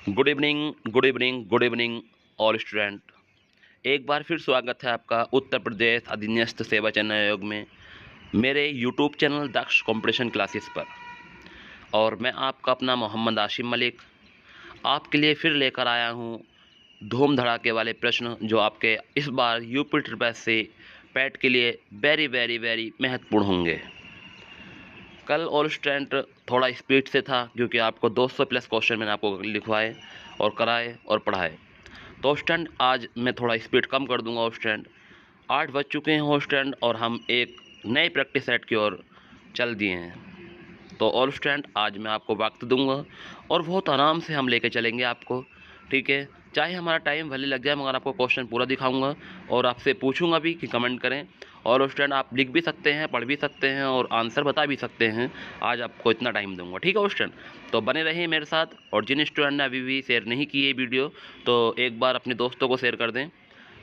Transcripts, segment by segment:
Good evening, good evening, good evening all student. एक बार फिर स्वागत है आपका उत्तर प्रदेश अधीनस्थ सेवा चयन आयोग में मेरे यूट्यूब चैनल दक्ष कंपटीशन क्लासेस पर। और मैं आपका अपना मोहम्मद आशिम मलिक आपके लिए फिर लेकर आया हूँ धूम धड़ाके वाले प्रश्न जो आपके इस बार यूपी ट्रिपल से पैट के लिए वेरी वेरी वेरी महत्वपूर्ण होंगे। कल ऑल स्टूडेंट थोड़ा स्पीड से था क्योंकि आपको 200 प्लस क्वेश्चन मैंने आपको लिखवाए और कराए और पढ़ाए। तो स्टैंड आज मैं थोड़ा स्पीड कम कर दूंगा। स्टैंड 8 बज चुके हैं स्टैंड और हम एक नई प्रैक्टिस सेट की ओर चल दिए हैं। तो ऑल स्टैंड आज मैं आपको वक्त दूंगा और बहुत आराम से हम लेके चलेंगे आपको, ठीक है। चाहे हमारा टाइम भले लग जाए मगर आपको क्वेश्चन पूरा दिखाऊंगा और आपसे पूछूंगा भी कि कमेंट करें। और स्टूडेंट आप लिख भी सकते हैं, पढ़ भी सकते हैं और आंसर बता भी सकते हैं। आज आपको इतना टाइम दूंगा, ठीक है स्टूडेंट। तो बने रहिए मेरे साथ। और जिन स्टूडेंट ने अभी भी शेयर नहीं की ये वीडियो तो एक बार अपने दोस्तों को शेयर कर दें।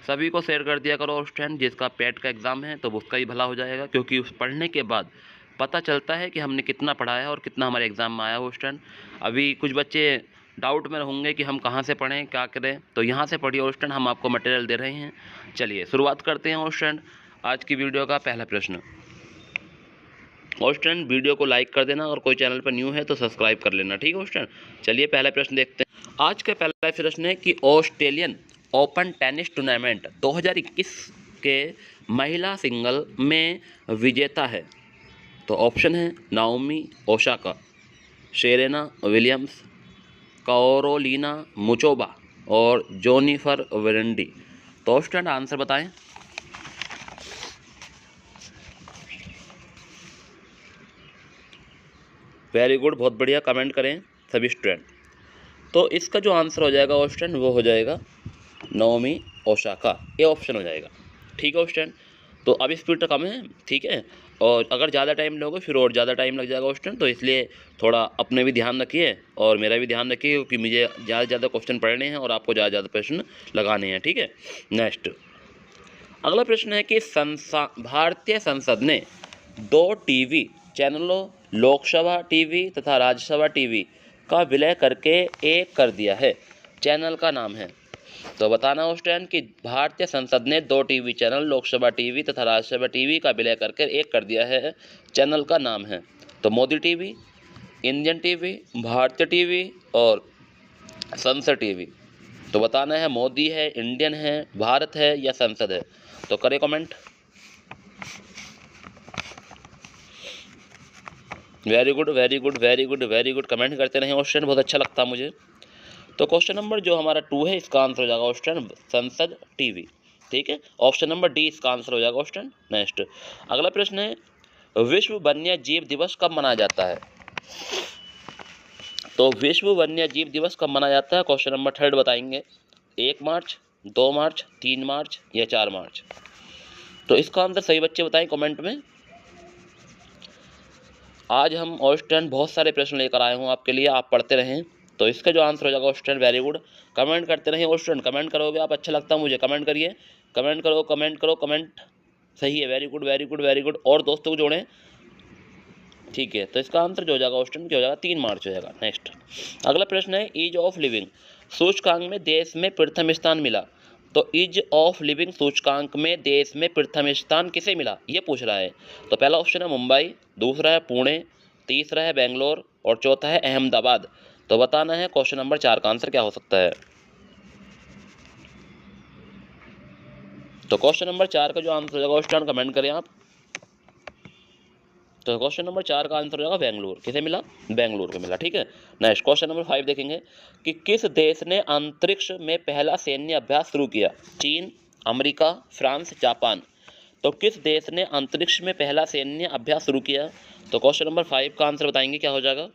सभी को शेयर कर दिया करो स्टूडेंट। जिसका पेट का एग्ज़ाम है तो उसका ही भला हो जाएगा, क्योंकि उस पढ़ने के बाद पता चलता है कि हमने कितना पढ़ा है और कितना हमारे एग्ज़ाम में आया हो स्टूडेंट। अभी कुछ बच्चे डाउट में होंगे कि हम कहाँ से पढ़ें, क्या करें, तो यहाँ से पढ़िए स्टूडेंट, हम आपको मटेरियल दे रहे हैं। चलिए शुरुआत करते हैं स्टूडेंट आज की वीडियो का पहला प्रश्न। स्टूडेंट वीडियो को लाइक कर देना और कोई चैनल पर न्यू है तो सब्सक्राइब कर लेना, ठीक है स्टूडेंट। चलिए पहला प्रश्न देखते हैं। आज का पहला प्रश्न है कि ऑस्ट्रेलियन ओपन टेनिस टूर्नामेंट 2021 के महिला सिंगल में विजेता है। तो ऑप्शन है Naomi Osaka, Serena Williams, Carolina Muchova और जेनिफर वेरेंडी। तो स्टूडेंट आंसर बताएं। वेरी गुड, बहुत बढ़िया, कमेंट करें सभी स्टूडेंट। तो इसका जो आंसर हो जाएगा स्टूडेंट वो हो जाएगा नाओमी ओसाका, ये ऑप्शन हो जाएगा, ठीक है स्टूडेंट। तो अब स्पीड कम है, ठीक है, और अगर ज़्यादा टाइम लोगे फिर और ज़्यादा टाइम लग जाएगा स्टूडेंट। तो इसलिए थोड़ा अपने भी ध्यान रखिए और मेरा भी ध्यान रखिए, क्योंकि मुझे ज़्यादा से ज़्यादा क्वेश्चन पढ़ने हैं और आपको ज़्यादा ज़्यादा प्रश्न लगाने हैं, ठीक है। नेक्स्ट अगला प्रश्न है कि भारतीय संसद ने 2 टीवी चैनलों लोकसभा टीवी तथा राज्यसभा टीवी का विलय करके एक कर दिया है। चैनल का नाम है। तो बताना स्टूडेंट कि भारतीय संसद ने 2 टीवी चैनल लोकसभा टीवी तथा राज्यसभा टीवी का विलय करके एक कर दिया है। चैनल का नाम है तो मोदी टीवी, इंडियन टीवी, भारतीय टीवी और संसद टीवी। तो बताना है मोदी है, इंडियन है, भारत है या संसद है। तो करें comment. Very good, very good, very good, very good, comment करते रहें स्टूडेंट, बहुत अच्छा लगता है मुझे। तो क्वेश्चन नंबर जो हमारा 2 है इसका आंसर हो जाएगा स्टूडेंट संसद टीवी, ठीक है। ऑप्शन नंबर डी इसका आंसर हो जाएगा स्टूडेंट। नेक्स्ट अगला प्रश्न है विश्व वन्य जीव दिवस कब मनाया जाता है। तो विश्व वन्य जीव दिवस कब मनाया जाता है, क्वेश्चन नंबर 3 बताएंगे। 1 मार्च, 2 मार्च, 3 मार्च या 4 मार्च। तो इसका आंसर सही बच्चे बताएं कमेंट में। आज हम स्टूडेंट बहुत सारे प्रश्न लेकर आए हूँ आपके लिए, आप पढ़ते रहें। तो इसका जो आंसर हो जाएगा स्टूडेंट वेरी गुड, कमेंट करते रहें स्टूडेंट। कमेंट करोगे आप, अच्छा लगता है मुझे, कमेंट करिए, कमेंट करो, कमेंट करो, कमेंट सही है, very good, very good, very good. और दोस्तों को जोड़ें, ठीक है। तो इसका आंसर जो हो जाएगा स्टूडेंट क्या हो जाएगा, 3 मार्च हो जाएगा। नेक्स्ट अगला प्रश्न है ईज ऑफ लिविंग सूचकांक में देश में प्रथम स्थान मिला। तो ईज ऑफ लिविंग सूचकांक में देश में प्रथम स्थान किसे मिला ये पूछ रहा है। तो पहला ऑप्शन है मुंबई, दूसरा है पुणे, तीसरा है बेंगलोर और चौथा है अहमदाबाद। तो बताना है क्वेश्चन नंबर 4 का आंसर क्या हो सकता है। तो क्वेश्चन नंबर 4 का जो आंसर हो जाएगा स्टूडेंट कमेंट करें आप। तो क्वेश्चन नंबर 4 का आंसर हो जाएगा बेंगलुरु, किसे मिला, बेंगलुरु को मिला, ठीक है। नेक्स्ट क्वेश्चन नंबर 5 देखेंगे कि किस देश ने अंतरिक्ष में पहला सैन्य अभ्यास शुरू किया। चीन, अमेरिका, फ्रांस, जापान। तो किस देश ने अंतरिक्ष में पहला सैन्य अभ्यास शुरू किया। तो क्वेश्चन नंबर 5 का आंसर बताएंगे क्या हो जाएगा।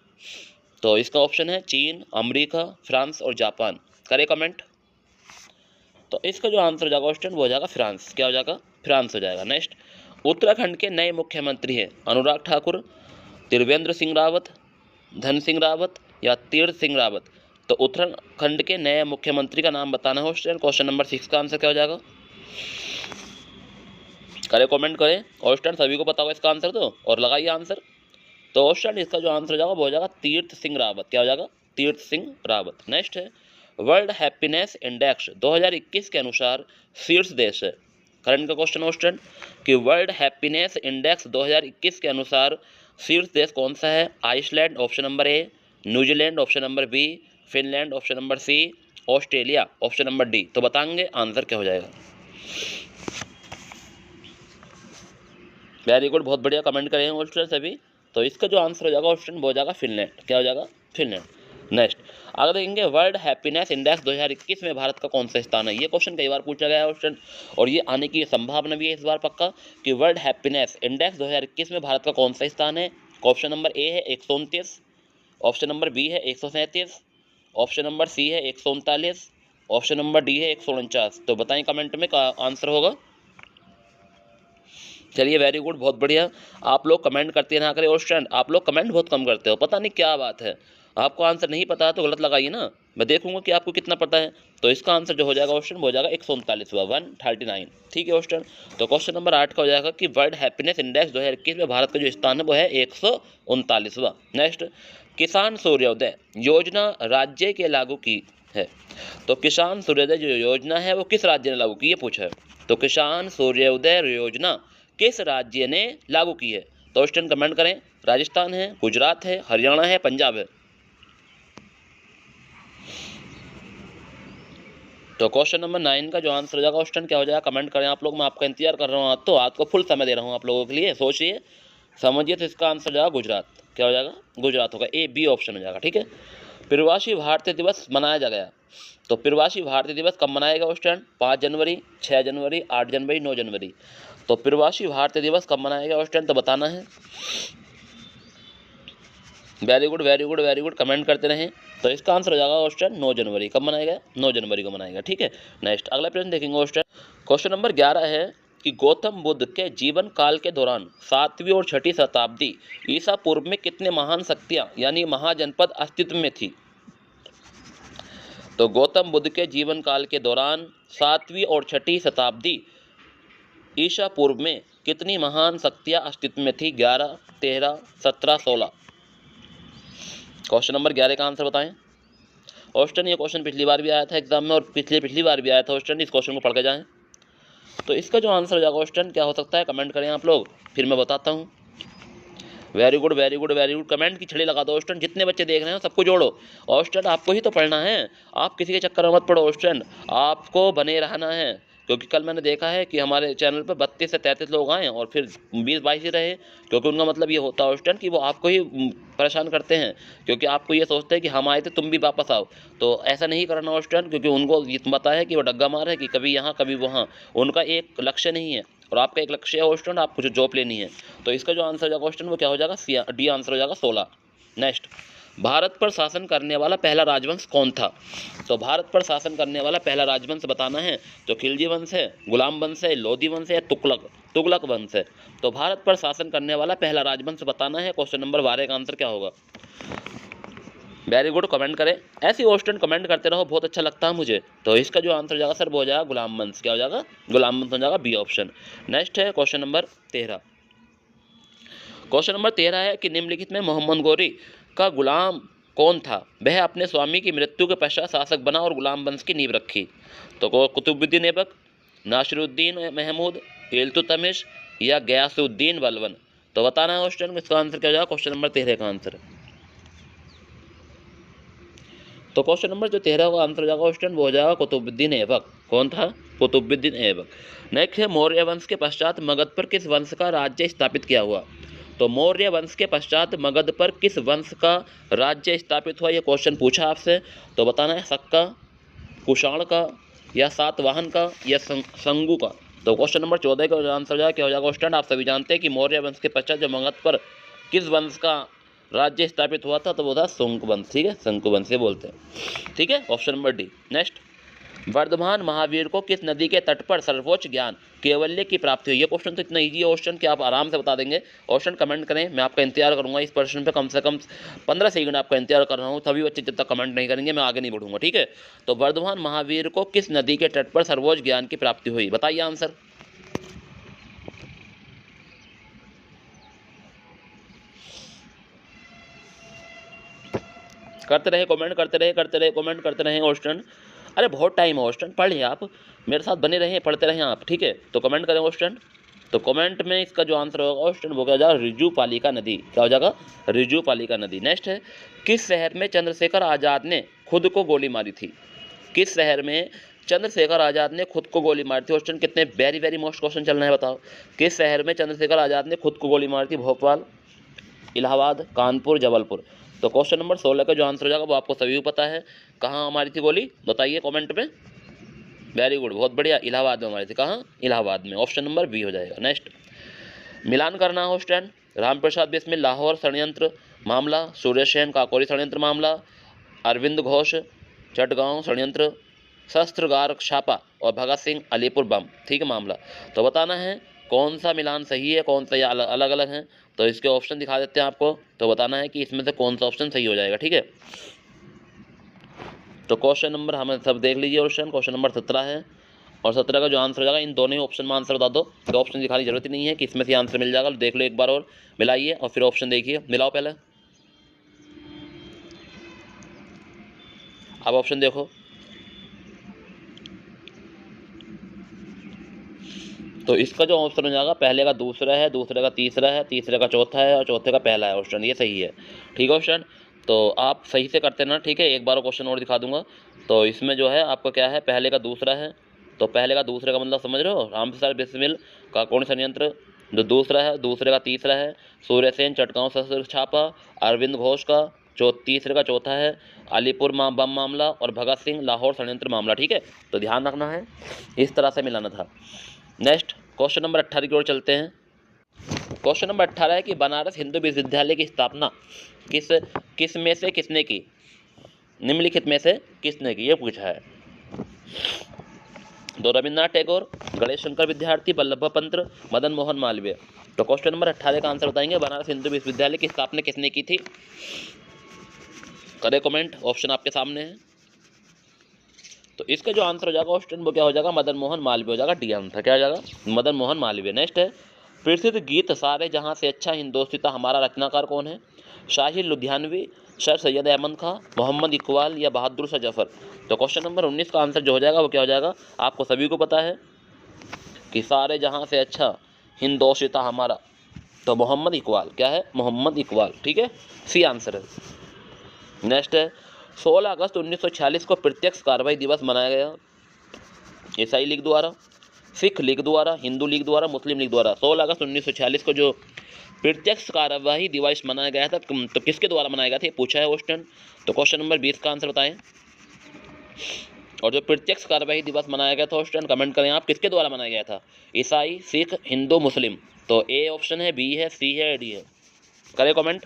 तो इसका ऑप्शन है चीन, अमेरिका, फ्रांस और जापान। करें कमेंट। तो इसका जो आंसर हो जाएगा स्टूडेंट वो हो जाएगा फ्रांस, क्या हो जाएगा, फ्रांस हो जाएगा। नेक्स्ट उत्तराखंड के नए मुख्यमंत्री हैं अनुराग ठाकुर, त्रिवेंद्र सिंह रावत, धन सिंह रावत या तीर्थ सिंह रावत। तो उत्तराखंड के नए मुख्यमंत्री का नाम बताना हो स्टूडेंट। क्वेश्चन नंबर 6 का आंसर क्या हो जाएगा, करें कमेंट करें और स्टूडेंट सभी को पता होगा इसका आंसर तो, और लगाइए आंसर। तो स्टूडेंट इसका जो आंसर हो जाएगा वो हो जाएगा तीर्थ सिंह रावत, क्या हो जाएगा, तीर्थ सिंह रावत। नेक्स्ट है वर्ल्ड हैप्पीनेस इंडेक्स 2021 के अनुसार शीर्ष देश है। करंट का क्वेश्चन है स्टूडेंट कि वर्ल्ड हैप्पीनेस इंडेक्स 2021 के अनुसार शीर्ष देश कौन सा है। Iceland option number A, New Zealand option number B, Finland option number C, Australia option number D. तो बताएंगे आंसर क्या हो जाएगा। वेरी गुड, बहुत बढ़िया कमेंट करेंगे स्टूडेंट सभी। तो इसका जो आंसर हो जाएगा स्टूडेंट वो हो जाएगा फिनलैंड। क्या हो जाएगा? फिनलैंड। नेक्स्ट आगे देखेंगे वर्ल्ड हैप्पीनेस इंडेक्स 2021 में भारत का कौन सा स्थान है। ये क्वेश्चन कई बार पूछा गया है स्टूडेंट और ये आने की संभावना भी है इस बार पक्का कि वर्ल्ड हैप्पीनेस इंडेक्स 2021 में भारत का कौन सा स्थान है। ऑप्शन नंबर ए है 129, ऑप्शन नंबर बी है 137, ऑप्शन नंबर सी है 139, ऑप्शन नंबर डी है 149। तो बताएं कमेंट में का आंसर होगा। चलिए वेरी गुड, बहुत बढ़िया। आप लोग कमेंट करते ना करें और स्टूडेंट आप लोग कमेंट बहुत कम करते हो, पता नहीं क्या बात है। आपको आंसर नहीं पता है तो गलत लगाइए ना, मैं देखूंगा कि आपको कितना पता है। तो इसका आंसर जो हो जाएगा क्वेश्चन वो हो जाएगा 139वां 139। ठीक है क्वेश्चन। तो क्वेश्चन नंबर 8 का हो जाएगा कि वर्ल्ड हैप्पीनेस इंडेक्स 2021 में भारत का जो स्थान है वो है 139वां। नेक्स्ट किसान सूर्योदय योजना राज्य के लागू की है। तो किसान सूर्योदय जो योजना है वो किस राज्य ने लागू की है पूछा है। तो किसान सूर्योदय योजना किस राज्य ने लागू की है। तो स्टूडेंट कमेंट करें। राजस्थान है, गुजरात है, हरियाणा है, पंजाब है। तो क्वेश्चन नंबर 9 का जो आंसर हो जाएगा स्टूडेंट क्या हो जाएगा कमेंट करें आप लोग। मैं आपका इंतजार कर रहा हूँ, आज तो आपको फुल समय दे रहा हूँ आप लोगों के लिए। सोचिए समझिए। तो इसका आंसर हो जाएगा गुजरात। क्या हो जाएगा? गुजरात होगा। ए बी ऑप्शन हो जाएगा। ठीक है। प्रवासी भारतीय दिवस मनाया जा गया। तो प्रवासी भारतीय दिवस कब मनाएगा स्टूडेंट? 5 जनवरी, 6 जनवरी, 8 जनवरी, 9 जनवरी। तो प्रवासी भारतीय दिवस कब मनाएगा स्टूडेंट तो बताना है। Very good very good very good, comment करते रहें। तो इसका आंसर हो जाएगा क्वेश्चन 9 जनवरी। कब मनाएगा? 9 जनवरी को मनाएगा। ठीक है। नेक्स्ट अगला प्रश्न देखेंगे क्वेश्चन। क्वेश्चन नंबर 11 है कि गौतम बुद्ध के जीवन काल के दौरान 7वीं और 6ठी शताब्दी ईसा पूर्व में कितने महान शक्तियां यानी महाजनपद अस्तित्व में थी। तो गौतम बुद्ध के जीवन काल के दौरान 7वीं और 6ठी शताब्दी ईसा पूर्व में कितनी महान शक्तियां अस्तित्व में थी। 11, 13, 17, 16। क्वेश्चन नंबर 11 का आंसर बताएं। ऑस्टन ये क्वेश्चन पिछली बार भी आया था एग्जाम में और पिछली बार भी आया था ऑस्टन। इस क्वेश्चन को पढ़ के जाएं। तो इसका जो आंसर हो जाएगा ऑस्टन क्या हो सकता है कमेंट करें आप लोग, फिर मैं बताता हूँ। Very good very good very good, comment की छड़ी लगा दो ऑस्टन। जितने बच्चे देख रहे हैं सबको जोड़ो। ऑस्टन आपको ही तो पढ़ना है, आप किसी के चक्कर में मत पड़ो ऑस्टन, आपको बने रहना है। क्योंकि कल मैंने देखा है कि हमारे चैनल पर 32 से 33 लोग आए और फिर 20-22 ही रहे। क्योंकि उनका मतलब ये होता है ऑस्टन कि वो आपको ही परेशान करते हैं। क्योंकि आपको ये सोचते हैं कि हम आए थे तुम भी वापस आओ। तो ऐसा नहीं करना ऑस्टन, क्योंकि उनको ये पता है कि वो डग्गा मार है कि कभी यहाँ कभी वहाँ। उनका एक लक्ष्य नहीं है और आपका एक लक्ष्य है स्टूडेंट, आपको जो जॉब लेनी है। तो इसका जो आंसर हो जाएगा क्वेश्चन वो क्या हो जाएगा? डी आंसर हो जाएगा 16। नेक्स्ट भारत पर शासन करने वाला पहला राजवंश कौन था। तो भारत पर शासन करने वाला पहला राजवंश बताना है। तो खिलजी वंश है, गुलाम वंश है, लोधी वंश है, तुगलक वंश है। तो भारत पर शासन करने वाला पहला राजवंश बताना है। क्वेश्चन नंबर 12 का आंसर क्या होगा? वेरी गुड, कमेंट करें। ऐसे स्टूडेंट कमेंट करते रहो, बहुत अच्छा लगता है मुझे। तो इसका जो आंसर हो जाएगा सर वो हो जाएगा गुलाम वंश। क्या हो जाएगा? गुलाम वंश हो जाएगा बी ऑप्शन। नेक्स्ट है क्वेश्चन नंबर 13। क्वेश्चन नंबर 13 है कि निम्नलिखित में मोहम्मद गोरी का गुलाम कौन था। वह अपने स्वामी की मृत्यु के पश्चात शासक बना और गुलाम वंश की नींव रखी। तो कुतुबुद्दीन ऐबक, नासिरुद्दीन महमूद, इल्तुतमिश या गयासुद्दीन बलबन। तो बताना है क्वेश्चन इसका आंसर क्या हो जाएगा क्वेश्चन नंबर 13 का आंसर। तो क्वेश्चन नंबर जो 13 का आंसर हो जाएगा क्वेश्चन वो हो जाएगा कुतुबुद्दीन ऐबक। कौन था? कुतुबुद्दीन ऐबक। नेक्स्ट है मौर्य वंश के पश्चात मगध पर किस वंश का राज्य स्थापित किया हुआ। तो मौर्य वंश के पश्चात मगध पर किस वंश का राज्य स्थापित हुआ, ये क्वेश्चन पूछा आपसे। तो बताना है सक्का, कुषाण का या सातवाहन का या संगू का। तो क्वेश्चन नंबर 14 का आंसर हो जाएगा क्या हो जाएगा क्वेश्चन। आप सभी जानते हैं कि मौर्य वंश के पश्चात जो मगध पर किस वंश का राज्य स्थापित हुआ था, तो वो था शंकु वंश। ठीक है, शंकु वंश से बोलते हैं। ठीक है, option number D. Next Vardhaman Mahavir को किस नदी के तट पर सर्वोच्च ज्ञान कैवल्य की प्राप्ति हुई। ये क्वेश्चन तो इतना इजी है क्वेश्चन कि आप आराम से बता देंगे। ऑप्शन कमेंट करें, मैं आपका इंतजार करूंगा इस प्रश्न पे कम से कम 15 सेकंड आपका इंतजार कर रहा हूँ। सभी बच्चे जब तक कमेंट नहीं करेंगे मैं आगे नहीं बढ़ूंगा। ठीक है, तो वर्धमान महावीर को किस नदी के तट पर सर्वोच्च ज्ञान की प्राप्ति हुई, बताइए आंसर। करते रहे कमेंट, करते रहे कमेंट, करते रहे और स्टूडेंट। अरे बहुत टाइम है स्टूडेंट, पढ़ लिया आप, मेरे साथ बने रहें, पढ़ते रहें आप, ठीक है। तो कमेंट करें स्टूडेंट। तो कमेंट में इसका जो आंसर होगा स्टूडेंट वो क्या हो जाएगा, रिजुपालिका नदी। क्या हो जाएगा, रिजुपालिका नदी। नेक्स्ट है, किस शहर में चंद्रशेखर आज़ाद ने खुद को गोली मारी थी? किस शहर में चंद्रशेखर आज़ाद ने खुद को गोली मारी थी? क्वेश्चन कितने वेरी वेरी मोस्ट क्वेश्चन चल रहे हैं, बताओ। किस शहर में चंद्रशेखर आज़ाद ने खुद को गोली मारी थी? भोपाल, इलाहाबाद, कानपुर, जबलपुर। तो क्वेश्चन नंबर 16 का जो आंसर हो जाएगा वो आपको सभी को पता है। कहाँ मारी थी गोली, बताइए कमेंट में। वेरी गुड, बहुत बढ़िया, इलाहाबाद में मारी थी। कहाँ, इलाहाबाद में। ऑप्शन नंबर बी हो जाएगा। नेक्स्ट, मिलान करना हो स्टैंड। रामप्रसाद बिस्मिल लाहौर षड्यंत्र मामला, सूर्य सेन काकोरी षड्यंत्र मामला, अरविंद घोष चटगांव षड्यंत्र, शस्त्रगार छापा और भगत सिंह अलीपुर बम, ठीक है मामला। तो बताना है कौन सा मिलान सही है, कौन सा ये अलग अलग हैं। तो इसके ऑप्शन दिखा देते हैं आपको, तो बताना है कि इसमें से कौन सा ऑप्शन सही हो जाएगा, ठीक है। तो क्वेश्चन नंबर हमें सब देख लीजिए क्वेश्चन नंबर 17 है, और 17 का जो आंसर हो जाएगा, इन दोनों ही ऑप्शन में आंसर बता दो। तो ऑप्शन दिखाने की जरूरत ही नहीं है कि इसमें से आंसर मिल जाएगा। देख लो एक बार और मिलाइए और फिर ऑप्शन देखिए, मिलाओ पहले। अब ऑप्शन देखो, तो इसका जो ऑप्शन हो जाएगा, पहले का दूसरा है, दूसरे का तीसरा है, तीसरे का चौथा है और चौथे का पहला है ऑप्शन, ये सही है, ठीक है ऑप्शन। तो आप सही से करते ना, ठीक है। एक बार क्वेश्चन और दिखा दूंगा। तो इसमें जो है आपका क्या है, पहले का दूसरा है, तो पहले का दूसरे का मतलब समझ रहे हो, रामप्रसाद बिस्मिल का कौन षड्यंत्र जो दूसरा है, दूसरे का तीसरा है सूर्य सेन चटगांव शस्त्र छापा, अरविंद घोष का तीसरे का चौथा है अलीपुर बम मामला और भगत सिंह लाहौर षड्यंत्र मामला, ठीक है। तो ध्यान रखना है, इस तरह से मिलाना था। नेक्स्ट क्वेश्चन नंबर 18 की ओर चलते हैं। क्वेश्चन नंबर 18 है कि बनारस हिंदू विश्वविद्यालय की स्थापना किस में से किसने की? निम्नलिखित में से किसने की, ये पूछा है। तो रविन्द्रनाथ टैगोर, गणेश शंकर विद्यार्थी, वल्लभ पंत, मदन मोहन मालवीय। तो क्वेश्चन नंबर 18 का आंसर बताएंगे, बनारस हिंदू विश्वविद्यालय की स्थापना किसने की थी? करें कमेंट, ऑप्शन आपके सामने है। तो इसका जो आंसर हो जाएगा ऑप्शन वो क्या हो जाएगा, मदन मोहन मालवीय हो जाएगा। डी आंसर क्या हो जाएगा, मदन मोहन मालवीय। नेक्स्ट है, प्रसिद्ध गीत सारे जहां से अच्छा हिंदोस्तानी हमारा रचनाकार कौन है? शाहिर लुधियानवी, सर सैयद अहमद खां, मोहम्मद इकबाल या बहादुर शाह जफर। तो क्वेश्चन नंबर 19 का आंसर जो हो जाएगा वो क्या हो जाएगा, आपको सभी को पता है कि सारे जहां से अच्छा हिंदोस्तानी हमारा, तो मोहम्मद इकबाल, क्या है, मोहम्मद इकबाल, ठीक है, सी आंसर है। नेक्स्ट है, 16 अगस्त 1946 को प्रत्यक्ष कार्रवाई दिवस मनाया गया। ईसाई लीग द्वारा, सिख लीग द्वारा, हिंदू लीग द्वारा, मुस्लिम लीग द्वारा। 16 अगस्त 1946 को जो प्रत्यक्ष कार्यवाही दिवस मनाया गया था, तो किसके द्वारा मनाया गया था, पूछा है क्वेश्चन। तो क्वेश्चन नंबर 20 का आंसर बताएं। और जो प्रत्यक्ष कार्यवाही दिवस मनाया गया था क्वेश्चन, कमेंट करें आप, किसके द्वारा मनाया गया था? ईसाई, सिख, हिंदू, मुस्लिम। तो ए ऑप्शन है, बी है, सी है, डी है, करें कमेंट।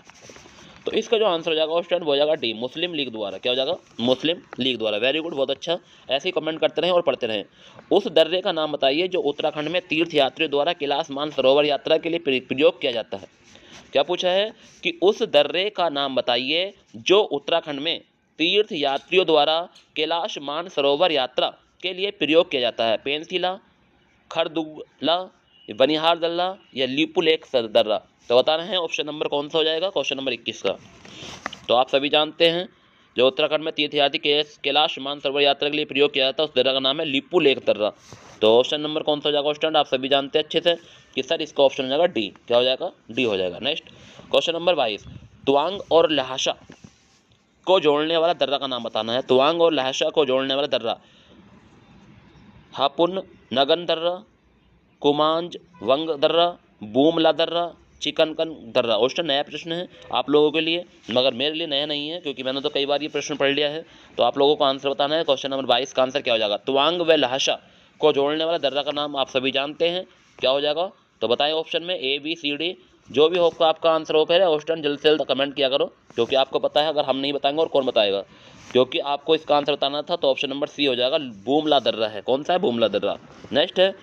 तो इसका जो आंसर हो जाएगा ऑप्शन वो हो जाएगा डी, मुस्लिम लीग द्वारा। क्या हो जाएगा, मुस्लिम लीग द्वारा। वेरी गुड, बहुत अच्छा, ऐसे ही कमेंट करते रहें और पढ़ते रहें। उस दर्रे का नाम बताइए जो उत्तराखंड में तीर्थयात्रियों द्वारा कैलाश मानसरोवर यात्रा के लिए प्रयोग किया जाता है। क्या पूछा है कि उस दर्रे का नाम बताइए जो उत्तराखंड में तीर्थयात्रियों द्वारा कैलाश मानसरोवर यात्रा के लिए प्रयोग किया जाता है। पेंसिला, खरदुगला, बनिहार दर्रा या लिपुलेख दर्रा। तो बताना है ऑप्शन नंबर कौन सा हो जाएगा, क्वेश्चन नंबर 21 का। तो आप सभी जानते हैं जो उत्तराखंड में तीर्थयात्री कैलाश मानसरोवर यात्रा के लिए प्रयोग किया जाता है उस दर्रा का नाम है लिपुलेख दर्रा। तो ऑप्शन नंबर कौन सा हो जाएगा ऑप्शन, आप सभी जानते हैं अच्छे से कि सर इसका ऑप्शन हो जाएगा डी। क्या हो जाएगा, डी हो जाएगा। नेक्स्ट क्वेश्चन नंबर 22, तवांग और लहासा को जोड़ने वाला दर्रा का नाम बताना है। तवांग और लहासा को जोड़ने वाला दर्रा, हापुन नगन दर्रा, कुमांज वंग दर्रा, बूमला दर्रा, चिकनकन दर्रा। क्वेश्चन नया प्रश्न है आप लोगों के लिए, मगर मेरे लिए नया नहीं है क्योंकि मैंने तो कई बार ये प्रश्न पढ़ लिया है। तो आप लोगों को आंसर बताना है। क्वेश्चन नंबर 22 का आंसर क्या हो जाएगा, तवांग व लहासा को जोड़ने वाला दर्रा का नाम आप सभी जानते हैं, क्या हो जाएगा। तो बताएं ऑप्शन में ए, बी, सी, डी, जो भी होगा आपका आंसर हो। पहले क्वेश्चन जल्द से जल्द कमेंट किया करो क्योंकि आपको पता है, अगर हम नहीं बताएंगे और कौन बताएगा, क्योंकि आपको इसका आंसर बताना था। तो ऑप्शन नंबर सी हो जाएगा, बूमला दर्रा है। कौन सा है, बूमला दर्रा। नेक्स्ट है,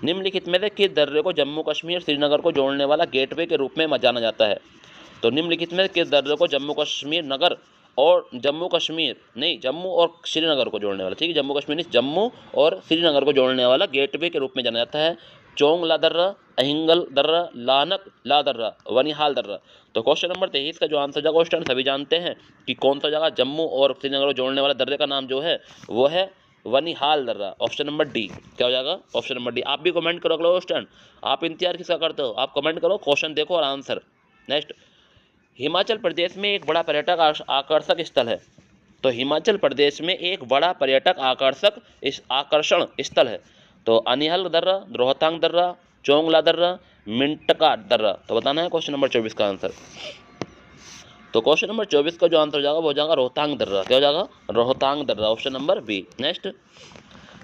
निम्नलिखित में से किस दर्रे को जम्मू कश्मीर श्रीनगर को जोड़ने वाला गेटवे के रूप में जाना जाता है। तो निम्नलिखित में किस दर्रे को जम्मू कश्मीर नगर और जम्मू कश्मीर नहीं, जम्मू और श्रीनगर को जोड़ने वाला, ठीक है, जम्मू कश्मीर नहीं, जम्मू और श्रीनगर को जोड़ने वाला गेटवे के रूप में जाना जाता है। चोंग ला दर्रा, अहिंगल दर्रा, लानक ला दर्रा, वनिहाल दर्रा। तो क्वेश्चन नंबर 23 का जो आंसर जाएगा क्वेश्चन सभी जानते हैं कि कौन सा जगह जम्मू और श्रीनगर को जोड़ने वाला दर्रे का नाम जो है वो है वनिहाल दर्रा। ऑप्शन नंबर डी क्या हो जाएगा? Option number D. आप भी कमेंट करो अगला क्वेश्चन, आप इंतजार किसका करते हो? आप कमेंट करो, क्वेश्चन देखो और आंसर। नेक्स्ट, हिमाचल प्रदेश में एक बड़ा पर्यटक आकर्षक स्थल है। तो हिमाचल प्रदेश में एक बड़ा पर्यटक आकर्षण स्थल है। तो अनिहल दर्रा, रोहतांग दर्रा, चोंगला दर्रा, मिंटका दर्रा। तो बताना है क्वेश्चन नंबर 24 का आंसर। तो क्वेश्चन नंबर 24 का जो आंसर हो जाएगा वो हो जाएगा रोहतांग दर्रा। क्या हो जाएगा? रोहतांग दर्रा, ऑप्शन नंबर बी। नेक्स्ट,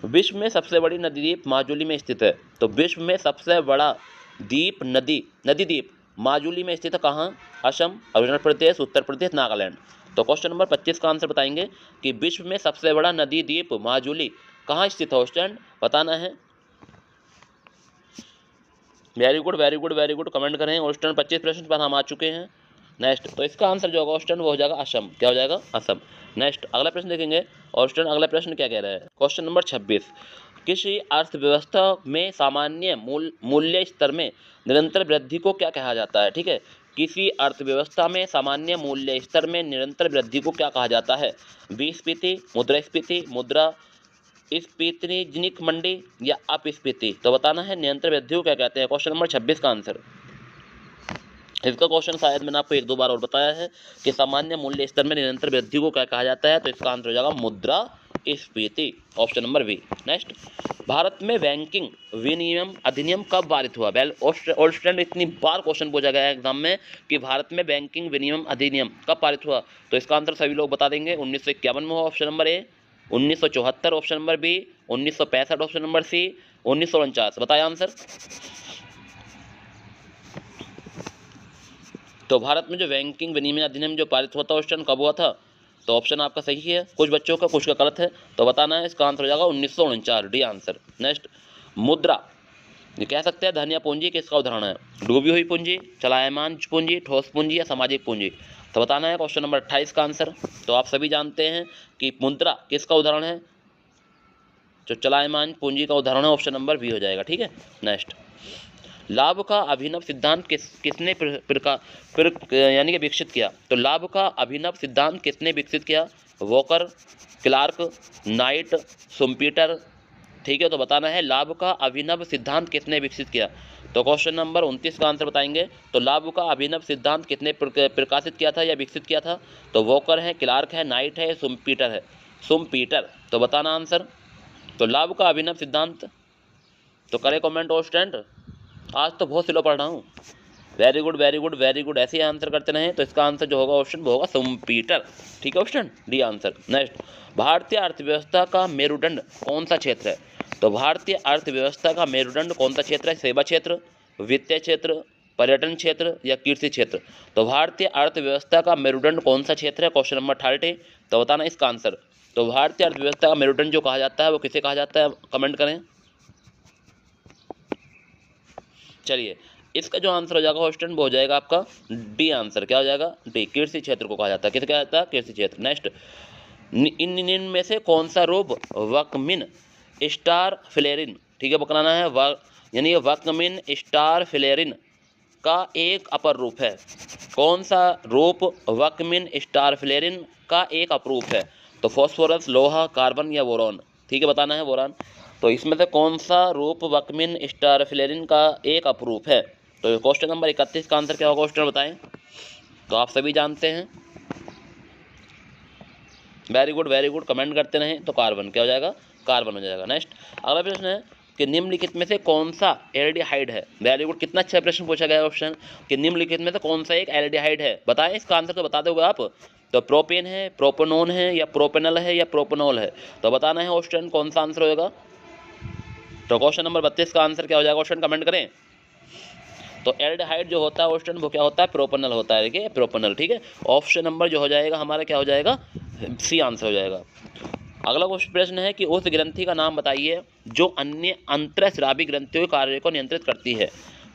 विश्व में सबसे बड़ी नदी द्वीप माजुली में स्थित है। तो विश्व में सबसे बड़ा द्वीप नदी द्वीप माजुली में स्थित है। कहाँ? असम, अरुणाचल प्रदेश, उत्तर प्रदेश, नागालैंड। तो क्वेश्चन नंबर 25 का आंसर बताएंगे कि विश्व में सबसे बड़ा नदी द्वीप माजुली कहाँ स्थित है? क्वेश्चन बताना है। Very good very good very good, comment करें। क्वेश्चन 25 प्रश्न पर हम आ चुके हैं। नेक्स्ट, तो इसका आंसर जो होगा क्वेश्चन वो हो जाएगा असम। क्या हो जाएगा? असम। नेक्स्ट, अगला प्रश्न देखेंगे। क्वेश्चन अगला प्रश्न क्या कह रहा है? क्वेश्चन नंबर 26, किसी अर्थव्यवस्था में सामान्य मूल्य स्तर में निरंतर वृद्धि को क्या कहा जाता है? ठीक है, किसी अर्थव्यवस्था में सामान्य मूल्य स्तर में निरंतर वृद्धि को क्या कहा जाता है? विस्फीति, मुद्रास्फीति, मुद्रा स्फीतिजनिक मंदी या अपस्फीति। तो बताना है निरंतर वृद्धि को क्या कहते हैं? क्वेश्चन नंबर 26 का आंसर। इसका क्वेश्चन शायद मैंने आपको एक दो बार और बताया है कि सामान्य मूल्य स्तर में निरंतर वृद्धि को क्या कहा जाता है। तो इसका आंसर हो जाएगा मुद्रा स्फीति, option number B. Next, Bharat में बैंकिंग विनियम अधिनियम कब पारित हुआ? वेल ओल्ड स्टूडेंट, इतनी बार क्वेश्चन पूछा गया है एग्जाम में कि भारत में बैंकिंग विनियम अधिनियम कब पारित हुआ। तो इसका आंसर सभी लोग बता देंगे 1951 में हुआ, option number A. 1974 option number B. 1965 option number C. 1949 बताए आंसर। तो भारत में जो बैंकिंग विनियमन अधिनियम जो पारित हुआ था क्वेश्चन कब हुआ था? तो ऑप्शन आपका सही है, कुछ बच्चों का कुछ का गलत है। तो बताना है, इसका आंसर हो जाएगा 1949, डी आंसर। नेक्स्ट, मुद्रा ये कह सकते हैं धन या पूंजी किसका उदाहरण है? डूबी हुई पूंजी, चलायमान पूंजी, ठोस पूंजी या सामाजिक पूंजी। तो बताना है क्वेश्चन नंबर 28 का आंसर। तो आप सभी जानते हैं कि मुद्रा किसका उदाहरण है? जो चलायमान पूंजी का उदाहरण है, ऑप्शन नंबर बी हो जाएगा। ठीक है। नेक्स्ट, लाभ का अभिनव सिद्धांत किसने यानी कि विकसित किया? तो लाभ का अभिनव सिद्धांत किसने विकसित किया? Walker, Clark, Knight, Schumpeter. ठीक है, तो बताना है लाभ का अभिनव सिद्धांत किसने विकसित किया? तो क्वेश्चन नंबर 29 का आंसर बताएंगे। तो लाभ का अभिनव सिद्धांत किसने प्रकाशित किया था या विकसित किया था? तो वॉकर है, क्लार्क है, नाइट है, शुम्पीटर है। शुम्पीटर। तो बताना आंसर। तो लाभ का अभिनव सिद्धांत, तो करे कमेंट और स्टूडेंट। आज तो बहुत स्लो पढ़ रहा हूँ। Very good very good very good, ऐसे ही आंसर करते रहें। तो इसका आंसर जो होगा ऑप्शन वो होगा शुम्पीटर। ठीक है ऑप्शन डी आंसर। नेक्स्ट, भारतीय अर्थव्यवस्था का मेरुदंड कौन सा क्षेत्र है? तो भारतीय अर्थव्यवस्था का मेरुदंड कौन सा क्षेत्र है? सेवा क्षेत्र, वित्तीय क्षेत्र, पर्यटन क्षेत्र या कृषि क्षेत्र। तो भारतीय अर्थव्यवस्था का मेरुदंड कौन सा क्षेत्र है? Question number 30। तो बताना इसका आंसर। तो भारतीय अर्थव्यवस्था का मेरुदंड जो कहा जाता है वो किसे कहा जाता है? कमेंट करें। चलिए, इसका जो आंसर हो जाएगा क्वेश्चन वो हो जाएगा आपका डी आंसर। क्या हो जाएगा? डी, कृषि क्षेत्र को कहा जाता है। किसे कहा जाता है? कृषि क्षेत्र। नेक्स्ट, इन में से कौन सा रूप वर्कमिन स्टार फ्लेरिन, ठीक है पकड़ाना है, यानी ये वर्कमिन स्टार फ्लेरिन का एक अपर रूप है? कौन सा रूप वर्कमिन स्टार फ्लेरिन का एक अपरूप है? तो फॉस्फोरस, लोहा, कार्बन या बोरॉन। ठीक है, बताना है बोरॉन। तो इसमें से कौन सा रूप वर्कमिन स्टार फ्लेरिन का एक अपरूप है? तो क्वेश्चन नंबर 31 का आंसर क्या होगा क्वेश्चन बताएं। तो आप सभी जानते हैं। वेरी गुड कमेंट करते रहें। तो कार्बन क्या हो जाएगा? कार्बन हो जाएगा। नेक्स्ट, अगला प्रश्न है कि निम्नलिखित में से कौन सा एल्डिहाइड है? वेरी गुड, कितना अच्छा प्रश्न पूछा गया है क्वेश्चन कि निम्नलिखित में से कौन सा एक एल्डिहाइड है? बताएं इसका आंसर। तो बता दोगे आप। तो प्रोपेन है, प्रोपेनोन है या प्रोपेनल है या प्रोपेनॉल है। तो बताना है क्वेश्चन कौन सा आंसर होगा। तो क्वेश्चन नंबर 32 का आंसर क्या हो जाएगा क्वेश्चन कमेंट करें। तो एल्डिहाइड जो होता है क्वेश्चन वो क्या होता है? प्रोपेनल होता है। देखिए प्रोपेनल। ठीक है, ऑप्शन नंबर जो हो जाएगा हमारा क्या हो जाएगा? सी आंसर हो जाएगा। अगला क्वेश्चन प्रश्न है कि उस ग्रंथि का नाम बताइए जो अन्य अंतःस्रावी ग्रंथियों के कार्य को नियंत्रित करती है।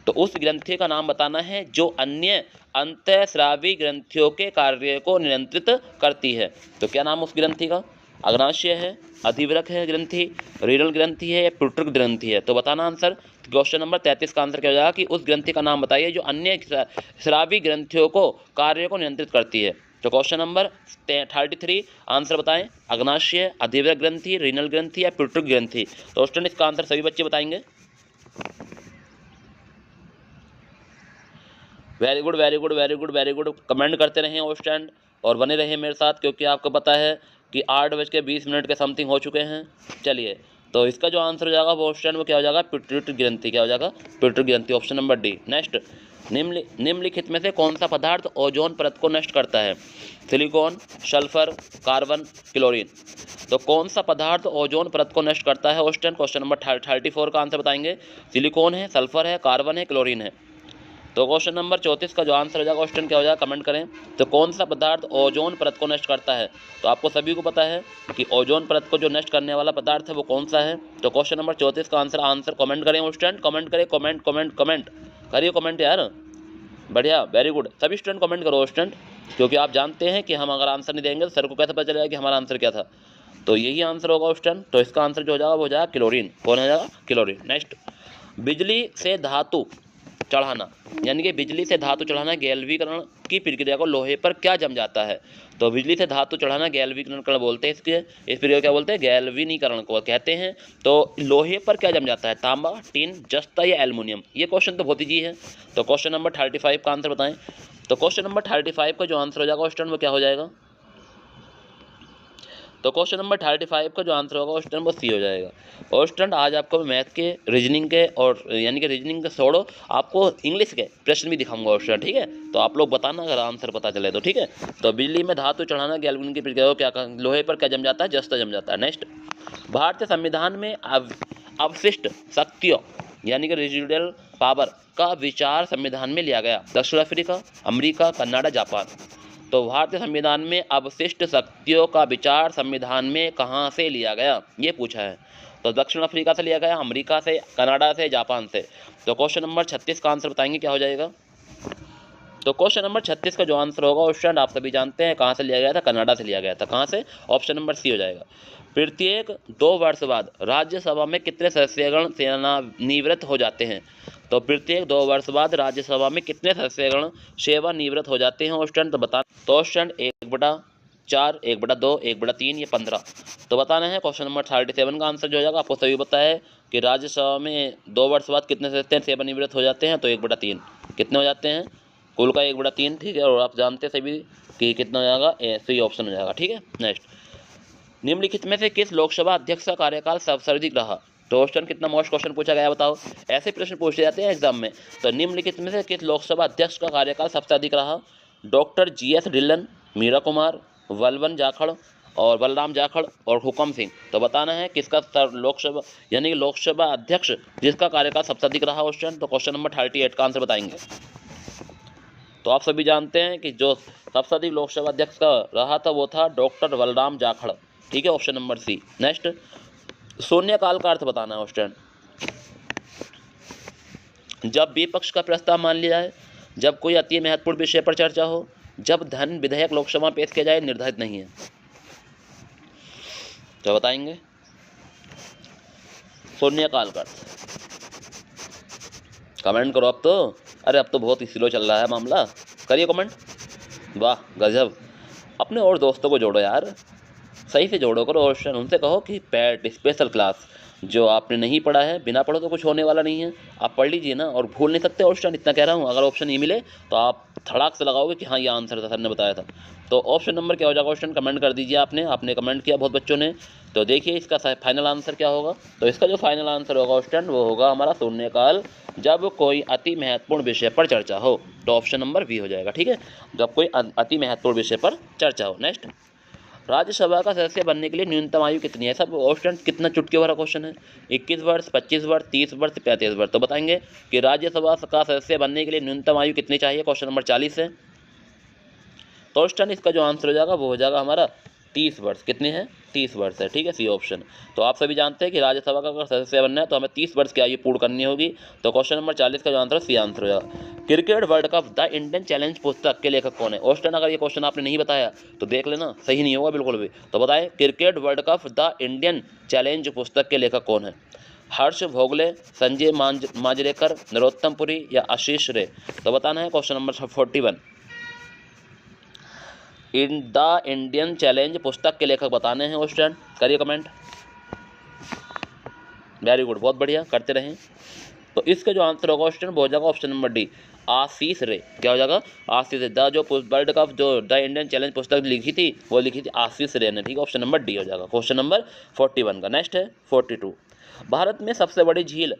तो उस ग्रंथि का नाम बताना है जो अन्य अंतःस्रावी ग्रंथियों के कार्य को नियंत्रित करती है। तो क्या नाम उस ग्रंथि का? अग्नाशय है, अधिवृक्क है ग्रंथि, रीनल ग्रंथि है या प्यूटरिक ग्रंथि है? तो बताना आंसर। क्वेश्चन नंबर 33 का आंसर क्या हो जाएगा कि उस ग्रंथि का नाम बताइए जो अन्य स्रावी ग्रंथियों को कार्य को नियंत्रित करती है। तो क्वेश्चन नंबर 33 आंसर बताएं। अग्नाशय, अधिवृक्क ग्रंथि, रीनल ग्रंथि या प्यूटरिक ग्रंथि? तो स्टूडेंट इसका आंसर सभी बच्चे बताएंगे। Very good very good very good very good. Comment करते रहें और स्टूडेंट और बने रहें मेरे साथ, क्योंकि आपको पता है कि 8:20 के समथिंग हो चुके हैं। चलिए, तो इसका जो आंसर हो जाएगा वो स्टूडेंट वो क्या हो जाएगा? प्यूटरिक ग्रंथि। क्या हो जाएगा? प्यूटरिक ग्रंथि, ऑप्शन नंबर डी। नेक्स्ट, निम्नलिखित में से कौन सा पदार्थ ओजोन परत को नष्ट करता है? Silicon, sulphur, carbon, chlorine? तो कौन सा पदार्थ ओजोन परत को नष्ट करता है? क्वेश्चन नंबर 34 का आंसर बताएंगे। सिलिकॉन है, सल्फर है, कार्बन है, क्लोरीन है? तो क्वेश्चन नंबर 34 का जो आंसर हो जाएगा क्वेश्चन क्या हो जाएगा? कमेंट करें। तो कौन सा पदार्थ ओजोन परत को नष्ट करता है? तो आपको सभी को पता है कि ओजोन परत को जो नष्ट करने वाला पदार्थ है वो कौन सा है? तो क्वेश्चन नंबर 34 का आंसर कमेंट करें स्टूडेंट, कमेंट करें, कमेंट करिए, कमेंट यार। बढ़िया, वेरी गुड। सभी स्टूडेंट कमेंट करो स्टूडेंट, क्योंकि आप जानते हैं कि हम अगर आंसर नहीं देंगे तो सर को कैसे पता चलेगा कि हमारा आंसर क्या था? तो यही आंसर होगा स्टूडेंट। तो इसका आंसर जो हो जाएगा वो हो जाएगा क्लोरीन। कौन हो जाएगा? क्लोरीन। नेक्स्ट, बिजली से धातु चढ़ाना, यानी कि बिजली से धातु चढ़ाना गैल्वीकरण की प्रक्रिया को लोहे पर क्या जम जाता है? तो बिजली से धातु चढ़ाना गैल्वीकरण बोलते हैं इसके, इस प्रक्रिया को क्या बोलते हैं? गैल्वीनीकरण को कहते हैं। तो लोहे पर क्या जम जाता है? तांबा, टिन, जस्ता या एल्युमिनियम? ये क्वेश्चन तो बहुत ईजी है। तो क्वेश्चन नंबर 35 का आंसर बताएं। तो क्वेश्चन नंबर 35 का जो आंसर हो जाएगा क्वेश्चन वो क्या हो जाएगा? तो क्वेश्चन नंबर 35 का जो आंसर होगा स्टूडेंट वो सी हो जाएगा। और स्टूडेंट आज आपको मैथ के, रीजनिंग के और यानी कि रीजनिंग के छोड़ो आपको इंग्लिश के प्रश्न भी दिखाऊंगा स्टूडेंट, ठीक है? तो आप लोग बताना अगर आंसर पता चले तो, ठीक है? तो बिजली में धातु चढ़ाना गैल्वेनिक की प्रक्रिया को क्या लोहे पर क्या जम जाता है? जस्ता जम जाता है। नेक्स्ट, भारतीय संविधान में अवशिष्ट शक्तियों यानी कि रेजिडुअल पावर का विचार संविधान में लिया गया? दक्षिण अफ्रीका, अमेरिका, कनाडा, जापान? तो भारतीय संविधान में अवशिष्ट शक्तियों का विचार संविधान में कहाँ से लिया गया? ये पूछा है। तो दक्षिण अफ्रीका से लिया गया, अमेरिका से, कनाडा से, जापान से? तो क्वेश्चन नंबर 36 का आंसर बताएंगे क्या हो जाएगा? तो क्वेश्चन नंबर 36 का जो आंसर होगा उस स्टूडेंट आप सभी जानते हैं कहाँ से लिया गया था? कनाडा से लिया गया था। कहाँ से? ऑप्शन नंबर सी हो जाएगा। प्रत्येक 2 वर्ष बाद राज्यसभा में कितने सदस्यगण सेवानिवृत्त हो जाते हैं? तो प्रत्येक 2 वर्ष बाद राज्यसभा में कितने सदस्यगण सेवानिवृत्त हो जाते हैं स्टूडेंट? तो बता। तो स्टूडेंट 1/4, 1/2, 1/3 या 15? तो बताना है। क्वेश्चन नंबर 37 का आंसर जो हो जाएगा आपको सभी पता है कि राज्यसभा में 2 वर्ष बाद कितने सदस्य सेवानिवृत्त हो जाते हैं? तो 1/3। कितने हो जाते हैं? कुल का 1/3, ठीक है? और आप जानते हैं सभी कि कितना हो जाएगा? सही ऑप्शन हो जाएगा, ठीक है? नेक्स्ट, निम्नलिखित में से किस लोकसभा अध्यक्ष का कार्यकाल सर्वाधिक रहा? तो क्वेश्चन कितना मोस्ट क्वेश्चन पूछा गया बताओ, ऐसे प्रश्न पूछे जाते हैं एग्जाम में। तो निम्नलिखित में से किस लोकसभा अध्यक्ष का कार्यकाल सबसे अधिक रहा? डॉक्टर GS ढिल्लन, मीरा कुमार, बलवन जाखड़ और बलराम जाखड़ और हुकम सिंह? तो बताना है किसका लोकसभा यानी कि लोकसभा अध्यक्ष जिसका कार्यकाल सबसे अधिक रहा क्वेश्चन? तो क्वेश्चन नंबर 38 का आंसर बताएंगे। तो आप सभी जानते हैं कि जो सबसे अधिक लोकसभा अध्यक्ष का रहा था वो था डॉक्टर बलराम जाखड़, ठीक है? Option number C. नेक्स्ट, शून्यकाल का अर्थ बताना है स्टूडेंट। जब विपक्ष का प्रस्ताव मान लिया जाए, जब कोई अति महत्वपूर्ण विषय पर चर्चा हो, जब धन विधेयक लोकसभा में पेश किया जाए, निर्धारित नहीं है। तो बताएंगे शून्यकाल का अर्थ। कमेंट करो अब तो। अरे अब तो बहुत ही स्लो चल रहा है मामला, करिए कमेंट। वाह गजब। अपने और दोस्तों को जोड़ो यार, सही से जोड़ो करो और उनसे कहो कि पैट स्पेशल क्लास जो आपने नहीं पढ़ा है, बिना पढ़ो तो कुछ होने वाला नहीं है, आप पढ़ लीजिए ना और भूल नहीं सकते ऑप्शन, इतना कह रहा हूँ। अगर ऑप्शन नहीं मिले तो आप धड़ाक से लगाओगे कि हाँ ये आंसर था, सर ने बताया था। तो ऑप्शन नंबर क्या हो जाएगा क्वेश्चन? कमेंट कर दीजिए। आपने कमेंट किया बहुत बच्चों ने। तो देखिए इसका फाइनल आंसर क्या होगा। तो इसका जो फाइनल आंसर होगा क्वेश्चन वो होगा हमारा शून्यकाल, जब कोई अति महत्वपूर्ण विषय पर चर्चा हो। तो ऑप्शन नंबर बी हो जाएगा, ठीक है? जब कोई अति महत्वपूर्ण विषय पर चर्चा हो। नेक्स्ट, राज्यसभा का सदस्य बनने के लिए न्यूनतम आयु कितनी है? सब ऑप्शन कितना चुटकी वाला क्वेश्चन है। 21 वर्ष, 25 वर्ष, 30 वर्ष, 35 वर्ष? तो बताएंगे कि राज्यसभा का सदस्य बनने के लिए न्यूनतम आयु कितनी चाहिए? क्वेश्चन नंबर 40 है। तो स्टूडेंट इसका जो आंसर हो जाएगा वो हो जाएगा हमारा 30 वर्ष। कितने हैं? 30 वर्ष है, ठीक है, सी ऑप्शन। तो आप सभी जानते हैं कि राज्यसभा का अगर सदस्य बनना है तो हमें 30 वर्ष की आयु पूर्ण करनी होगी। तो क्वेश्चन नंबर 40 का जो आंसर सी आंसर हो जाएगा। Cricket world cup the Indian challenge पुस्तक के लेखक कौन है? ऑस्टन, अगर ये क्वेश्चन आपने नहीं बताया तो देख लेना, सही नहीं होगा बिल्कुल भी। तो बताएं, cricket world cup the Indian challenge पुस्तक के लेखक कौन है? हर्ष भोगले, संजय मांजरेकर, नरोत्तम पुरी या आशीष रे? तो बताना है question number 41। In the Indian challenge पुस्तक के लेखक बताने हैं स्टूडेंट, करिए कमेंट। वेरी गुड, बहुत बढ़िया, करते रहें। तो इसका जो आंसर होगा स्टूडेंट वो हो जाएगा ऑप्शन नंबर डी, आशीष रे। क्या हो जाएगा? आशीष रे। द जो वर्ल्ड कप जो द इंडियन चैलेंज पुस्तक लिखी थी वो लिखी थी आशीष रे ने, ठीक है, ऑप्शन नंबर डी हो जाएगा क्वेश्चन नंबर 41 का। नेक्स्ट है 42। भारत में सबसे बड़ी झील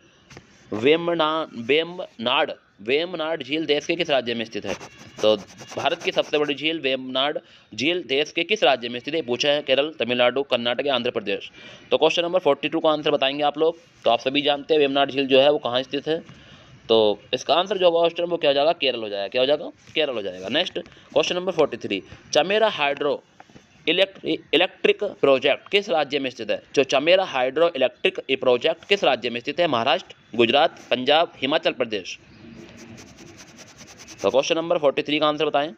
वेम्बनाड झील देश के किस राज्य में स्थित है? तो भारत की सबसे बड़ी झील वेम्बनाड झील देश के किस राज्य में स्थित है? पूछा है केरल, तमिलनाडु, कर्नाटक या आंध्र प्रदेश। तो क्वेश्चन नंबर 42 का आंसर बताएंगे आप लोग। तो आप सभी जानते हैं वेम्बनाड झील जो है वो कहाँ स्थित है। तो इसका आंसर जो होगा क्वेश्चन वो क्या हो जाएगा? केरल हो जाएगा। क्या हो जाएगा? केरल हो जाएगा। Next question number 43। Chamera hydro electric project किस राज्य में स्थित है? जो चमेरा हाइड्रो इलेक्ट्रिक प्रोजेक्ट किस राज्य में स्थित है? महाराष्ट्र, गुजरात, पंजाब, हिमाचल प्रदेश। तो क्वेश्चन नंबर 43 का आंसर बताएं।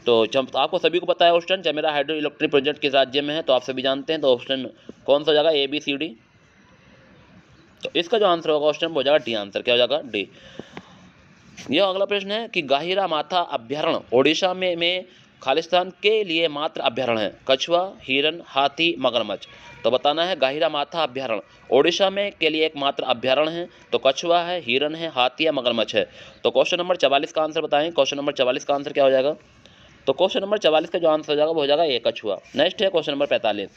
तो आपको सभी को पता है option Chamera hydro electric project किस राज्य में है, तो आप सभी जानते हैं। तो ऑप्शन कौन सा हो जाएगा? ABCD। तो इसका जो आंसर होगा ऑप्शन वो हो जाएगा डी आंसर। क्या हो जाएगा? डी। यह अगला प्रश्न है कि गाहिरा माथा अभ्यारण्य ओडिशा में खालिस्तान के लिए मात्र अभ्यारण्य है? कछुआ, हिरन, हाथी, मगरमच्छ। तो बताना है गाहिरा माथा अभ्यारण्य ओडिशा में के लिए एकमात्र अभ्यारण्य है। तो कछुआ है, हिरन है, हाथी या मगरमच्छ है। तो क्वेश्चन नंबर 44 का आंसर बताएं। क्वेश्चन नंबर 44 का आंसर क्या हो जाएगा? तो क्वेश्चन नंबर 44 का जो आंसर हो जाएगा वो हो जाएगा ए, कछुआ। नेक्स्ट है क्वेश्चन नंबर 45।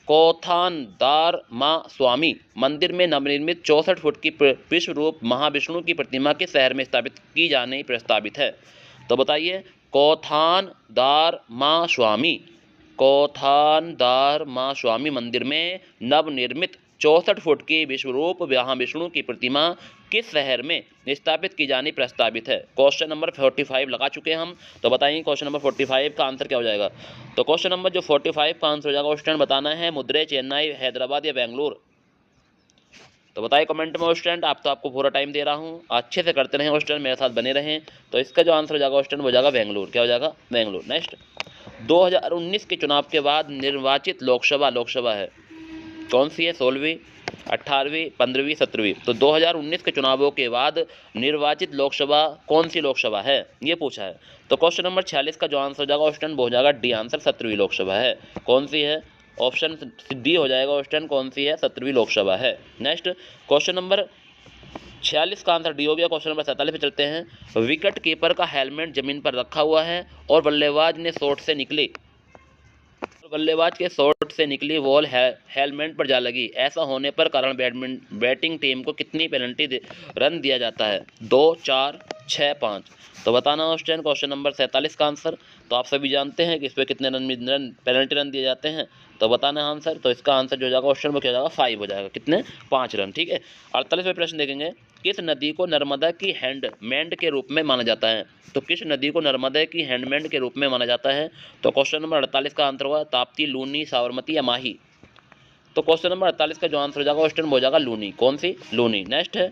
कोथानदार माँ स्वामी मंदिर में नवनिर्मित 64 फुट की विश्व रूप महाविष्णु की प्रतिमा किस शहर में स्थापित की जाने प्रस्तावित है? तो बताइए, कोथानदार माँ स्वामी मंदिर में नवनिर्मित 64 फुट की विश्वरूप महाविष्णु की प्रतिमा किस शहर में स्थापित की जानी प्रस्तावित है? क्वेश्चन नंबर 45 लगा चुके हैं हम। तो बताइए क्वेश्चन नंबर 45 का आंसर क्या हो जाएगा? तो क्वेश्चन नंबर जो 45 का आंसर हो जाएगा स्टूडेंट बताना है मदुरई, चेन्नई, हैदराबाद या बेंगलुरु। तो बताइए कमेंट में स्टूडेंट। आपको पूरा टाइम दे रहा हूँ, अच्छे से करते रहें स्टूडेंट, मेरे साथ बने रहें। तो इसका जो आंसर हो जाएगा स्टूडेंट हो जाएगा बेंगलुरु। क्या हो जाएगा? बेंगलुरु। नेक्स्ट 2019 के चुनाव के बाद निर्वाचित लोकसभा है कौन सी है? 16वीं, 18वीं, 15वीं, 17वीं। तो 2019 के चुनावों के बाद निर्वाचित लोकसभा कौन सी लोकसभा है ये पूछा है। तो क्वेश्चन नंबर 46 का जो आंसर हो जाएगा ऑप्शन वो हो जाएगा डी आंसर, 17वीं लोकसभा है। कौन सी है? ऑप्शन डी हो जाएगा ऑप्शन, कौन सी है? 17वीं लोकसभा है। नेक्स्ट क्वेश्चन नंबर 46 का आंसर डी हो गया। क्वेश्चन नंबर 47 पे चलते हैं। विकेट कीपर का हेलमेट जमीन पर रखा हुआ है और बल्लेबाज के शॉट से निकली बॉल हेलमेट पर जा लगी। ऐसा होने पर कारण बैटिंग टीम को कितनी पेनल्टी रन दिया जाता है? 2, 4, 6, 5। तो बताना ऑप्शन क्वेश्चन नंबर 47 का आंसर। तो आप सभी जानते हैं कि इस पर कितने पेनल्टी रन दिए जाते हैं, तो बताना आंसर। तो इसका आंसर जो हो जाएगा ऑप्शन में क्या हो जाएगा? 5 हो जाएगा। कितने? 5 रन। ठीक है। 48वें प्रश्न देखेंगे। किस नदी को नर्मदा की हैंडमेड के रूप में माना जाता है? तो किस नदी को नर्मदा की हैंडमेड के रूप में माना जाता है? तो क्वेश्चन नंबर 48 का आंसर होगा ताप्ती, लूनी, साबरमती या माही। तो क्वेश्चन नंबर 48 का जो आंसर हो जाएगा ऑप्शन हो जाएगा लूनी। कौन सी? लूनी। नेक्स्ट है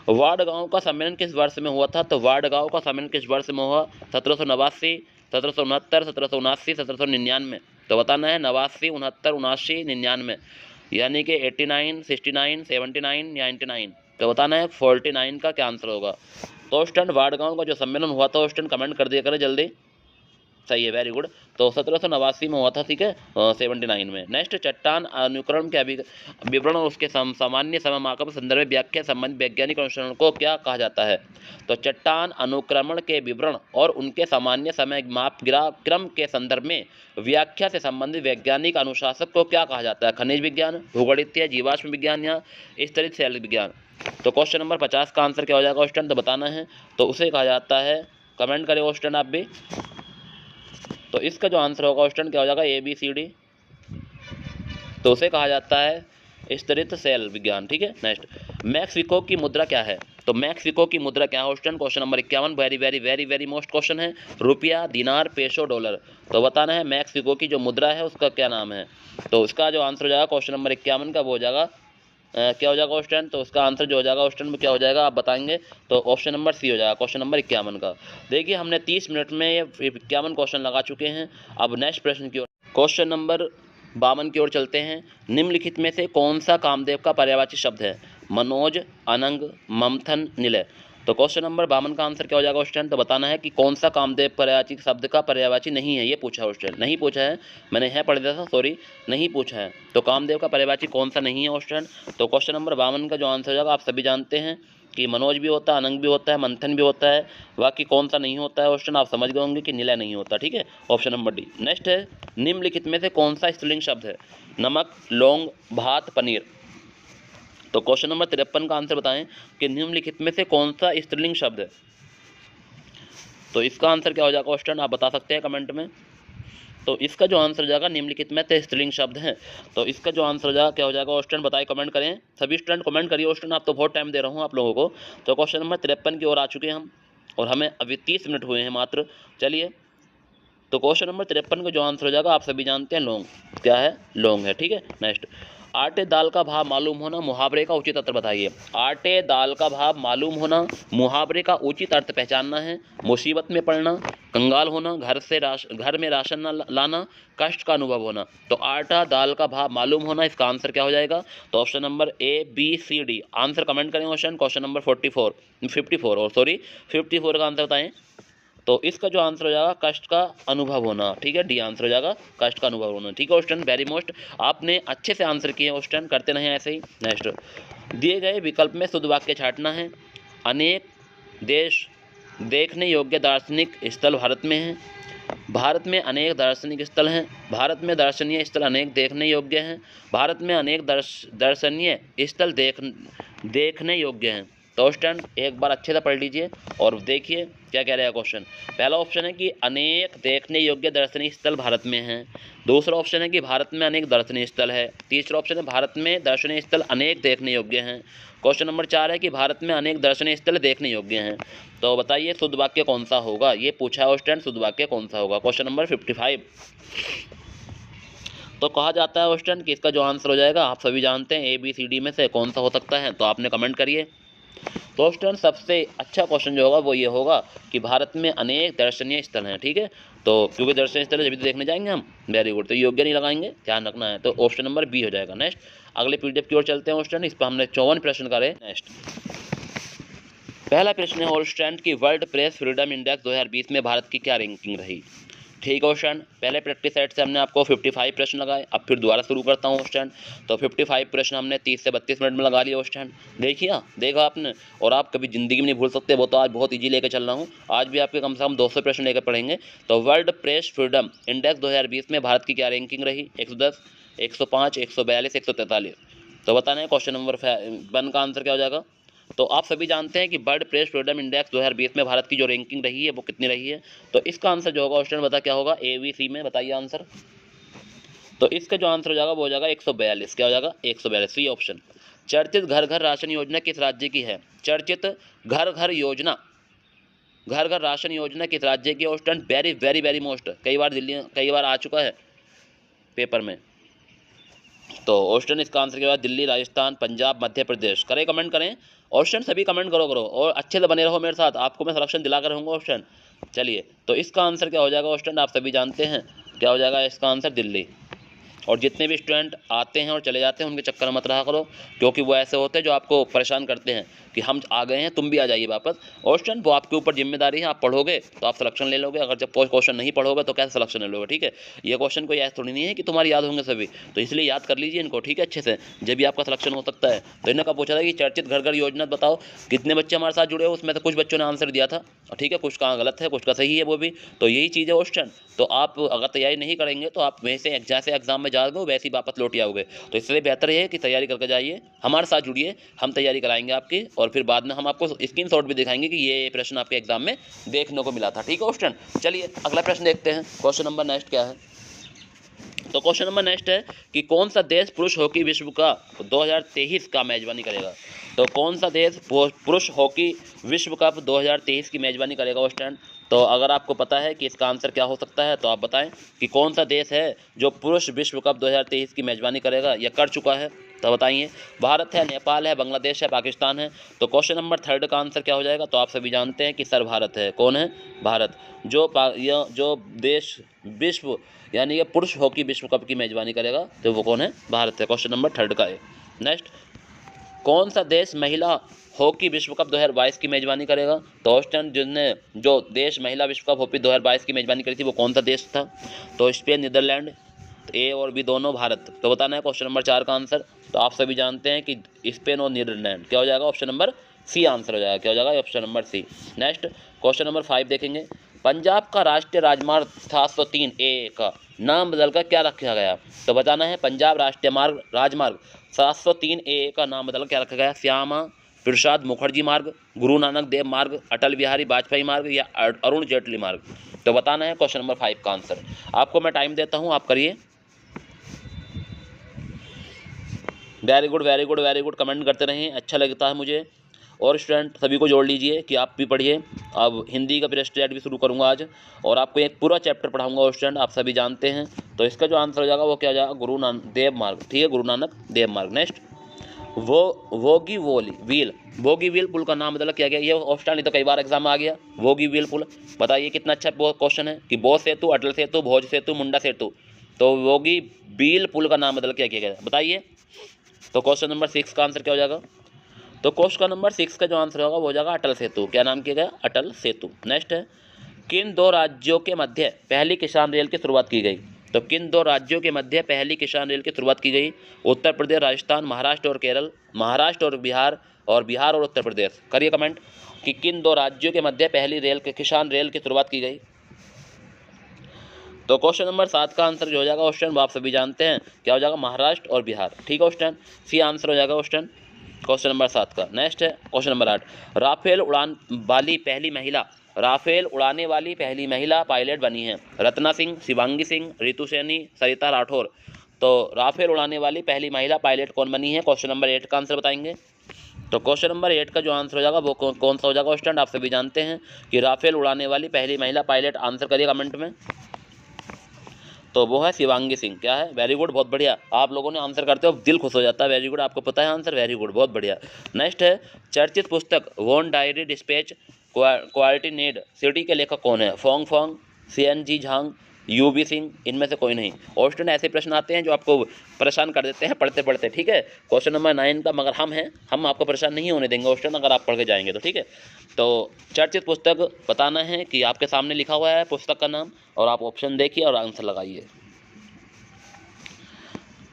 वार्ड गांव का सम्मेलन किस वर्ष में हुआ था? तो वार्ड गांव का सम्मेलन किस वर्ष में हुआ? 1789, 1769, 1779, 1799। तो बताना है 89, 69, 79, 99, यानी कि 89, 69, 79 या 99। तो बताना है 49 का क्या आंसर होगा। तो स्टूडेंट वार्ड गांव का जो सम्मेलन हुआ था स्टूडेंट कमेंट कर दिया करें जल्दी। सही है, वेरी गुड। तो 1789 में हुआ था, ठीक है, 79 में। नेक्स्ट चट्टान अनुक्रमण के विवरण और उसके सामान्य समय मापक संदर्भ में व्याख्या संबंधित वैज्ञानिक अनुसंधान को क्या कहा जाता है? तो चट्टान अनुक्रमण के विवरण और उनके सामान्य समय माप क्रम के संदर्भ में व्याख्या से संबंधित वैज्ञानिक अनुशासक को क्या कहा जाता है? खनिज विज्ञान, भूगोलविद्या, जीवाश्म विज्ञान या स्तरित सेल विज्ञान। तो क्वेश्चन नंबर 50 का आंसर क्या हो जाएगा क्वेश्चन? तो बताना है। तो उसे कहा जाता है, कमेंट करें क्वेश्चन आप भी। तो इसका जो आंसर होगा क्वेश्चन क्या हो जाएगा? ABCD। तो उसे कहा जाता है स्तरित सेल विज्ञान। ठीक है। नेक्स्ट मैक्सिको की मुद्रा क्या है? तो मैक्सिको की मुद्रा क्या है student? Question number 51 very very very very most question है। रुपया, दिनार, पेसो, डॉलर। तो बताना है मैक्सिको की जो मुद्रा है उसका क्या नाम है। तो इसका जो आंसर हो जाएगा क्वेश्चन नंबर 51 का वो हो जाएगा क्या हो जाएगा स्टूडेंट? तो उसका आंसर जो हो जाएगा स्टूडेंट में क्या हो जाएगा आप बताएंगे। तो ऑप्शन नंबर सी हो जाएगा क्वेश्चन नंबर 51 का। देखिए हमने 30 मिनट में ये 51 क्वेश्चन लगा चुके हैं। अब नेक्स्ट प्रश्न की ओर, क्वेश्चन नंबर 52 की ओर चलते हैं। निम्नलिखित में से कौन सा कामदेव का पर्यायवाची शब्द है? मनोज, अनंग, ममथन, निलय। तो क्वेश्चन नंबर 52 का आंसर क्या हो जाएगा स्टूडेंट? तो बताना है कि कौन सा कामदेव पर्यायवाची शब्द का पर्यायवाची नहीं है, ये पूछा है स्टूडेंट। नहीं पूछा है, मैंने है पढ़ दिया था, सॉरी, नहीं पूछा है। तो कामदेव का पर्यायवाची कौन सा नहीं है स्टूडेंट? तो क्वेश्चन नंबर 52 का जो आंसर हो जाएगा आप सभी जानते हैं कि मनोज भी होता है, अनंग भी होता है, मंथन भी होता है। बाकी कौन सा नहीं होता है क्वेश्चन आप समझ गए होंगे कि निलय नहीं होता। ठीक है, ऑप्शन नंबर डी। नेक्स्ट है निम्नलिखित में से कौन सा स्त्रीलिंग शब्द है? नमक, लौंग, भात, पनीर। तो क्वेश्चन नंबर 53 का आंसर बताएं कि निम्नलिखित में से कौन सा स्त्रीलिंग शब्द है। तो इसका आंसर क्या हो जाएगा क्वेश्चन आप बता सकते हैं कमेंट में। तो इसका जो आंसर हो जाएगा निम्नलिखित में से स्त्रीलिंग शब्द है। तो इसका जो आंसर हो जाएगा क्या हो जाएगा स्टूडेंट बताइए, कमेंट करें। सभी स्टूडेंट कमेंट करिए स्टूडेंट, आप तो बहुत टाइम दे रहा हूँ आप लोगों को। तो क्वेश्चन नंबर 53 की ओर आ चुके हैं हम और हमें अभी 30 मिनट हुए हैं मात्र। चलिए, तो क्वेश्चन नंबर 53 का जो आंसर हो जाएगा आप सभी जानते हैं लौंग। क्या है? लौंग है। ठीक है, नेक्स्ट, आटे दाल का भाव मालूम होना मुहावरे का उचित अर्थ बताइए। आटे दाल का भाव मालूम होना, मुहावरे का उचित अर्थ पहचानना है। मुसीबत में पड़ना, कंगाल होना, घर में राशन न लाना, कष्ट का अनुभव होना। तो आटा दाल का भाव मालूम होना, इसका आंसर क्या हो जाएगा? तो option number A, B, C, D. Answer comment करें क्वेश्चन नंबर 54 का आंसर बताएं। तो इसका जो आंसर हो जाएगा कष्ट का अनुभव होना। ठीक है, डी आंसर हो जाएगा कष्ट का अनुभव होना। ठीक है क्वेश्चन, वेरी मोस्ट आपने अच्छे से आंसर किए क्वेश्चन, करते रहें ऐसे ही। नेक्स्ट, दिए गए विकल्प में शुद्ध वाक्य छांटना है। अनेक देश देखने योग्य दार्शनिक स्थल भारत में हैं। भारत में अनेक दार्शनिक स्थल हैं। भारत में दर्शनीय स्थल अनेक देखने योग्य हैं। भारत में अनेक दर्शनीय स्थल देखने योग्य हैं। तो स्टूडेंट एक बार अच्छे से पढ़ लीजिए और देखिए क्या कह रहा है क्वेश्चन। पहला ऑप्शन है कि अनेक देखने योग्य दर्शनीय स्थल भारत में हैं। दूसरा ऑप्शन है कि भारत में अनेक दर्शनीय स्थल है। तीसरा ऑप्शन है भारत में दर्शनीय स्थल अनेक देखने योग्य हैं। क्वेश्चन नंबर 4 है कि भारत में अनेक दर्शनीय स्थल देखने योग्य हैं। तो बताइए शुद्ध वाक्य कौन सा होगा, ये पूछा है स्टूडेंट, शुद्ध वाक्य कौन सा होगा। Question number 55। तो कहा जाता है स्टूडेंट कि इसका जो आंसर हो जाएगा आप सभी जानते हैं ए, बी, सी, डी में से कौन सा हो सकता है। तो आपने कमेंट करिए। तो स्टूडेंट सबसे अच्छा क्वेश्चन जो होगा वो ये होगा कि भारत में अनेक दर्शनीय स्थल हैं। ठीक है, तो क्योंकि दर्शनीय स्थल है जब तो देखने जाएंगे हम। वेरी गुड, तो योग्य नहीं लगाएंगे, ध्यान रखना है। तो ऑप्शन नंबर बी हो जाएगा। नेक्स्ट, अगले पीडीएफ की ओर चलते हैं स्टूडेंट। इस पर हमने 54 प्रश्न करे। नेक्स्ट, पहला प्रश्न है स्टूडेंट की वर्ल्ड प्रेस फ्रीडम इंडेक्स 2020 में भारत की क्या रैंकिंग रही। ठीक है स्टूडेंट, पहले प्रैक्टिस सेट से हमने आपको 55 प्रश्न लगाए। अब फिर दोबारा शुरू करता हूँ स्टूडेंट। तो 55 प्रश्न हमने 30 से 32 मिनट में लगा लिया स्टूडेंट। देखिए, देखा आपने, और आप कभी ज़िंदगी में नहीं भूल सकते। वो तो आज बहुत ईजी लेकर चल रहा हूँ। आज भी आपके कम से कम 200 प्रश्न लेकर पढ़ेंगे। तो वर्ल्ड प्रेस फ्रीडम इंडेक्स 2020 में भारत की क्या रैंकिंग रही? 110, 105, 142, 143। तो बताना है क्वेश्चन नंबर 1 का आंसर क्या हो जाएगा। तो आप सभी जानते हैं कि वर्ल्ड प्रेस फ्रीडम इंडेक्स 2020 में भारत की जो रैंकिंग रही है वो कितनी रही है। तो इसका आंसर जो होगा स्टूडेंट बता क्या होगा, ए, बी, सी में बताइए आंसर। तो इसका जो आंसर हो जाएगा वो हो जाएगा 142। क्या हो जाएगा? 142, सी ऑप्शन। चर्चित घर घर राशन योजना किस राज्य की है? चर्चित घर घर योजना, घर घर राशन योजना किस राज्य की है student? Very very very most, कई बार आ चुका है पेपर में। तो ऑप्शन इसका आंसर क्या होगा? दिल्ली, राजस्थान, पंजाब, मध्य प्रदेश। करें, कमेंट करें ऑप्शन, सभी कमेंट करो और अच्छे से बने रहो मेरे साथ, आपको मैं सिलेक्शन दिला कर रहूँगा ऑप्शन। चलिए, तो इसका आंसर क्या हो जाएगा ऑप्शन आप सभी जानते हैं। क्या हो जाएगा इसका आंसर? दिल्ली। और जितने भी स्टूडेंट आते हैं और चले जाते हैं उनके चक्कर मत रहा करो, क्योंकि वो ऐसे होते हैं जो आपको परेशान करते हैं कि हम आ गए हैं तुम भी आ जाइए वापस। और स्टूडेंट वो आपके ऊपर जिम्मेदारी है, आप पढ़ोगे तो आप सिलेक्शन ले लोगे, अगर जब क्वेश्चन नहीं पढ़ोगे तो कैसे सिलेक्शन ले लोगे। ठीक है, ये क्वेश्चन कोई ऐसा थोड़ी नहीं है कि तुम्हारी याद होंगे सभी, तो इसलिए याद कर लीजिए इनको। ठीक है, अच्छे से, जब भी आपका सिलेक्शन हो सकता है। तो इन्होंने कहा पूछा था कि चर्चित घर घर योजना बताओ कितने बच्चे हमारे साथ जुड़े हो, उसमें से कुछ बच्चों ने आंसर दिया था। ठीक है, कुछ का गलत है, कुछ का सही है वो भी। तो यही चीज़ है क्वेश्चन। तो आप अगर तैयारी नहीं करेंगे तो आप वैसे जैसे एग्जाम में जाओगे वैसे ही वापस लौट आओगे। तो इसलिए बेहतर ये है कि तैयारी करके जाइए, हमारे साथ जुड़िए, हम तैयारी कराएंगे आपकी, और फिर बाद में हम आपको स्क्रीनशॉट भी दिखाएंगे कि ये प्रश्न आपके एग्जाम में देखने को मिला था। ठीक है क्वेश्चन। चलिए अगला प्रश्न देखते हैं। क्वेश्चन नंबर नेक्स्ट क्या है। तो क्वेश्चन नंबर नेक्स्ट है कि कौन सा देश पुरुष हॉकी विश्व का 2023 का मेजबानी करेगा। तो कौन सा देश पुरुष हॉकी विश्व कप 2023 की मेज़बानी करेगा स्टूडेंट? तो अगर आपको पता है कि इसका आंसर क्या हो सकता है तो आप बताएं कि कौन सा देश है जो पुरुष विश्व कप 2023 की मेज़बानी करेगा या कर चुका है, तो बताइए। भारत है, नेपाल है, बांग्लादेश है, पाकिस्तान है। तो क्वेश्चन नंबर 3 का आंसर क्या हो जाएगा? तो आप सभी जानते हैं कि सर भारत है। कौन है? भारत। जो देश विश्व यानी ये पुरुष हॉकी विश्व कप की मेज़बानी करेगा तो वो कौन है? भारत है। क्वेश्चन नंबर 3 का है। नेक्स्ट, कौन सा देश महिला हॉकी विश्व कप 2022 की मेज़बानी करेगा? तो ऑस्ट्रेलिया जो देश महिला विश्व कप हॉकी 2022 की मेज़बानी करी थी वो कौन सा देश था? तो स्पेन, नीदरलैंड, ए और बी दोनों, भारत। तो बताना है क्वेश्चन नंबर 4 का आंसर। तो आप सभी जानते हैं कि स्पेन और नीदरलैंड। क्या हो जाएगा? ऑप्शन नंबर सी आंसर हो जाएगा। क्या हो जाएगा? Option number C. Next, question number 5 देखेंगे। पंजाब का राष्ट्रीय राजमार्ग 703 ए का नाम बदलकर क्या रखा गया? तो बताना है पंजाब राष्ट्रीय राजमार्ग 703 ए का नाम बदलकर क्या रखा गया? श्यामा प्रसाद मुखर्जी मार्ग, गुरु नानक देव मार्ग, अटल बिहारी वाजपेयी मार्ग या अरुण जेटली मार्ग। तो बताना है क्वेश्चन नंबर 5 का आंसर। आपको मैं टाइम देता हूं, आप करिए। Very good, very good, very good. Comment करते रहें, अच्छा लगता है मुझे। और स्टूडेंट सभी को जोड़ लीजिए कि आप भी पढ़िए। अब हिंदी का प्रेस्ट भी शुरू करूंगा आज, और आपको एक पूरा चैप्टर पढ़ाऊंगा स्टूडेंट, आप सभी जानते हैं। तो इसका जो आंसर हो जाएगा वो क्या हो जाएगा? गुरु नानक देव मार्ग। ठीक है, गुरु नानक देव मार्ग। नेक्स्ट, वोगी व्हील पुल का नाम बदला क्या गया? ये ऑप्शन नहीं तो कई बार एग्जाम में आ गया। वोगी व्हील पुल, बताइए कितना अच्छा क्वेश्चन है कि बोध सेतु, अटल सेतु, भोज सेतु, मुंडा सेतु। तो वोगी व्हील पुल का नाम बदल क्या किया गया, बताइए। तो क्वेश्चन नंबर 6 का आंसर क्या हो जाएगा? तो क्वेश्चन नंबर 6 का जो आंसर होगा वो हो जाएगा अटल सेतु। क्या नाम किया गया? अटल सेतु। नेक्स्ट है, किन दो राज्यों के मध्य पहली किसान रेल की शुरुआत की गई? तो किन दो राज्यों के मध्य पहली किसान रेल की शुरुआत की गई? उत्तर प्रदेश, राजस्थान, महाराष्ट्र और केरल, महाराष्ट्र और बिहार और उत्तर प्रदेश। करिए कमेंट कि किन दो राज्यों के मध्य पहली किसान रेल की शुरुआत की गई। तो क्वेश्चन नंबर 7 का आंसर जो हो जाएगा ऑप्शन, वो आप सभी जानते हैं क्या हो जाएगा? महाराष्ट्र और बिहार। ठीक है ऑप्शन सी आंसर हो जाएगा ऑप्शन क्वेश्चन नंबर 7 का। नेक्स्ट है क्वेश्चन नंबर 8। राफेल उड़ाने वाली पहली महिला पायलट बनी है? रत्ना सिंह, शिवांगी सिंह, रितु सैनी, सरिता राठौर। तो राफेल उड़ाने वाली पहली महिला पायलट कौन बनी है? क्वेश्चन नंबर 8 का आंसर बताएंगे। तो क्वेश्चन नंबर 8 का जो आंसर हो जाएगा वो कौन सा हो जाएगा स्टूडेंट? आप सभी जानते हैं कि राफेल उड़ाने वाली पहली महिला पायलट। आंसर करिए कमेंट में। तो वो है शिवांगी सिंह। क्या है? वेरी गुड, बहुत बढ़िया। आप लोगों ने आंसर करते हो दिल खुश हो जाता है। वेरी गुड, आपको पता है आंसर। वेरी गुड, बहुत बढ़िया। नेक्स्ट है, चर्चित पुस्तक Wuhan diary dispatch quality need city के लेखक कौन है? Fang Fang, CNG Zhang, UB Singh, इनमें से कोई नहीं। और स्टूडेंट ऐसे प्रश्न आते हैं जो आपको परेशान कर देते हैं पढ़ते पढ़ते। ठीक है, क्वेश्चन नंबर 9 का मगर हम आपको परेशान नहीं होने देंगे स्टूडेंट, अगर आप पढ़ के जाएंगे तो। ठीक है, तो चर्चित पुस्तक बताना है कि आपके सामने लिखा हुआ है पुस्तक का नाम, और आप ऑप्शन देखिए और आंसर लगाइए।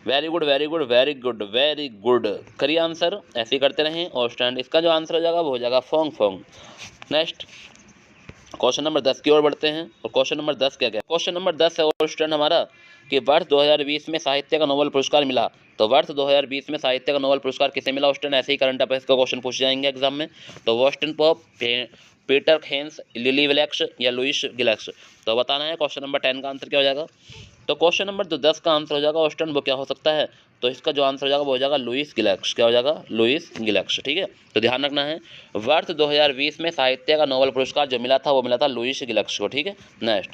Very good, very good, very good, very good. करिए आंसर, ऐसे ही करते रहें। और स्टूडेंट इसका जो आंसर हो जाएगा वो हो जाएगा Fang Fang. Next, question number 10 की ओर बढ़ते हैं। और क्वेश्चन नंबर 10 क्या? क्वेश्चन नंबर 10 है और स्टूडेंट हमारा कि वर्ष 2020 में साहित्य का नोबेल पुरस्कार मिला। तो वर्ष 2020 में साहित्य का नोबेल पुरस्कार किसे मिला स्टूडेंट? ऐसे ही करंट अफेयर्स का क्वेश्चन पूछ जाएंगे एग्जाम में। तो वॉस्टन पॉप, पीटर हेंस, लिली विलेक्स या लुइस गिलेक्स। तो बताना है क्वेश्चन नंबर 10 का आंसर क्या हो जाएगा। तो क्वेश्चन नंबर जो 10 का आंसर हो जाएगा स्टूडेंट वो क्या हो सकता है? तो इसका जो आंसर हो जाएगा वो हो जाएगा लुइस गिलेक्स। क्या हो जाएगा? लुइस गिलेक्स। ठीक है, तो ध्यान रखना है, वर्ष 2020 में साहित्य का नोबेल पुरस्कार जो मिला था वो मिला था लुइस गिलेक्स को। ठीक है, नेक्स्ट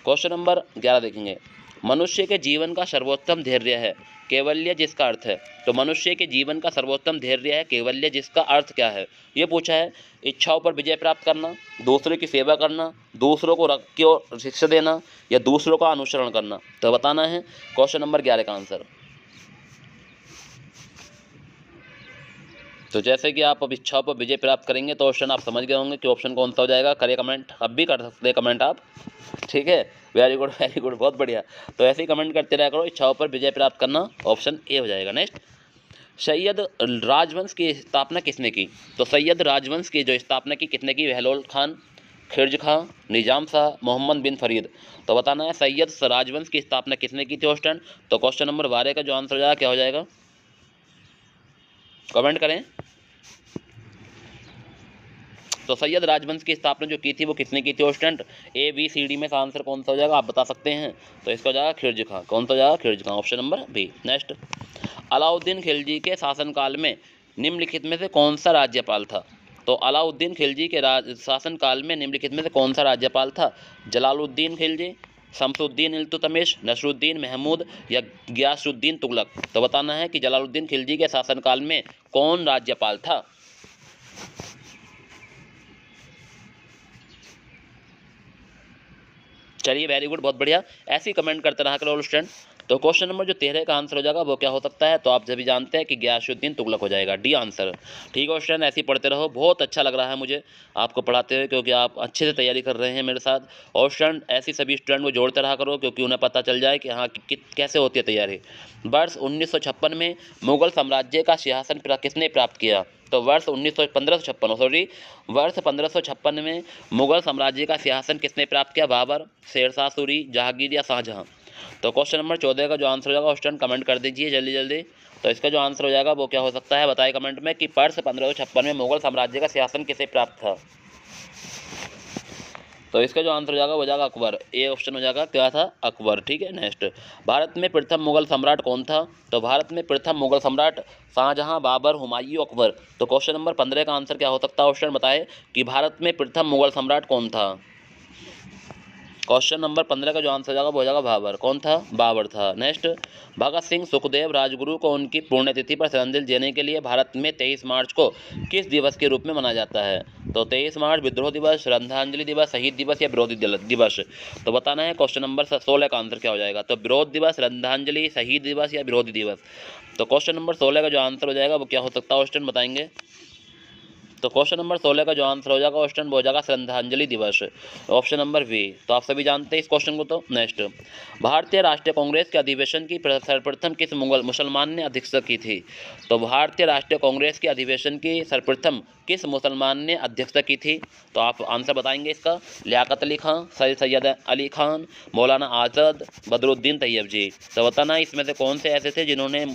क्वेश्चन नंबर 11 देखेंगे। मनुष्य के जीवन का सर्वोत्तम धैर्य है कैवल्य, जिसका अर्थ है। तो मनुष्य के जीवन का सर्वोत्तम धैर्य है कैवल्य, जिसका अर्थ क्या है? ये पूछा है। इच्छाओं पर विजय प्राप्त करना, दूसरे की सेवा करना, दूसरों को रख के शिक्षा देना, या दूसरों का अनुसरण करना। तो बताना है क्वेश्चन नंबर 11 का आंसर। तो जैसे कि आप अब इच्छाओं पर विजय प्राप्त करेंगे तो ऑप्शन आप समझ गए होंगे कि ऑप्शन कौन सा हो जाएगा। करिए कमेंट, अब भी कर सकते हैं कमेंट आप। ठीक है, वेरी गुड, वेरी गुड, बहुत बढ़िया। तो ऐसे ही कमेंट करते रहा करो। इच्छाओं पर विजय प्राप्त करना, ऑप्शन ए हो जाएगा। नेक्स्ट, सैयद राजवंश की स्थापना किसने की? तो सैयद राजवंश की जो स्थापना की किसने की? बहलोल खान, खिलजी खां, निजाम शाह, मोहम्मद बिन फरीद। तो बताना है सैयद राजवंश की स्थापना किसने की थी स्टूडेंट? तो क्वेश्चन नंबर 12 का जो आंसर हो जाएगा क्या हो जाएगा? कमेंट करें। तो सैयद राजवंश की स्थापना जो की थी वो किसने की थी स्टूडेंट? ABCD में से आंसर कौन सा हो जाएगा आप बता सकते हैं? तो इसका हो जाएगा खिलजी खां। कौन सा हो जाएगा? Khilji Khan, option number B. Next, Alauddin Khilji के शासनकाल में निम्नलिखित में से कौन सा राज्यपाल था? तो अलाउद्दीन खिलजी के शासनकाल में निम्नलिखित में से कौन सा राज्यपाल था? जलालुद्दीन खिलजी, शमसुद्दीन इल्तुतमिश, नसरुद्दीन महमूद या गियासुद्दीन तुगलक? तो बताना है कि जलालुद्दीन खिलजी के शासनकाल में कौन राज्यपाल था? चलिए, वेरी गुड, बहुत बढ़िया। ऐसे ही कमेंट करते रहा करो स्टूडेंट। तो क्वेश्चन नंबर जो 13 का आंसर हो जाएगा वो क्या हो सकता है? तो आप सभी जानते हैं कि गियासुद्दीन तुगलक हो जाएगा, डी आंसर। ठीक है स्टूडेंट, ऐसे ही पढ़ते रहो। बहुत अच्छा लग रहा है मुझे आपको पढ़ाते हुए, क्योंकि आप अच्छे से तैयारी कर रहे हैं मेरे साथ। और स्टूडेंट ऐसी सभी स्टूडेंट को जोड़ते रहा करो, क्योंकि उन्हें पता चल जाए कि हाँ कैसे होती है तैयारी। वर्ष 1956 में मुगल साम्राज्य का सिंहासन किसने प्राप्त किया? तो वर्ष 1556 में मुगल साम्राज्य का सिंहासन किसने प्राप्त किया? बाबर, शेरशाह सूरी, जहांगीर या शाहजहां? तो क्वेश्चन नंबर 14 का जो आंसर हो जाएगा स्टूडेंट कमेंट कर दीजिए जल्दी जल्दी। तो इसका जो आंसर हो जाएगा वो क्या हो सकता है? बताइए कमेंट में कि वर्ष 1556 में मुगल साम्राज्य का सिंहासन किसे प्राप्त था? तो इसका जो आंसर हो जाएगा वो हो जाएगा अकबर। ए ऑप्शन हो जाएगा, क्या था? अकबर। ठीक है, नेक्स्ट। भारत में प्रथम मुगल सम्राट कौन था? तो भारत में प्रथम मुगल सम्राट शाहजहां, बाबर, हुमायूं, अकबर? तो क्वेश्चन नंबर 15 का आंसर क्या हो सकता है ऑप्शन बताए कि भारत में प्रथम मुगल सम्राट कौन था? क्वेश्चन नंबर 15 का जो आंसर हो जाएगा वो हो जाएगा बाबर। कौन था? बाबर था। नेक्स्ट। भगत सिंह सुखदेव राजगुरु को उनकी पुण्यतिथि पर श्रद्धांजलि देने के लिए भारत में 23 मार्च को किस दिवस के रूप में मनाया जाता है? तो 23 मार्च विद्रोह दिवस, श्रद्धांजलि दिवस, शहीद दिवस या विरोधी दिवस? तो बताना है क्वेश्चन नंबर 16 का आंसर क्या हो जाएगा? तो विरोध दिवस, श्रद्धांजलि, शहीद दिवस या विरोधी दिवस? तो क्वेश्चन नंबर 16 का जो आंसर हो जाएगा वो क्या हो सकता है क्वेश्चन बताएंगे? तो क्वेश्चन नंबर 16 का जो आंसर हो जाएगा क्वेश्चन वो हो जाएगा श्रद्धांजलि दिवस, ऑप्शन नंबर बी। तो आप सभी जानते हैं इस क्वेश्चन को। तो नेक्स्ट। भारतीय राष्ट्रीय कांग्रेस के अधिवेशन की सर्वप्रथम किस मुसलमान ने अध्यक्षता की थी? तो भारतीय राष्ट्रीय कांग्रेस के अधिवेशन की सर्वप्रथम किस मुसलमान ने अध्यक्षता की थी? तो आप आंसर बताएंगे इसका। लियाकत अली खान, सैयद अली खान, मौलाना आज़ाद, बदरुद्दीन तैयब जी? तो बताना इसमें से कौन से ऐसे थे जिन्होंने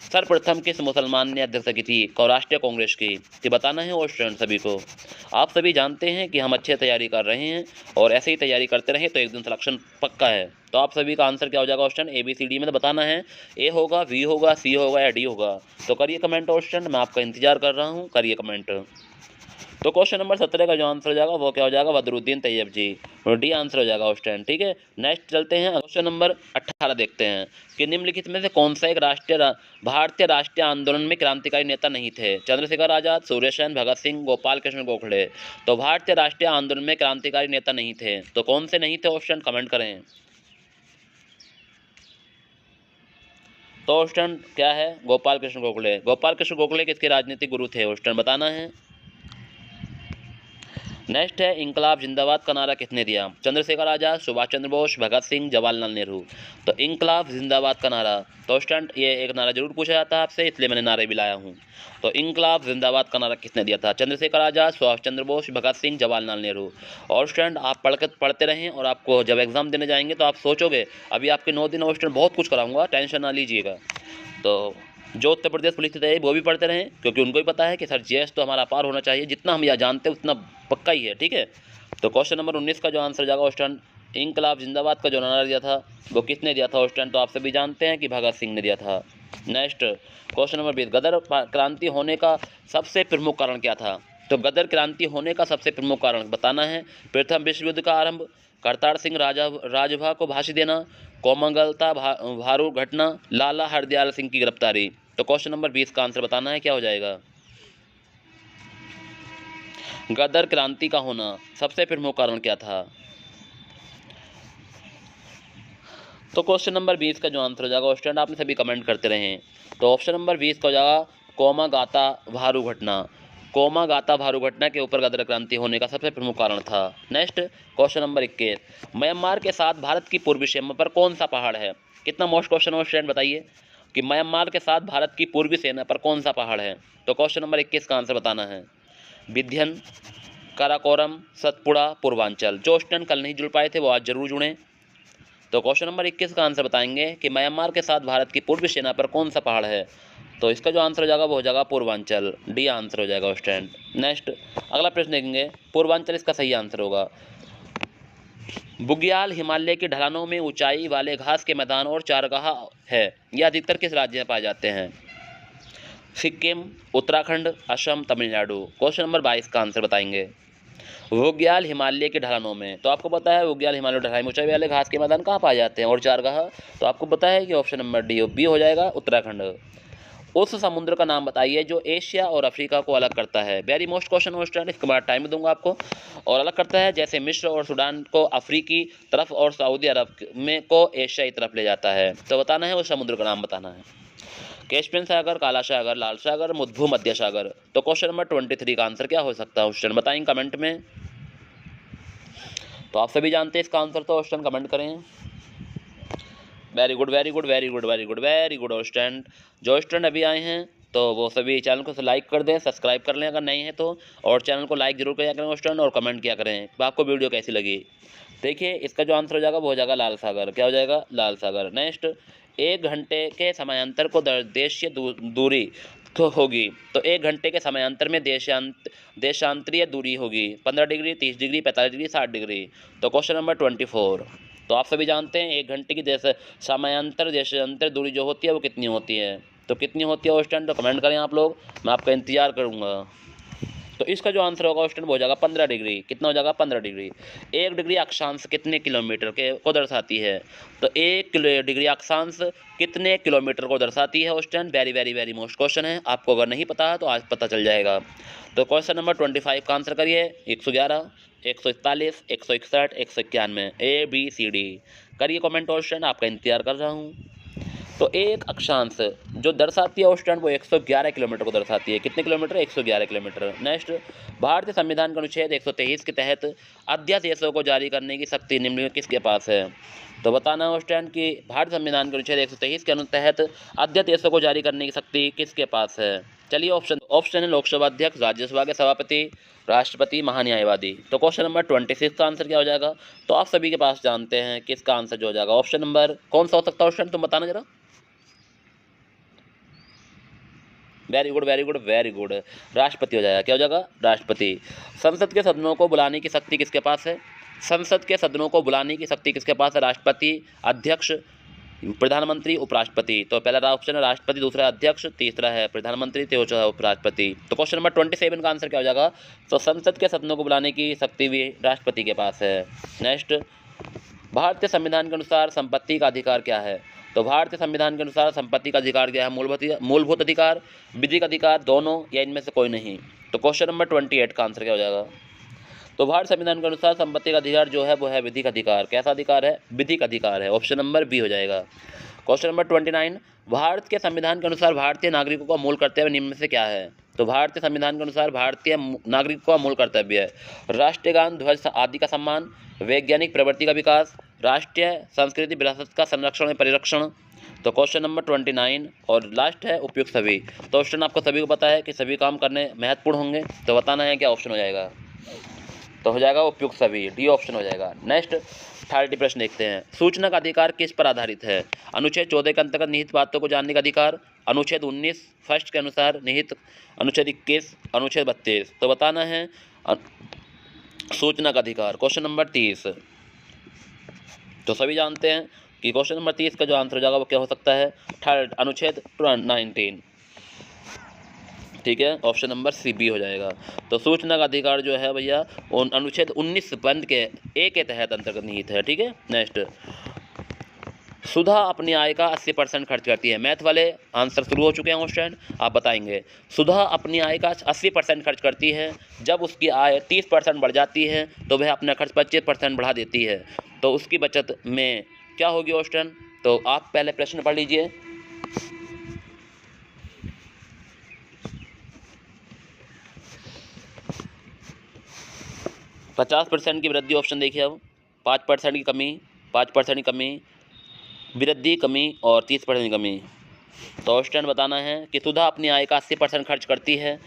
सर्वप्रथम किस मुसलमान ने अध्यक्षता की थी राष्ट्रीय कांग्रेस की? कि बताना है और स्टूडेंट सभी को। आप सभी जानते हैं कि हम अच्छे तैयारी कर रहे हैं और ऐसे ही तैयारी करते रहें तो एक दिन सिलेक्शन पक्का है। तो आप सभी का आंसर क्या हो जाएगा option A B C D में? तो बताना है ए होगा, बी होगा, सी होगा या डी होगा? तो करिए कमेंट ऑप्शन, मैं आपका इंतजार कर रहा हूँ, करिए कमेंट। तो क्वेश्चन नंबर 17 का जो आंसर हो जाएगा वो क्या हो जाएगा? बदरुद्दीन तैयब जी, और डी आंसर हो जाएगा ऑप्शन। ठीक है, नेक्स्ट चलते हैं। क्वेश्चन नंबर 18 देखते हैं कि निम्नलिखित में से कौन सा एक भारतीय राष्ट्रीय आंदोलन में क्रांतिकारी नेता नहीं थे? चंद्रशेखर आजाद, सूर्य सेन, भगत सिंह, गोपाल कृष्ण गोखले? तो भारतीय राष्ट्रीय आंदोलन में क्रांतिकारी नेता नहीं थे, तो कौन से नहीं थे ऑप्शन कमेंट करें। तो ऑप्शन क्या है? गोपाल कृष्ण गोखले। गोपाल कृष्ण गोखले किसके राजनीतिक गुरु थे ऑप्शन बताना है। नेक्स्ट है, इंकलाब जिंदाबाद का नारा किसने दिया? चंद्रशेखर आजाद, सुभाष चंद्र बोस, भगत सिंह, जवाहरलाल नेहरू? तो इंकलाब जिंदाबाद का नारा, तो स्टूडेंट ये एक नारा जरूर पूछा जाता है आपसे, इसलिए मैंने नारे भी लाया हूँ। तो इंकलाब जिंदाबाद का नारा किसने दिया था? चंद्रशेखर आजाद, सुभाष चंद्र बोस, भगत सिंह, जवाहरलाल नेहरू? और स्टूडेंट आप पढ़ते रहें और आपको जब एग्जाम देने जाएंगे तो आप सोचोगे अभी आपके 9 दिन और स्टूडेंट बहुत कुछ कराऊंगा, टेंशन ना लीजिएगा। तो जो उत्तर प्रदेश पुलिस की तैयारी वो भी पढ़ते रहें, क्योंकि उनको भी पता है कि सर जीएस तो हमारा पार होना चाहिए, जितना हम यहाँ जानते हैं उतना पक्का ही है। ठीक है, तो क्वेश्चन नंबर 19 का जो आंसर जाएगा ऑप्शन इंकलाब जिंदाबाद का जो नारा दिया था वो किसने दिया था ऑप्शन? तो आप सभी जानते हैं कि भगत सिंह ने दिया था। नेक्स्ट क्वेश्चन नंबर 20, गदर क्रांति होने का सबसे प्रमुख कारण क्या था? तो गदर क्रांति होने का सबसे प्रमुख कारण बताना है। प्रथम विश्व युद्ध का आरंभ, करतार सिंह राजभा को फांसी देना, कोमंगलता भारू घटना, लाला हरदयाल सिंह की गिरफ्तारी? तो क्वेश्चन नंबर 20 का आंसर बताना है, क्या हो जाएगा? गदर क्रांति का होना सबसे प्रमुख कारण क्या था? तो क्वेश्चन नंबर 20 का जो आंसर हो जाएगा स्टूडेंट आपने सभी कमेंट करते रहें। तो ऑप्शन नंबर 20 का हो जाएगा कोमागाता भारू घटना। कोमागाता भारू घटना के ऊपर गदर क्रांति होने का सबसे प्रमुख कारण था। नेक्स्ट क्वेश्चन नंबर 21, म्यांमार के साथ भारत की पूर्वी सीमा पर कौन सा पहाड़ है? कितना मोस्ट क्वेश्चन हो स्टूडेंट बताइए कि म्यांमार के साथ भारत की पूर्वी सेना पर कौन सा पहाड़ है? तो क्वेश्चन नंबर 21 का आंसर बताना है। विंध्यन, काराकोरम, सतपुड़ा, पूर्वांचल? जो स्टूडेंट कल नहीं जुड़ पाए थे वो आज जरूर जुड़ें। तो क्वेश्चन नंबर 21 का आंसर बताएंगे कि म्यांमार के साथ भारत की पूर्वी सेना पर कौन सा पहाड़ है? तो इसका जो आंसर हो जाएगा वो हो जाएगा पूर्वांचल, डी आंसर हो जाएगा स्टूडेंट। नेक्स्ट अगला प्रश्न देखेंगे, पूर्वांचल इसका सही आंसर होगा। बुग्याल हिमालय की ढलानों में ऊंचाई वाले घास के मैदान और चारगाह है, यह अधिकतर किस राज्य में पाए जाते हैं? सिक्किम, उत्तराखंड, असम, तमिलनाडु। क्वेश्चन नंबर 22 का आंसर बताएंगे। बुग्याल हिमालय की ढलानों में, तो आपको पता है बुग्याल हिमालय ढलान में ऊंचाई वाले घास के मैदान कहाँ पाए जाते हैं और चारगाह, तो आपको पता है कि ऑप्शन नंबर डी बी हो जाएगा उत्तराखंड। उस समुद्र का नाम बताइए जो एशिया और अफ्रीका को अलग करता है। वेरी मोस्ट क्वेश्चन हो स्टूडेंट, इसके बाद टाइम दूंगा आपको। और अलग करता है जैसे मिस्र और सूडान को अफ्रीकी तरफ और सऊदी अरब में को एशियाई तरफ ले जाता है। तो बताना है उस समुद्र का नाम बताना है। कैस्पियन सागर, काला सागर, लाल सागर, भूमध्य सागर। तो क्वेश्चन नंबर 23 का आंसर क्या हो सकता है स्टूडेंट, बताएंगे कमेंट में। तो आप सभी जानते हैं इसका आंसर, तो स्टूडेंट कमेंट करें। Very good very good very good very good very good student. जो स्टूडेंट अभी आए हैं तो वो सभी चैनल को लाइक कर दें, सब्सक्राइब कर लें अगर नहीं है तो, और चैनल को लाइक जरूर किया करें स्टूडेंट, और कमेंट किया करें तो आपको वीडियो कैसी लगी। देखिए इसका जो आंसर हो जाएगा वो हो जाएगा लाल सागर। क्या हो जाएगा, लाल सागर। नेक्स्ट, 1 घंटे के समयांतर को देशीय दूरी तो होगी, तो 1 घंटे के समयांतर में देशांतरीय दूरी होगी 15 डिग्री, 30 डिग्री, 45 डिग्री, 60 डिग्री। तो क्वेश्चन नंबर 24। तो आप सभी जानते हैं 1 घंटे की समायांतर देशांतर दूरी जो होती है वो कितनी होती है, तो कितनी होती है स्टूडेंट, तो कमेंट करें आप लोग, मैं आपका इंतजार करूँगा। तो इसका जो आंसर होगा स्टूडेंट वो हो जाएगा 15 डिग्री। कितना हो जाएगा, 15 डिग्री। 1 डिग्री अक्षांश कितने किलोमीटर के को दर्शाती है, तो 1 डिग्री अक्षांश कितने किलोमीटर को दर्शाती है student. Very very very most question है, आपको अगर नहीं पता तो आज पता चल जाएगा। तो क्वेश्चन नंबर 25 का आंसर करिए। 111, 141, 161, 191, ABCD करिए कमेंट स्टूडेंट, आपका इंतजार कर रहा हूँ। तो एक अक्षांश जो दर्शाती है स्टूडेंट वो 111 किलोमीटर को दर्शाती है। कितने किलोमीटर, 111 किलोमीटर। नेक्स्ट, भारतीय संविधान के अनुच्छेद 123 के तहत अध्यादेशों को जारी करने की शक्ति निम्न में किसके पास है, तो बताना है स्टूडेंट कि भारतीय संविधान के अनुच्छेद 123 के तहत अध्यादेशों को जारी करने की शक्ति किसके पास है। चलिए ऑप्शन है लोकसभा अध्यक्ष, राज्यसभा के सभापति, राष्ट्रपति, महान्यायवादी। तो क्वेश्चन नंबर 26 का आंसर क्या हो जाएगा, तो आप सभी के पास जानते हैं कि इसका आंसर जो हो जाएगा ऑप्शन नंबर कौन सा हो सकता है स्टूडेंट, तुम बताना जरा। Very good very good very good, राष्ट्रपति हो जाएगा। क्या हो जाएगा, राष्ट्रपति। संसद के सदनों को बुलाने की शक्ति किसके पास है, संसद के सदनों को बुलाने की शक्ति किसके पास है, राष्ट्रपति, अध्यक्ष, प्रधानमंत्री, उपराष्ट्रपति। तो पहला ऑप्शन है राष्ट्रपति, दूसरा अध्यक्ष, तीसरा है प्रधानमंत्री, चौथा उपराष्ट्रपति। तो क्वेश्चन नंबर 27 का आंसर क्या हो जाएगा, तो संसद के सदनों को बुलाने की शक्ति भी राष्ट्रपति के पास है। नेक्स्ट, भारतीय संविधान के अनुसार संपत्ति का अधिकार क्या है, तो भारतीय संविधान के अनुसार संपत्ति का अधिकार क्या है, मूलभूत अधिकार, विधिक अधिकार, दोनों या इनमें से कोई नहीं। तो क्वेश्चन नंबर 28 का आंसर क्या हो जाएगा, तो भारत संविधान के अनुसार संपत्ति का अधिकार जो है वो है विधिक अधिकार। कैसा अधिकार है, विधिक अधिकार है। ऑप्शन नंबर बी हो जाएगा। क्वेश्चन नंबर 29, भारत के संविधान के अनुसार भारतीय नागरिकों का मूल कर्तव्य निम्न में से क्या है, तो भारतीय संविधान के अनुसार भारतीय नागरिकों का मूल कर्तव्य है राष्ट्रीय गान, ध्वज आदि का सम्मान, वैज्ञानिक प्रवृत्ति का विकास, राष्ट्रीय संस्कृति विरासत का संरक्षण और परिरक्षण। तो क्वेश्चन नंबर 29 और लास्ट है उपयुक्त सभी। तो ऑप्शन आपको सभी को पता है कि सभी काम करने महत्वपूर्ण होंगे, तो बताना है क्या ऑप्शन हो जाएगा, तो हो जाएगा उपयुक्त सभी, डी ऑप्शन हो जाएगा। नेक्स्ट 30 प्रश्न देखते हैं। सूचना का अधिकार किस पर आधारित है, अनुच्छेद 14 के अंतर्गत निहित बातों को जानने का अधिकार, अनुच्छेद 19 फर्स्ट के अनुसार निहित, अनुच्छेद 21, अनुच्छेद 32। तो बताना है सूचना का अधिकार। क्वेश्चन नंबर 30, तो सभी जानते हैं कि क्वेश्चन नंबर 30 का जो आंसर हो जाएगा वो क्या हो सकता है, थर्ड अनुच्छेद 19। ठीक है, ऑप्शन नंबर सी बी हो जाएगा। तो सूचना का अधिकार जो है भैया अनुच्छेद 19 बंद के ए के तहत अंतर्गत निहित है। ठीक है, नेक्स्ट, सुधा अपनी आय का 80% खर्च करती है। मैथ वाले आंसर शुरू हो चुके हैं स्टूडेंट, आप बताएंगे। सुधा अपनी आय का 80% खर्च करती है, जब उसकी आय 30% बढ़ जाती है तो वह अपना खर्च 25% बढ़ा देती है, तो उसकी बचत में क्या होगी स्टूडेंट, तो आप पहले प्रश्न पढ़ लीजिए। 50% की वृद्धि ऑप्शन देखिए, अब 5% की कमी, 5% की कमी, वृद्धि, कमी और 30% की कमी। तो स्टूडेंट बताना है कि सुधा अपनी आय का 80% खर्च करती है,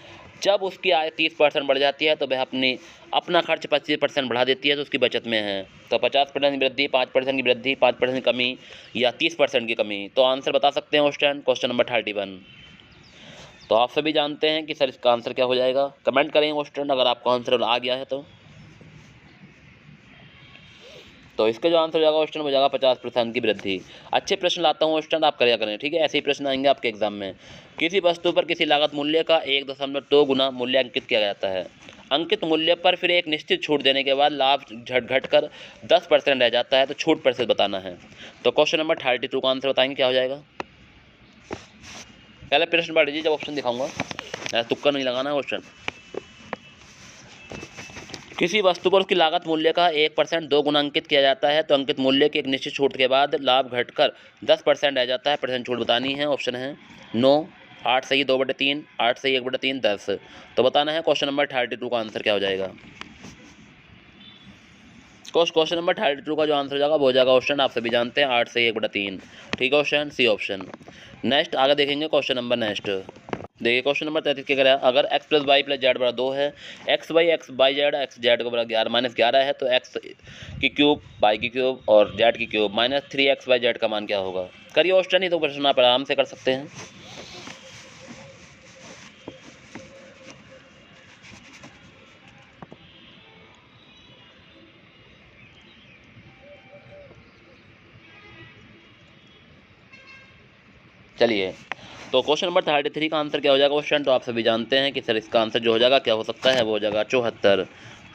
जब उसकी आय 30% बढ़ जाती है तो वह अपना खर्च 25% बढ़ा देती है, तो उसकी बचत में है। तो 50% की वृद्धि, 5% की वृद्धि, 5% की कमी या 30% की कमी। तो आंसर बता सकते हैं स्टूडेंट, क्वेश्चन नंबर 31। तो आप सभी जानते हैं कि सर इसका आंसर क्या हो जाएगा, कमेंट करें स्टूडेंट अगर आपका आंसर आ गया है तो। तो इसका जो आंसर हो जाएगा क्वेश्चन हो जाएगा 50% की वृद्धि। अच्छे प्रश्न लाता हूँ क्वेश्चन, आप करिए करें, ठीक है। ऐसे ही प्रश्न आएंगे आपके एग्जाम में। किसी वस्तु पर किसी लागत मूल्य का 1.2 गुना मूल्य अंकित किया जाता है। अंकित मूल्य पर फिर एक निश्चित छूट देने के बाद लाभ घटकर 10% रह जाता है, तो छूट प्रतिशत बताना है। तो क्वेश्चन नंबर 32 का आंसर बताएंगे क्या हो जाएगा। पहले प्रश्न पढ़ लीजिए, जब ऑप्शन दिखाऊंगा, तुक्का नहीं लगाना क्वेश्चन। किसी वस्तु पर उसकी लागत मूल्य का 1% 2 गुना अंकित किया जाता है, तो अंकित मूल्य की एक निश्चित छूट के बाद लाभ घटकर 10% रह जाता है, परसेंट छूट बतानी है। ऑप्शन है 9, 8 सही 2/3, 8 सही 1/3, 10। तो बताना है क्वेश्चन नंबर 32 का आंसर क्या हो जाएगा। क्वेश्चन नंबर 32 का जो आंसर हो जाएगा वो हो जाएगा ऑप्शन, आप सभी जानते हैं, 8 सही 1/3, ठीक है। Option C option. नेक्स्ट आगे देखेंगे क्वेश्चन नंबर नेक्स्ट। देखिए क्वेश्चन नंबर 33 क्या करें, अगर x + y + z = 2 है, x y x y z x z को बराबर 11 - 11 है, तो x की क्यूब y की क्यूब और z की क्यूब -3xyz का मान क्या होगा। करिए ऑप्शन, ही तो प्रश्न आप आराम से कर सकते हैं। चलिए, तो क्वेश्चन नंबर 33 का आंसर क्या हो जाएगा क्वेश्चन, तो आप सभी जानते हैं कि सर इसका आंसर जो हो जाएगा क्या हो सकता है, वो हो जाएगा 74,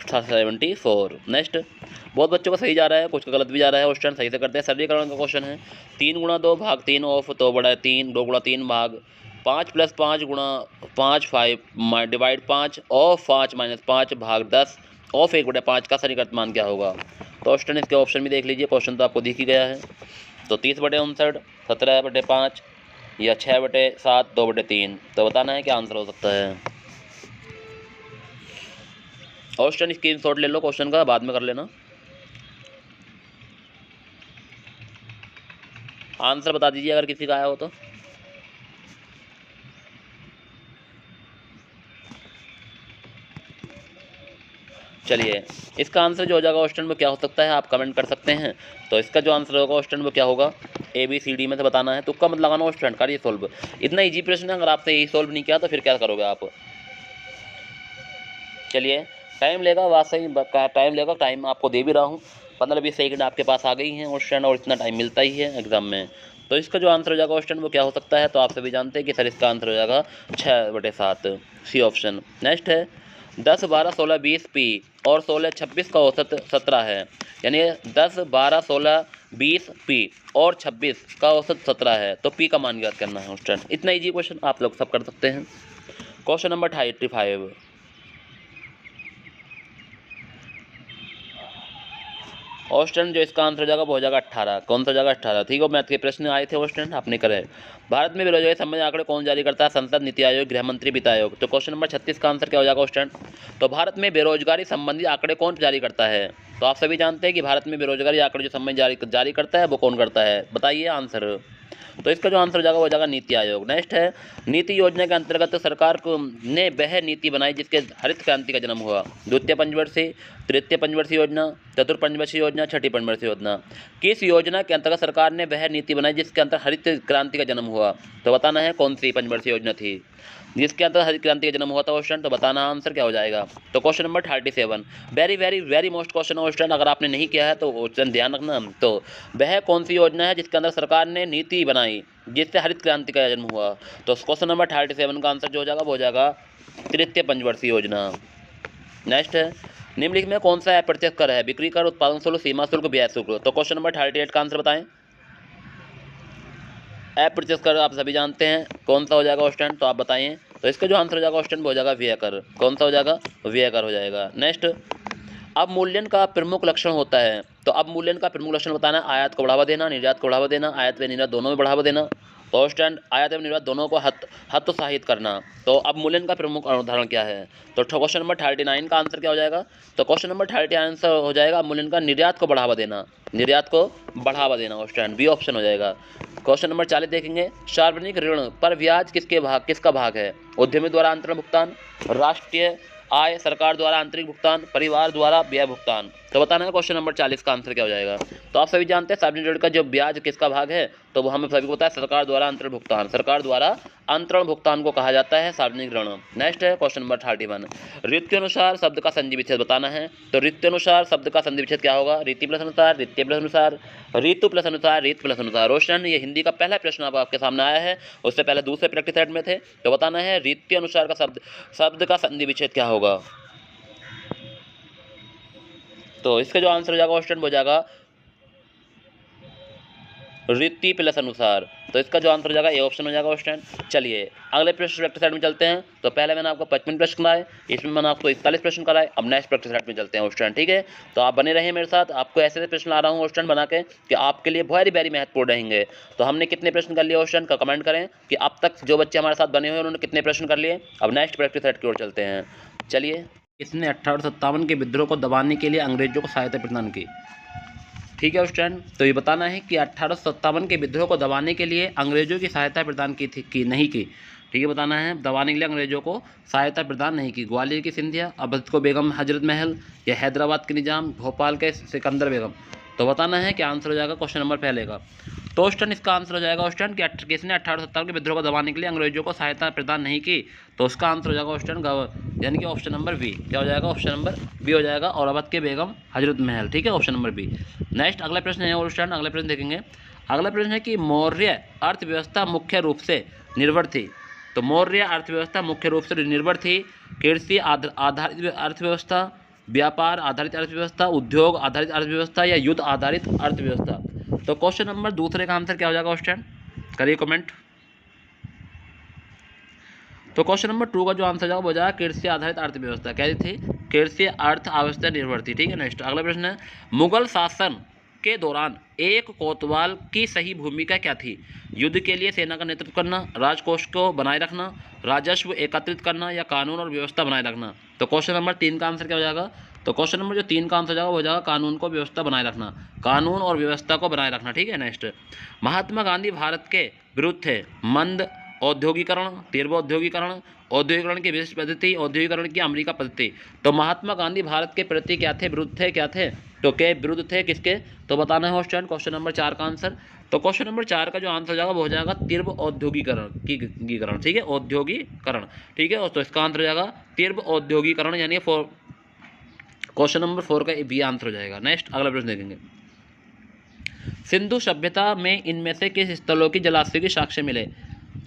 74। नेक्स्ट, बहुत बच्चों का सही जा रहा है, कुछ का गलत भी जा रहा है। क्वेश्चन सही से करते हैं। सरलीकरण का क्वेश्चन है, 3 × 2 भाग 3 ऑफ तो बड़ा 3, 2 × 3 भाग 5 + 5 × 5 5 डिवाइड 5 ऑफ 5 - 5 भाग 10 ऑफ 1/5 का सन्निकटन मान क्या होगा। तो क्वेश्चन इसके ऑप्शन भी देख लीजिए, क्वेश्चन तो आपको दिख ही गया है। तो 30/59, 17/5 या 6/7, 2/3। तो बताना है क्या आंसर हो सकता है। क्वेश्चन स्क्रीनशॉट ले लो क्वेश्चन का, बाद में कर लेना। आंसर बता दीजिए अगर किसी का आया हो तो। चलिए, इसका आंसर जो हो जाएगा क्वेश्चन में क्या हो सकता है, आप कमेंट कर सकते हैं। तो इसका जो आंसर होगा क्वेश्चन में क्या होगा, ABCD में से बताना है। तुक्का मत लगाना क्वेश्चन, करिए सोल्व। इतना इजी प्रश्न है, अगर आपसे यही सोल्व नहीं किया तो फिर क्या करोगे आप। चलिए, टाइम लेगा, बात सही, टाइम लेगा, टाइम आपको दे भी रहा हूँ, 15-20 सेकंड आपके पास आ गई हैं क्वेश्चन, और इतना टाइम मिलता ही है एग्जाम में। तो इसका जो आंसर हो जाएगा क्वेश्चन वो क्या हो सकता है, तो आप सभी जानते हैं कि सर इसका आंसर हो जाएगा 6/7, सी ऑप्शन। नेक्स्ट है, 10 12 16 20 P और 16 26 का औसत 17 है, यानी 10 12 16 20 P और 26 का औसत 17 है, तो P का मान ज्ञात करना है क्वेश्चन। इतना इजी क्वेश्चन आप लोग सब कर सकते हैं। क्वेश्चन नंबर 85, क्वेश्चन जो इसका आंसर हो जाएगा वो हो जाएगा 18। कौन सा हो जाएगा, 18, ठीक है। मैथ के प्रश्न आए थे क्वेश्चन, आपने करे। भारत में बेरोजगारी संबंधी आंकड़े कौन जारी करता है, संसद, नीति आयोग, गृह मंत्री, वित्त आयोग। तो क्वेश्चन नंबर 36 का आंसर क्या हो जाएगा क्वेश्चन, तो भारत में बेरोजगारी संबंधी आंकड़े कौन जारी करता है। तो आप सभी जानते हैं कि भारत में बेरोजगारी आंकड़े जो संबंधी जारी करता है वो कौन करता है, बताइए आंसर। तो इसका जो आंसर हो जाएगा वो हो जाएगा नीति आयोग। नेक्स्ट है, नीति योजना के अंतर्गत सरकार को ने वह नीति बनाई जिसके हरित क्रांति का जन्म हुआ। द्वितीय पंचवर्षीय, तृतीय पंचवर्षीय योजना, चतुर्थ पंचवर्षीय योजना, छठी पंचवर्षीय योजना। किस योजना के अंतर्गत सरकार ने वह नीति बनाई जिसके अंतर्गत हरित क्रांति का जन्म हुआ। तो बताना है कौन सी पंचवर्षीय योजना थी जिसके अंतर्गत हरित क्रांति का जन्म हुआ था क्वेश्चन। तो बताना आंसर क्या हो जाएगा। तो question number 37, very very very most question question, अगर आपने नहीं किया है तो क्वेश्चन ध्यान रखना। तो वह कौन सी योजना है जिसके अंदर सरकार ने नीति बनाई जिससे हरित क्रांति का जन्म हुआ। तो क्वेश्चन नंबर 37 का आंसर जो हो जाएगा वो हो जाएगा तृतीय पंचवर्षीय योजना। नेक्स्ट है, निम्नलिखित में कौन सा अप्रत्यक्ष कर है, बिक्री कर, उत्पादन शुल्क, सीमा शुल्क, व्यय शुल्क। तो क्वेश्चन नंबर 38 का आंसर बताएं। अप्रत्यक्ष कर आप सभी जानते हैं कौन सा हो जाएगा क्वेश्चन, तो आप बताइए। तो इसका जो आंसर हो जाएगा क्वेश्चन वो हो जाएगा व्यय कर। कौन सा हो जाएगा, व्यय कर हो जाएगा। नेक्स्ट, अवमूल्यन का प्रमुख लक्षण होता है। तो अवमूल्यन का प्रमुख लक्षण बताना, आयात को बढ़ावा देना, निर्यात को बढ़ावा देना, आयात व निर्यात दोनों में बढ़ावा देना। तो स्टैंड आयात एवं निर्यात दोनों को हतोत्साहित करना। तो अवमूल्यन का प्रमुख उदाहरण क्या है। तो क्वेश्चन नंबर 39 का आंसर क्या हो जाएगा। तो क्वेश्चन नंबर 30 आंसर हो जाएगा अवमूल्यन का निर्यात को बढ़ावा देना, निर्यात को बढ़ावा देना। स्टैंड बी ऑप्शन हो जाएगा। क्वेश्चन नंबर 40 देखेंगे, सार्वजनिक ऋण पर ब्याज किसका भाग है। उद्यमी द्वारा अंतरण भुगतान, राष्ट्रीय आय, सरकार द्वारा आंतरिक भुगतान, परिवार द्वारा व्यय भुगतान। तो बताना है क्वेश्चन नंबर 40 का आंसर क्या हो जाएगा। तो आप सभी जानते हैं सार्वजनिक ऋण का जो ब्याज किसका भाग है, तो वो हमें सभी को पता है, सरकार द्वारा अंतरण भुगतान। सरकार द्वारा अंतरण भुगतान को कहा जाता है सार्वजनिक ऋण। नेक्स्ट है क्वेश्चन नंबर 31, रीत्यनुसार शब्द का संधि विच्छेद बताना है। तो रीत्यनुसार शब्द का संधि विच्छेद क्या होगा, रीति प्लस अनुसार, रीत्य प्लस अनुसार, ऋतु प्लस अनुसार, रीत प्लस अनुसार। रोशन, ये हिंदी का पहला प्रश्न अब आपके सामने आया है, उससे पहले दूसरे प्रैक्टिस सेट में थे। तो बताना है रीत्य अनुसार का शब्द का संधि विच्छेद क्या होगा। तो इसका जो आंसर हो जाएगा क्वेश्चन हो जाएगा रीति प्लस अनुसार। तो इसका जो आंसर हो जाएगा ए ऑप्शन हो जाएगा क्वेश्चन। चलिए अगले प्रश्न प्रैक्टिस सेट में चलते हैं। तो पहले मैंने आपको 55 प्रश्न कराए, इसमें मैंने आपको 41 प्रश्न कराए। अब नेक्स्ट प्रैक्टिस सेट में चलते हैं क्वेश्चन, ठीक है। तो आप बने रहिए मेरे साथ, आपको ऐसे प्रश्न ला रहा हूँ क्वेश्चन बना के कि आपके लिए वेरी वेरी महत्वपूर्ण रहेंगे। तो हमने कितने प्रश्न कर लिए क्वेश्चन का कमेंट करें कि अब तक जो बच्चे हमारे साथ बने हुए हैं उन्होंने कितने प्रश्न कर लिए। अब नेक्स्ट प्रैक्टिस सेट की ओर चलते हैं। चलिए, इसने 1857 के विद्रोह को दबाने के लिए अंग्रेजों को सहायता प्रदान की। ठीक है स्टूडेंट, तो ये बताना है कि 1857 के विद्रोह को दबाने के लिए अंग्रेजों की सहायता प्रदान की थी कि नहीं की। ठीक है, बताना है दबाने के लिए अंग्रेजों को सहायता प्रदान नहीं की। ग्वालियर की सिंधिया, अवध को बेगम हजरत महल, या हैदराबाद के निजाम, भोपाल के सिकंदर बेगम। तो बताना है कि आंसर हो जाएगा क्वेश्चन नंबर पहले का। तो क्वेश्चन इसका आंसर हो जाएगा क्वेश्चन कि किसने 1857 के विद्रोह को दबाने के लिए अंग्रेजों को सहायता प्रदान नहीं की। तो उसका आंसर हो जाएगा क्वेश्चन यानी कि ऑप्शन नंबर बी। क्या हो जाएगा, ऑप्शन नंबर बी हो जाएगा, और अवध के बेगम हजरत महल। ठीक है, ऑप्शन नंबर बी। नेक्स्ट अगला प्रश्न है क्वेश्चन, अगला प्रश्न देखेंगे। अगला प्रश्न है कि मौर्य अर्थव्यवस्था मुख्य रूप से निर्भर थी। तो मौर्य अर्थव्यवस्था मुख्य रूप से निर्भर थी कृषि आधारित अर्थव्यवस्था, व्यापार आधारित अर्थव्यवस्था, उद्योग आधारित अर्थव्यवस्था, या युद्ध आधारित अर्थव्यवस्था। तो क्वेश्चन नंबर दूसरे का आंसर क्या हो जाएगा क्वेश्चन, करिए कमेंट। तो क्वेश्चन नंबर 2 का जो आंसर जाएगा वो जाएगा कृषि आधारित अर्थव्यवस्था। कैसी थी, कृषि अर्थव्यवस्था निर्भर थी। ठीक है, नेक्स्ट अगला प्रश्न है मुगल शासन के दौरान एक कोतवाल की सही भूमिका क्या थी। युद्ध के लिए सेना का नेतृत्व करना, राजकोष को बनाए रखना, राजस्व एकत्रित करना, या कानून और व्यवस्था बनाए रखना। तो क्वेश्चन नंबर 3 का आंसर क्या हो जाएगा। तो क्वेश्चन नंबर जो 3 का आंसर जाएगा वो जाएगा कानून को व्यवस्था बनाए रखना, कानून और व्यवस्था को बनाए रखना। ठीक है, नेक्स्ट महात्मा गांधी भारत के विरुद्ध थे मंद औद्योगिकरण, तीव्र औद्योगिकरण, औद्योगिकरण की विशिष्ट पद्धति, औद्योगिकरण की अमेरिका पद्धति। तो महात्मा गांधी भारत के प्रति क्या थे, विरुद्ध थे, क्या थे, तो के विरुद्ध थे किसके। तो बताना है क्वेश्चन नंबर 4 का आंसर। तो क्वेश्चन नंबर 4 का जो आंसर हो जाएगा वो हो जाएगा तीव्र औद्योगिकरण। ठीक है, औद्योगिकरण। ठीक है, और तो इसका आंसर हो जाएगा तीव्र औद्योगिकरण, यानी क्वेश्चन नंबर 4 का बी आंसर हो जाएगा। नेक्स्ट अगला प्रश्न देखेंगे। सिंधु सभ्यता में इनमें से किस स्थलों की जलाशयों के साक्ष्य मिले।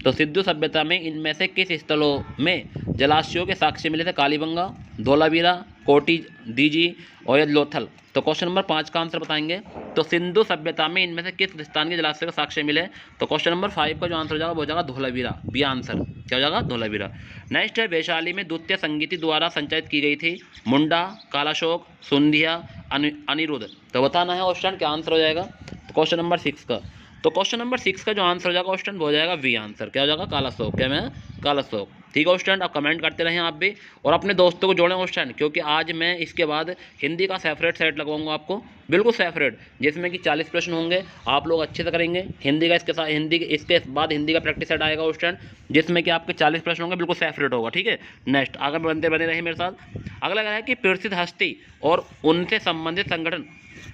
तो सिंधु सभ्यता में इनमें से किस स्थलों में जलाशयों के साक्ष्य मिले थे। कालीबंगा, धोलावीरा, कोटी दीजी, और या लोथल। तो क्वेश्चन नंबर 5 का आंसर बताएंगे। तो सिंधु सभ्यता में इनमें से किस स्थान के जलाशय का साक्ष्य मिले। तो क्वेश्चन नंबर 5 का जो आंसर हो जाएगा वो हो जाएगा धोलावीरा, बी आंसर। क्या हो जाएगा, धोलावीरा। नेक्स्ट है वैशाली में द्वितीय संगीति द्वारा संचालित की गई थी मुंडा, कालाशोक, सुंधिया, अनिरुद्ध। तो बताना है क्वेश्चन क्या आंसर हो जाएगा। तो क्वेश्चन नंबर 6 का। तो क्वेश्चन नंबर 6 का जो आंसर हो जाएगा क्वेश्चन वो हो जाएगा वी आंसर। क्या हो जाएगा, कालाशोक। क्या मैं, कालाशोक। ठीक है क्वेश्चन, आप कमेंट करते रहें आप भी, और अपने दोस्तों को जोड़ें क्वेश्चन, क्योंकि आज मैं इसके बाद हिंदी का सेपरेट सेट लगवाऊंगा आपको, बिल्कुल सेपरेट, जिसमें कि 40 प्रश्न होंगे। आप लोग अच्छे से करेंगे हिंदी का, इसके साथ इसके बाद हिंदी का प्रैक्टिस सेट आएगा क्वेश्चन, जिसमें कि आपके 40 प्रश्न होंगे, बिल्कुल सेपरेट होगा। ठीक है, नेक्स्ट आगे बने रहे मेरे साथ। अगला है कि प्रसिद्ध हस्ती और उनसे संबंधित संगठन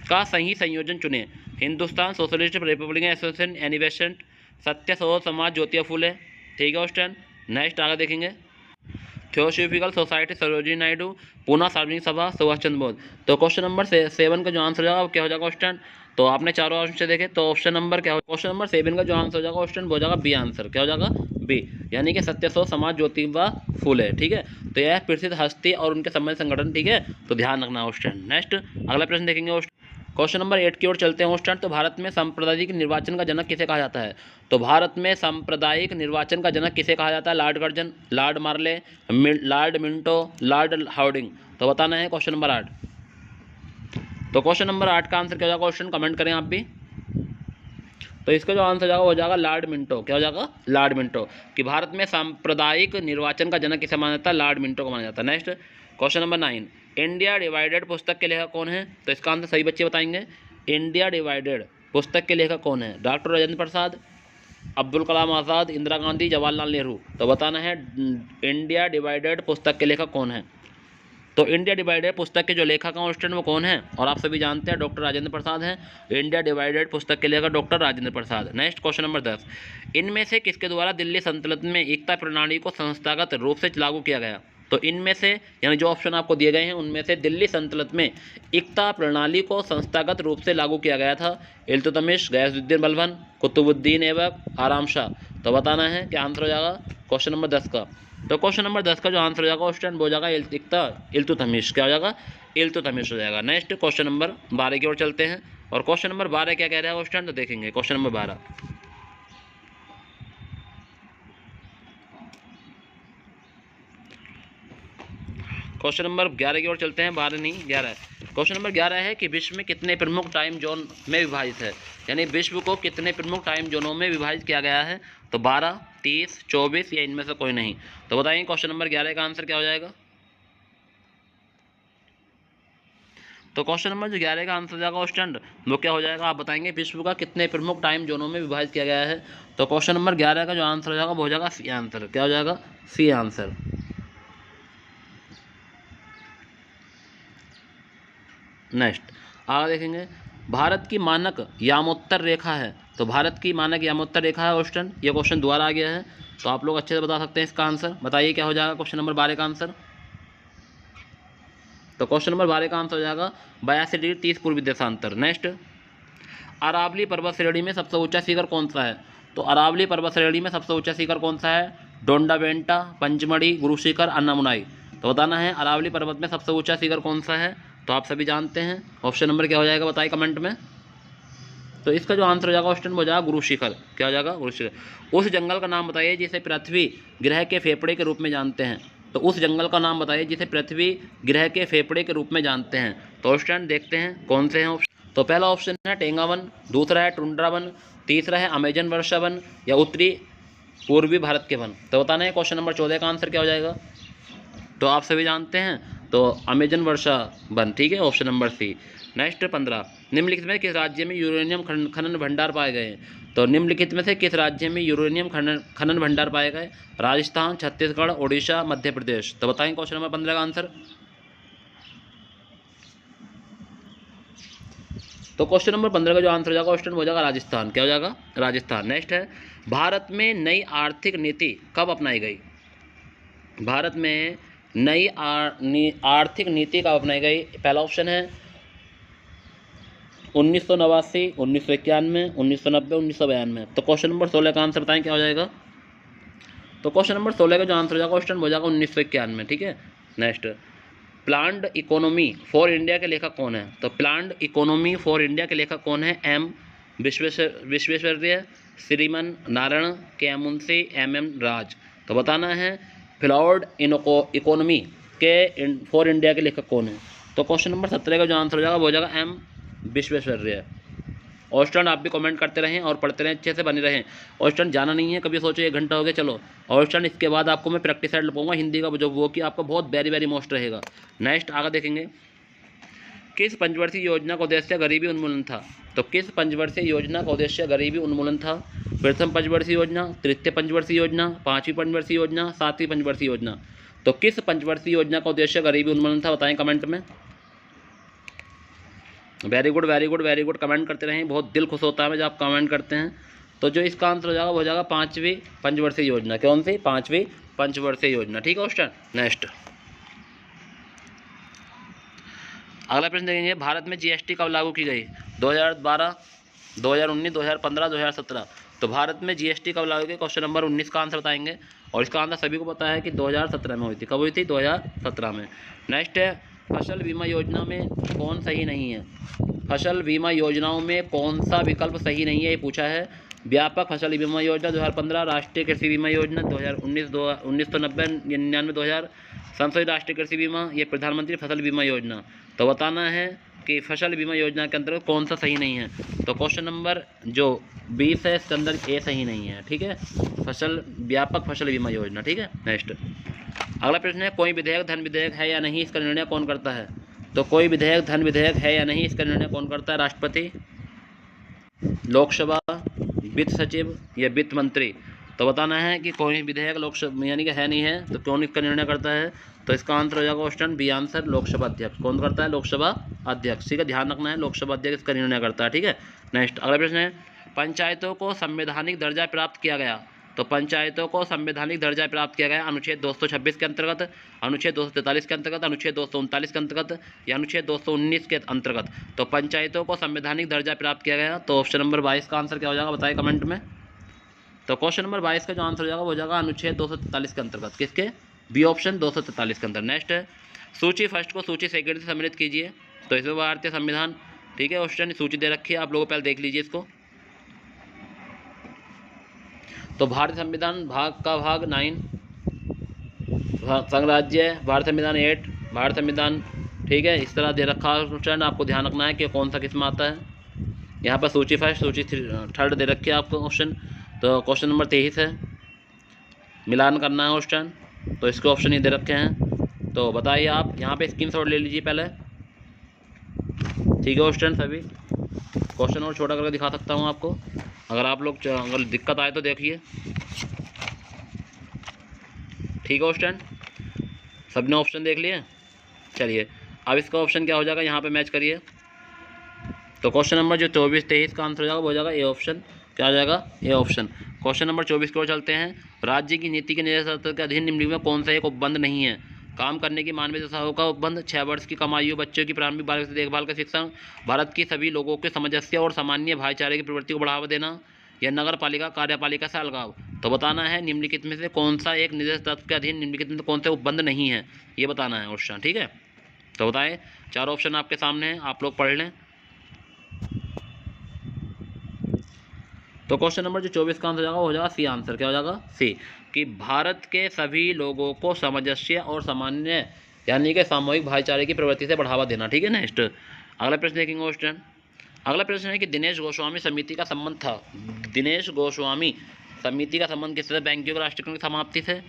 का सही संयोजन चुने। हिंदुस्तान सोशलिस्ट रिपब्लिकन एसोसिएशन, एनिवेशन, सत्य शोध समाज, ज्योतिबा फुले। ठीक है क्वेश्चन, नेक्स्ट आगे देखेंगे। थियोसॉफिकल सोसाइटी, सरोजिनी नायडू, पूना सार्वजनिक सभा, सुभाष चंद्र बोस। तो क्वेश्चन नंबर 7 का जो आंसर हो जाएगा क्या हो जाएगा क्वेश्चन। तो आपने चारों ऑप्शन देखे, तो ऑप्शन नंबर क्या हो, क्वेश्चन नंबर 7 का जो आंसर हो जाएगा क्वेश्चन वो हो जाएगा बी आंसर। क्या हो जाएगा, बी, यानी कि सत्य शोध समाज, ज्योतिबा फुले। ठीक है, तो यह प्रसिद्ध हस्ती और उनके संबंधित संगठन। ठीक है, तो ध्यान रखना क्वेश्चन। नेक्स्ट अगला प्रश्न देखेंगे क्वेश्चन नंबर 8 की ओर चलते हैं क्वेश्चन। तो भारत में सांप्रदायिक निर्वाचन का जनक किसे कहा जाता है। तो भारत में सांप्रदायिक निर्वाचन का जनक किसे कहा जाता है। लॉर्ड कर्जन, लॉर्ड मार्ले, लॉर्ड मिंटो, लॉर्ड हार्डिंग। तो बताना है क्वेश्चन नंबर 8। तो क्वेश्चन नंबर 8 का आंसर क्या हो जाएगा क्वेश्चन, कमेंट करें आप भी। तो इसका जो आंसर जाएगा हो जाएगा लॉर्ड मिंटो। क्या हो जाएगा, लॉर्ड मिंटो, कि भारत में सांप्रदायिक निर्वाचन का जनक किसे माना जाता है, लॉर्ड मिंटो को माना जाता है। Next question number 9, India divided पुस्तक के लेखक कौन है। तो इसका आंसर सही बच्चे बताएंगे। इंडिया डिवाइडेड पुस्तक के लेखक कौन है। डॉक्टर राजेंद्र प्रसाद, अब्दुल कलाम आज़ाद, इंदिरा गांधी, जवाहरलाल नेहरू। तो बताना है इंडिया डिवाइडेड पुस्तक के लेखक कौन है। तो इंडिया डिवाइडेड पुस्तक के जो लेखक हैं स्टूडेंट वो कौन है, और आप सभी जानते हैं डॉक्टर राजेंद्र प्रसाद हैं। इंडिया डिवाइडेड पुस्तक के लेखक doctor Rajendra Prasad. Next question number 10, इनमें से किसके द्वारा दिल्ली सल्तनत में एकता प्रणाली को संस्थागत रूप से लागू किया गया। तो इनमें से यानी जो ऑप्शन आपको दिए गए हैं उनमें से दिल्ली सल्तनत में एकता प्रणाली को संस्थागत रूप से लागू किया गया था इल्तुतमिश, गयासुद्दीन बलबन, कुतुबुद्दीन ऐबक, आराम शाह। तो बताना है कि आंसर हो जाएगा क्वेश्चन नंबर 10 का। तो क्वेश्चन नंबर 10 का जो आंसर हो जाएगा स्टूडेंट वो हो जाएगा इल्तुतमिश। क्या हो जाएगा, इल्तुतमिश हो जाएगा। नेक्स्ट क्वेश्चन नंबर 12 की ओर चलते हैं, और क्वेश्चन नंबर 12 क्या कह रहा है स्टूडेंट, तो देखेंगे क्वेश्चन नंबर 12। क्वेश्चन नंबर 11 की ओर चलते हैं, 12 नहीं 11 है। क्वेश्चन नंबर 11 है कि विश्व में कितने प्रमुख टाइम जोन में विभाजित है, यानी विश्व को कितने प्रमुख टाइम जोनों में विभाजित किया गया है। तो 12, 30, 24 या इनमें से कोई नहीं। तो बताइए क्वेश्चन नंबर 11 का आंसर क्या हो जाएगा। तो क्वेश्चन नंबर जो 11 का आंसर हो जाएगा स्टूडेंट वो क्या हो जाएगा, आप बताएंगे विश्व का कितने प्रमुख टाइम जोनों में विभाजित किया गया है। तो क्वेश्चन नंबर 11 का जो आंसर हो जाएगा वो हो जाएगा सी आंसर। क्या हो जाएगा, सी आंसर। नेक्स्ट आगे देखेंगे, भारत की मानक यामोत्तर रेखा है। तो भारत की मानक यामोत्तर रेखा है क्वेश्चन, ये क्वेश्चन दोबारा आ गया है, तो आप लोग अच्छे से बता सकते हैं इसका आंसर। बताइए क्या हो जाएगा क्वेश्चन नंबर 12 का आंसर। तो क्वेश्चन नंबर 12 का आंसर हो जाएगा 82 डिग्री 30 पूर्वी देशांतर। नेक्स्ट, अरावली पर्वत श्रेणी में सबसे ऊंचा शिखर कौन सा है। तो अरावली पर्वत श्रेणी में सबसे ऊंचा शिखर कौन सा है, डोंडाबेंटा, पंचमढ़ी, गुरु शिखर, अन्नामुनाई। तो बताना है अरावली पर्वत में सबसे ऊंचा शिखर कौन सा है। तो आप सभी जानते हैं ऑप्शन नंबर क्या हो जाएगा, बताइए कमेंट में। तो इसका जो आंसर हो जाएगा ऑप्शन हो जाएगा गुरु शिखर। क्या हो जाएगा, गुरु शिखर। उस जंगल का नाम बताइए जिसे पृथ्वी ग्रह के फेफड़े के रूप में जानते हैं। तो उस जंगल का नाम बताइए जिसे पृथ्वी ग्रह के फेफड़े के रूप में जानते हैं। तो स्टूडेंट देखते हैं कौन से हैं ऑप्शन। तो पहला ऑप्शन है टेंगा वन, दूसरा है टुंड्रा वन, तीसरा है अमेजन वर्षा वन, या उत्तरी पूर्वी भारत के वन। तो बताना है क्वेश्चन नंबर 14 का आंसर क्या हो जाएगा। तो आप सभी जानते हैं तो अमेजन वर्षा वन, ठीक है, ऑप्शन नंबर सी। नेक्स्ट 15, निम्नलिखित में किस राज्य में यूरेनियम खनन भंडार पाए गए हैं। तो निम्नलिखित में से किस राज्य में यूरेनियम खनन भंडार पाए गए, राजस्थान, छत्तीसगढ़, ओडिशा, मध्य प्रदेश। तो बताएं क्वेश्चन नंबर 15 का आंसर। तो क्वेश्चन नंबर 15 का जो आंसर हो जाएगा क्वेश्चन हो जाएगा राजस्थान। क्या हो जाएगा, राजस्थान। नेक्स्ट है, भारत में नई आर्थिक नीति कब अपनाई गई। भारत में नई आर्थिक नीति कब अपनाई गई। पहला ऑप्शन है 1989, 1991, 1990, 1992। तो क्वेश्चन नंबर 16 का आंसर बताएं क्या हो जाएगा। तो क्वेश्चन नंबर 16 का जो आंसर हो जाएगा क्वेश्चन हो जाएगा 1991, ठीक है। Next, planned economy for India के लेखक कौन है। तो प्लान्ड इकोनॉमी फॉर इंडिया के लेखक कौन है, एम विश्वेश्वरैया, श्रीमन नारायण, के एम मुंशी, एम राज। तो बताना है प्लान्ड इकोनॉमी के फॉर इंडिया के लेखक कौन है। तो क्वेश्चन नंबर 17 का जो आंसर हो जाएगा वो हो जाएगा एम विश्वेश्वरैया। और स्टूडेंट आप भी कमेंट करते रहें और पढ़ते रहें, अच्छे से बने रहें। और स्टूडेंट जाना नहीं है, कभी सोचो 1 घंटा हो गया चलो। और स्टूडेंट इसके बाद आपको मैं प्रैक्टिस सेट लगाऊंगा हिंदी का, जो वो कि आपका बहुत वेरी मोस्ट रहेगा। नेक्स्ट आगे देखेंगे, किस पंचवर्षीय योजना का उद्देश्य गरीबी उन्मूलन था। तो किस पंचवर्षीय योजना का उद्देश्य गरीबी उन्मूलन था। प्रथम पंचवर्षीय योजना, तृतीय पंचवर्षीय योजना, 5वीं पंचवर्षीय योजना, 7वीं पंचवर्षीय योजना। तो किस पंचवर्षीय योजना का उद्देश्य गरीबी उन्मूलन था, बताएं कमेंट में। वेरी गुड कमेंट करते रहें, बहुत दिल खुश होता है जब आप कमेंट करते हैं। तो जो इसका आंसर हो जाएगा वो हो जाएगा 5वीं पंचवर्षीय योजना। कौन सी, 5वीं पंचवर्षीय योजना, ठीक है स्टूडेंट। नेक्स्ट अगला प्रश्न देखेंगे, भारत में जीएसटी कब लागू की गई। 2012, 2019, 2015, 2017। तो भारत में जीएसटी कब लागू की, क्वेश्चन नंबर 19 का आंसर बताएंगे। और इसका आंसर सभी को पता है कि 2017 में हुई थी। कब हुई थी, 2017 में। नेक्स्ट है, फसल बीमा योजना में कौन सही नहीं है। फसल बीमा योजनाओं में कौन सा विकल्प सही नहीं है, ये पूछा है। व्यापक फसल बीमा योजना 2015, राष्ट्रीय कृषि बीमा योजना 2019, 1990, 99, 2000, संशोधित राष्ट्रीय कृषि बीमा, ये प्रधानमंत्री फसल बीमा योजना। तो बताना है कि फसल बीमा योजना के अंतर्गत कौन सा सही नहीं है। तो क्वेश्चन नंबर जो 20 है इसके अंदर ए सही नहीं है, ठीक है, व्यापक फसल बीमा योजना, ठीक है। नेक्स्ट अगला प्रश्न है, कोई विधेयक धन विधेयक है या नहीं, इसका निर्णय कौन करता है। तो कोई विधेयक धन विधेयक है या नहीं, इसका निर्णय कौन करता है, राष्ट्रपति, लोकसभा, वित्त सचिव या वित्त मंत्री। तो बताना है कि कोई विधेयक लोकसभा यानी कि है नहीं है तो कौन इसका निर्णय करता है। तो इसका आंसर हो जाएगा ऑप्शन बी आंसर, लोकसभा अध्यक्ष। कौन करता है? लोकसभा अध्यक्ष। ठीक है, ध्यान रखना है, लोकसभा अध्यक्ष इसका निर्णय करता है। ठीक है, नेक्स्ट अगला प्रश्न है, पंचायतों को संवैधानिक दर्जा प्राप्त किया गया। तो पंचायतों को संवैधानिक दर्जा प्राप्त किया गया अनुच्छेद 226 के अंतर्गत, अनुच्छेद 243 के अंतर्गत, अनुच्छेद 239 के अंतर्गत या अनुच्छेद 219 के अंतर्गत। तो पंचायतों को संवैधानिक दर्जा प्राप्त किया गया। तो ऑप्शन नंबर 22 का आंसर क्या हो जाएगा, बताइए कमेंट में। तो क्वेश्चन नंबर 22 का जो आंसर हो जाएगा वो हो जाएगा अनुच्छेद 243 के अंतर्गत। किसके? बी ऑप्शन 243 के अंदर। नेक्स्ट है, सूची फर्स्ट को सूची सेकंड से सम्मिलित कीजिए। तो इसमें भारतीय संविधान, ठीक है, ऑप्शन सूची दे रखी है, आप लोगों पहले देख लीजिए इसको। तो भारतीय संविधान भाग का भाग 9, संघराज्य, भारत संविधान 8, भारत संविधान, ठीक है, इस तरह दे रखा है ऑप्शन। आपको ध्यान रखना है कि कौन सा किस में आता है। यहाँ पर सूची फर्स्ट सूची थर्ड दे रखी है आपको ऑप्शन। तो क्वेश्चन नंबर 23 है, मिलान करना है ऑप्शन। तो इसके ऑप्शन ये दे रखे हैं, तो बताइए आप यहाँ पे स्क्रीनशॉट ले लीजिए पहले। ठीक है ऑप्शन सभी, क्वेश्चन और छोटा करके दिखा सकता हूँ आपको, अगर आप लोग अगर दिक्कत आए तो देखिए। ठीक है ऑप्शन, सबने ऑप्शन देख लिए। चलिए अब इसका ऑप्शन क्या हो जाएगा, यहाँ पे मैच करिए। तो क्वेश्चन नंबर जो 24-23 का आंसर हो जाएगा वो हो जाएगा ए ऑप्शन। क्या हो जाएगा? A option. क्वेश्चन नंबर 24 की ओर चलते हैं। राज्य की नीति के निर्देशात्मक के अधीन निम्नलिखित में कौन सा एक उपबंध नहीं है? काम करने की मानवीय दशाओं का उपबंध, 6 वर्ष की कम आयु, बच्चों की प्रारंभिक बालिका से देखभाल का शिक्षण, भारत की सभी लोगों के सामंजस्य और सामान्य भाईचारे की प्रवृत्ति को बढ़ावा देना, या नगर पालिका कार्यपालिका से अलगाव। तो बताना है निम्नलिखित में से कौन सा एक निर्देश तत्व के अधीन निम्नलिखित में से कौन सा उपबंध नहीं है, ये बताना है ऑप्शन। ठीक है, तो बताएं, 4 ऑप्शन आपके सामने हैं, आप लोग पढ़ लें। तो क्वेश्चन नंबर जो 24 का आंसर हो जाएगा वो हो जाएगा सी आंसर। क्या हो जाएगा? सी, कि भारत के सभी लोगों को सामंजस्य और सामान्य यानी कि सामूहिक भाईचारे की प्रवृत्ति से बढ़ावा देना। ठीक है, नेक्स्ट अगला प्रश्न देखेंगे क्वेश्चन। अगला प्रश्न है कि दिनेश गोस्वामी समिति का संबंध था। दिनेश गोस्वामी समिति का संबंध किससे? बैंकिंग और राष्ट्रीयकरण की समाप्ति से,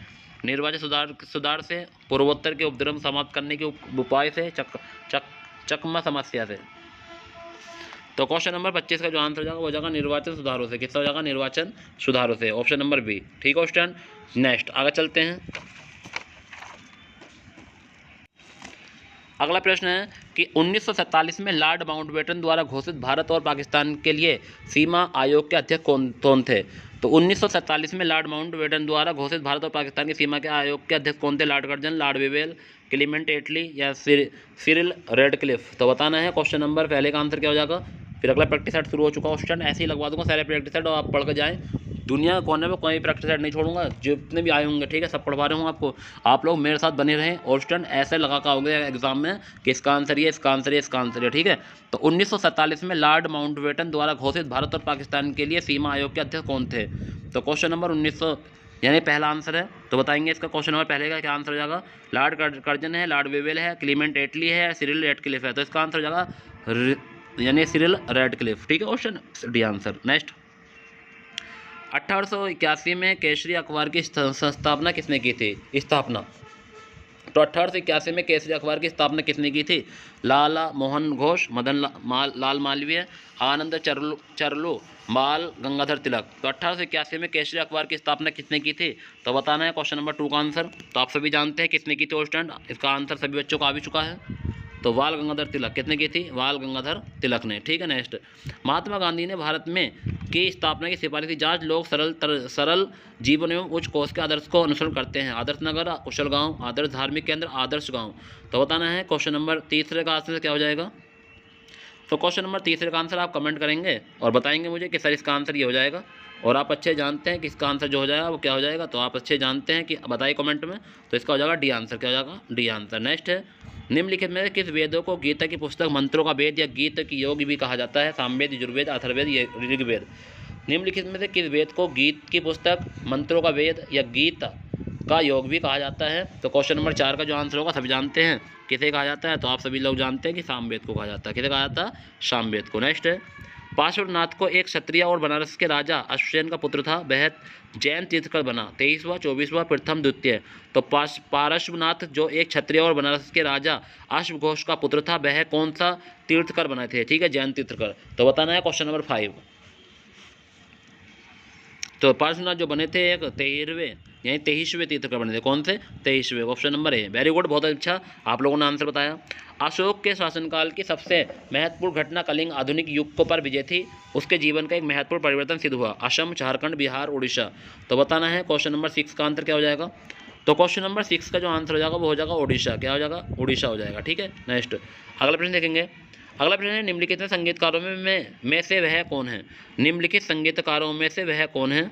निर्वाचन सुधार से, पूर्वोत्तर के उपद्रव समाप्त करने के उपाय से, चकमा समस्या से। तो क्वेश्चन नंबर 25 का जो आंसर हो जाएगा वो हो जाएगा निर्वाचन सुधारों से। किससे हो जाएगा? निर्वाचन सुधारों से, ऑप्शन नंबर बी। ठीक है क्वेश्चन, नेक्स्ट आगे चलते हैं। अगला प्रश्न है कि 1947 में लॉर्ड माउंटबेटन द्वारा घोषित भारत और पाकिस्तान के लिए सीमा आयोग के अध्यक्ष कौन थे? तो 1947 में लॉर्ड माउंटबेटन द्वारा घोषित भारत और पाकिस्तान की सीमा के आयोग के अध्यक्ष कौन थे? Lord Curzon, Lord Wavell, Clement Attlee या सिरिल रेडक्लिफ। तो बताना है क्वेश्चन नंबर पहले का आंसर क्या हो जाएगा। फिर अगला प्रैक्टिस सेट शुरू हो चुका क्वेश्चन, ऐसे ही लगवा दूंगा सारे प्रैक्टिस सेट और आप पढ़ कर जाएँ। दुनिया कोने में कोई प्रैक्टिस सेट नहीं छोड़ूंगा, जितने भी आए होंगे, ठीक है, सब पढ़वा रहे हूँ आपको। आप लोग मेरे साथ बने रहें और स्टूडेंट ऐसे लगा कर आओगे एग्जाम में कि इसका आंसर ये, इसका आंसर ये, इसका आंसर ये। ठीक है, तो 1947 में लॉर्ड माउंटबेटन द्वारा घोषित भारत और पाकिस्तान के लिए सीमा आयोग के अध्यक्ष कौन थे? तो क्वेश्चन नंबर 1900 यानी पहला आंसर है। तो बताएंगे इसका क्वेश्चन नंबर पहले का क्या आंसर हो जाएगा। लॉर्ड कर्जन है, लॉर्ड वेवेल है, क्लीमेंट एटली है, सिरिल रेडक्लिफ है। तो इसका आंसर हो जाएगा यानी सिरिल रेडक्लिफ। ठीक है, ऑप्शन डी आंसर। नेक्स्ट 1881 में केसरी अखबार की स्थापना किसने की थी? स्थापना, तो 1881 में केसरी अखबार की स्थापना किसने की थी? लाला मोहन घोष, मदन लाल मालवीय, आनंद चरलू, बाल गंगाधर तिलक। तो 1881 में केसरी अखबार की स्थापना किसने की थी? तो बताना है क्वेश्चन नंबर 2 का आंसर। तो आप सभी जानते हैं किसने की थी स्टूडेंट, इसका आंसर सभी बच्चों को आ भी चुका है। तो बाल गंगाधर तिलक कितने की थी? बाल गंगाधर तिलक ने। ठीक है, नेक्स्ट महात्मा गांधी ने भारत में की स्थापना की सिफारिश की। जहाँ लोग सरल जीवन एवं उच्च कोष के आदर्श को अनुसरण करते हैं। आदर्श नगर, कुशल गांव, आदर्श धार्मिक केंद्र, आदर्श गांव। तो बताना है क्वेश्चन नंबर 3 का आंसर क्या हो जाएगा। तो क्वेश्चन नंबर 3 का आंसर आप कमेंट करेंगे और बताएंगे मुझे कि सर इसका आंसर ये हो जाएगा। और आप अच्छे जानते हैं कि इसका आंसर जो हो जाएगा वो क्या हो जाएगा। तो आप अच्छे जानते हैं कि बताइए कमेंट में। तो इसका हो जाएगा डी आंसर। क्या हो जाएगा? D answer. नेक्स्ट है निम्नलिखित में किस वेदों को गीता की पुस्तक मंत्रों का वेद या गीत की योग भी कहा जाता है? सामवेद, यजुर्वेद, अथर्ववेद, ऋग्वेद। निम्नलिखित में से किस वेद को गीत की पुस्तक, मंत्रों का वेद या गीत का योग भी कहा जाता है? तो क्वेश्चन नंबर 4 का जो आंसर होगा सभी जानते हैं किसे कहा जाता है। तो आप सभी लोग जानते हैं कि सामवेद को कहा जाता है। किसे कहा जाता है? सामवेद को। नेक्स्ट है पार्श्वनाथ को एक क्षत्रिय और बनारस के राजा अश्वसेन का पुत्र था। वह जैन तीर्थकर बना। 23वां, 24वां, प्रथम, द्वितीय। तो पार्श्वनाथ जो एक क्षत्रिय और बनारस के राजा अश्वघोष का पुत्र था, वह कौन सा तीर्थकर बने थे? ठीक है, जैन तीर्थकर। तो बताना है क्वेश्चन नंबर 5। तो पार्श्वनाथ जो बने थे एक 13वें यानी 23वें तीर्थंकर बने थे। कौन से? 23वें। Option number A. Very good, बहुत अच्छा, आप लोगों ने आंसर बताया। अशोक के शासनकाल की सबसे महत्वपूर्ण घटना कलिंग आधुनिक युग को पर विजय थी। उसके जीवन का एक महत्वपूर्ण परिवर्तन सिद्ध हुआ। असम, झारखंड, बिहार, उड़ीसा। तो बताना है क्वेश्चन नंबर 6 का आंसर क्या हो जाएगा। तो क्वेश्चन नंबर 6 का जो आंसर हो जाएगा वो हो जाएगा उड़ीसा। क्या हो जाएगा? उड़ीसा हो जाएगा। ठीक है, नेक्स्ट अगला प्रश्न देखेंगे। अगला प्रश्न है, निम्नलिखित संगीतकारों में से वह कौन है? निम्नलिखित संगीतकारों में से वह कौन है?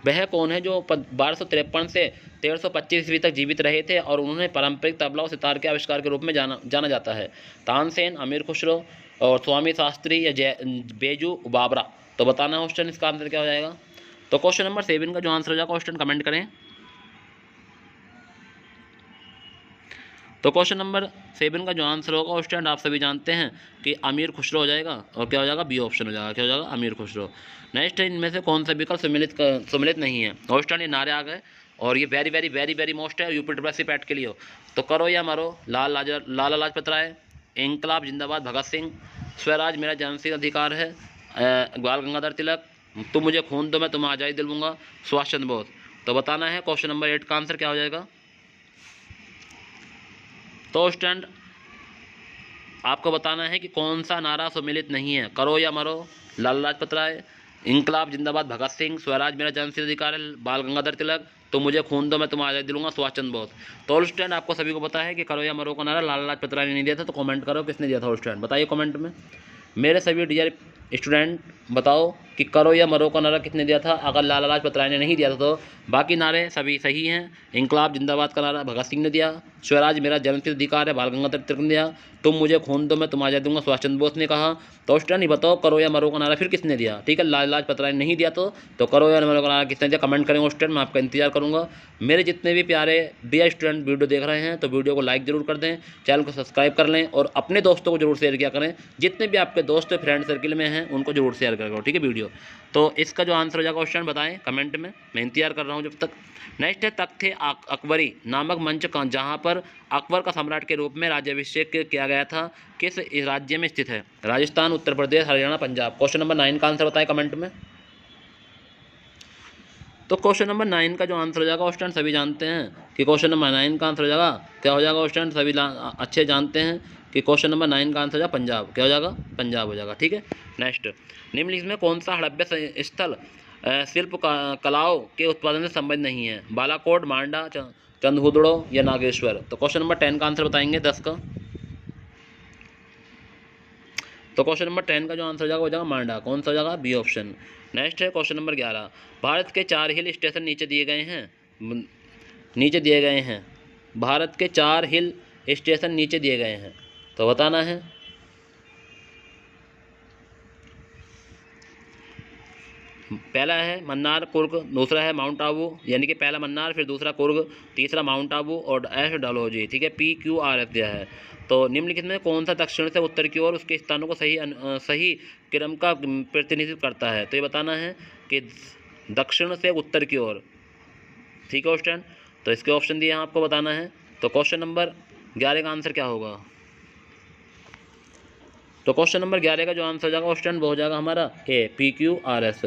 वह कौन है जो 1253 से 1325 ईस्वी तक जीवित रहे थे और उन्होंने पारंपरिक तबला और सितार के आविष्कार के रूप में जाना जाता है? तानसेन, अमीर खुसरो और स्वामी शास्त्री या बेजू बाबरा। तो बताना है क्वेश्चन, इसका आंसर क्या हो जाएगा। तो क्वेश्चन नंबर 7 का जो आंसर हो जाएगा क्वेश्चन कमेंट करें। तो क्वेश्चन नंबर 7 का जो आंसर होगा क्वेश्चन आप सभी जानते हैं कि अमीर खुसरो हो जाएगा। और क्या हो जाएगा? बी ऑप्शन हो जाएगा। क्या हो जाएगा? अमीर खुसरो। नेक्स्ट है, इनमें से कौन सा विकल्प सम्मिलित नहीं है? क्वेश्चन ये नारे आ गए और ये very very very very most है यूपी ट्रिपल पैट के लिए। तो करो या मरो, लाला लाजपत राय, इंकलाब जिंदाबाद भगत सिंह, स्वराज मेरा जन्मसिद्ध अधिकार है बाल गंगाधर तिलक, तुम मुझे खून दो मैं तुम्हें आज़ादी दिलवाऊंगा सुभाष चंद्र बोस। तो बताना है क्वेश्चन नंबर 8 का आंसर क्या हो जाएगा। तो स्टैंड आपको बताना है कि कौन सा नारा सम्मिलित नहीं है। करो या मरो, लाला लाजपत राय, इंकलाब जिंदाबाद भगत सिंह, स्वराज मेरा जन्मसिद्ध अधिकार है बाल गंगाधर तिलक, तो मुझे खून दो मैं तुम्हें आज़ादी दिलूंगा सुभाष चंद्र बोस। तो ऑल स्टैंड आपको सभी को पता है कि करो या मरो का नारा लाला लाजपत राय ने नहीं दिया था। तो कमेंट करो किसने दिया था ऑल स्टैंड, बताइए कमेंट में। मेरे सभी डियर स्टूडेंट बताओ कि करो या मरो का नारा किसने दिया था। अगर लाला लाजपत राय ने नहीं दिया था तो बाकी नारे सभी सही हैं। इंकलाब जिंदाबाद का नारा भगत सिंह ने दिया, स्वराज मेरा जन्मसिद्ध अधिकार है बाल गंगाधर तिलक ने दिया, तुम मुझे खून दो मैं तुम्हें आज़ादी दूंगा सुभाष चंद्र बोस ने कहा। तो स्टूडेंट नहीं बताओ करो या मरो का नारा फिर किसने दिया। ठीक है, लाला लाजपत राय ने नहीं दिया तो करो या मरो का नारा किसने दिया कमेंट करेंगे स्टूडेंट, मैं आपका इंतजार करूँगा। मेरे जितने भी प्यारे डियर स्टूडेंट वीडियो देख रहे हैं तो वीडियो को लाइक जरूर कर दें, चैनल को सब्सक्राइब कर लें और अपने दोस्तों को जरूर शेयर किया करें। जितने भी आपके दोस्त फ्रेंड सर्किल में हैं उनको जरूर शेयर करें। ठीक है वीडियो। तो इसका जो आंसर हो जाएगा क्वेश्चन बताएं कमेंट में, मैं इंतजार कर रहा हूं जब तक। नेक्स्ट है, तख्त अकबरी नामक मंच का जहां पर अकबर का सम्राट के रूप में राज्याभिषेक किया गया था किस राज्य में स्थित है? राजस्थान, उत्तर प्रदेश, हरियाणा, पंजाब। क्वेश्चन नंबर 9 का आंसर बताएं कमेंट में। तो क्वेश्चन नंबर 9 का जो आंसर हो जाएगा क्वेश्चन सभी जानते हैं कि क्वेश्चन नंबर 9 का आंसर हो जाएगा क्या हो जाएगा क्वेश्चन सभी अच्छे जानते हैं कि क्वेश्चन नंबर 9 का आंसर हो जाएगा पंजाब। क्या हो जाएगा? पंजाब हो जाएगा। ठीक है, नेक्स्ट निम्नलिखित में कौन सा हड़प्पा स्थल शिल्प कलाओं के उत्पादन से संबंधित नहीं है? बालाकोट, मांडा, चंदहुदड़ो या नागेश्वर। तो क्वेश्चन नंबर 10 का आंसर बताएंगे 10 का। तो क्वेश्चन नंबर 10 का जो आंसर हो जाएगा वो जाएगा मांडा। कौन सा हो जाएगा? B option. नेक्स्ट है क्वेश्चन नंबर 11, भारत के 4 हिल स्टेशन नीचे दिए गए हैं। भारत के 4 हिल स्टेशन नीचे दिए गए हैं, तो बताना है। पहला है मन्नार कुर्ग, दूसरा है माउंट आबू, यानी कि पहला मन्नार फिर दूसरा कुर्ग, तीसरा माउंट आबू और एस डलहौजी। ठीक है, PQRS दिया है। तो निम्नलिखित में कौन सा दक्षिण से उत्तर की ओर उसके स्थानों को सही क्रम का प्रतिनिधित्व करता है? तो ये बताना है कि दक्षिण से उत्तर की ओर। ठीक है क्वेश्चन, तो इसके ऑप्शन दिए हैं आपको बताना है। तो क्वेश्चन नंबर 11 का आंसर क्या होगा? तो क्वेश्चन नंबर 11 का जो आंसर हो जाएगा क्वेश्चन वो हो जाएगा हमारा ए, PQRS।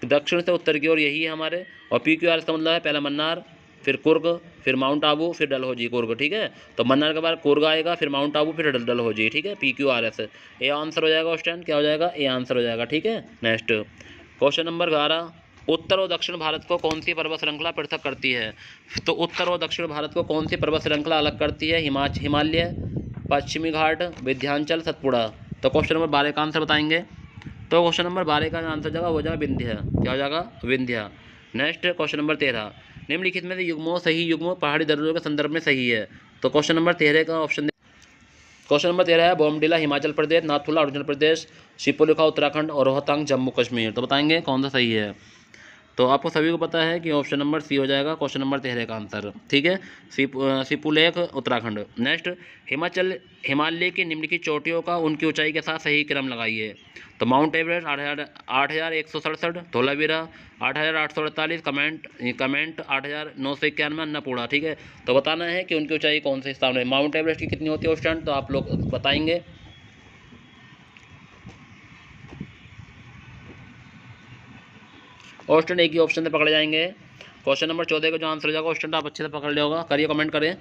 दक्षिण से उत्तर की ओर यही है हमारे। और PQRS का मतलब है पहला मन्नार, फिर कुर्ग, फिर माउंट आबू, फिर डलहौजी कुर्ग। ठीक है, तो मन्नार के बाद कुर्ग आएगा, फिर माउंट आबू, फिर डलहौजी। ठीक है, PQRS ए आंसर हो जाएगा क्वेश्चन। क्या हो जाएगा? ए आंसर हो जाएगा। ठीक है, नेक्स्ट क्वेश्चन नंबर 12, उत्तर और दक्षिण भारत को कौन सी पर्वत श्रृंखला पृथक करती है? तो उत्तर और दक्षिण भारत को कौन सी पर्वत श्रृंखला अलग करती है? हिमालय, पश्चिमी घाट, विंध्याचल, सतपुड़ा। तो क्वेश्चन नंबर 12 का आंसर बताएंगे। तो क्वेश्चन नंबर 12 का आंसर जाएगा वो जाएगा विंध्य। क्या हो जाएगा? विंध्य। नेक्स्ट क्वेश्चन नंबर 13, निम्नलिखित में से सही युग्मों पहाड़ी दर्जों के संदर्भ में सही है? तो क्वेश्चन नंबर 13 का ऑप्शन क्वेश्चन नंबर 13 है बोमडिला हिमाचल प्रदेश, नाथुला अरुणाचल प्रदेश, शिपुलिखा उत्तराखंड और रोहतांग जम्मू कश्मीर। तो बताएंगे कौन सा सही है। तो आपको सभी को पता है कि ऑप्शन नंबर सी हो जाएगा क्वेश्चन नंबर 13 का आंसर। ठीक है, शिपुलेख उत्तराखंड। नेक्स्ट, हिमालय की निम्नलिखित चोटियों का उनकी ऊंचाई के साथ सही क्रम लगाइए। तो mount Everest 8,167, Dholavira 8,848, comment 8,991, Annapurna. ठीक है, तो बताना है कि उनकी ऊंचाई कौन से स्थान है। माउंट एवरेस्ट की कितनी होती है स्टूडेंट? तो आप लोग बताएंगे। और स्टूडेंट एक ही ऑप्शन से पकड़े जाएंगे। क्वेश्चन नंबर 14 का जो आंसर हो जाएगा स्टूडेंट आप अच्छे से पकड़ लिया होगा। करिए, कमेंट करें।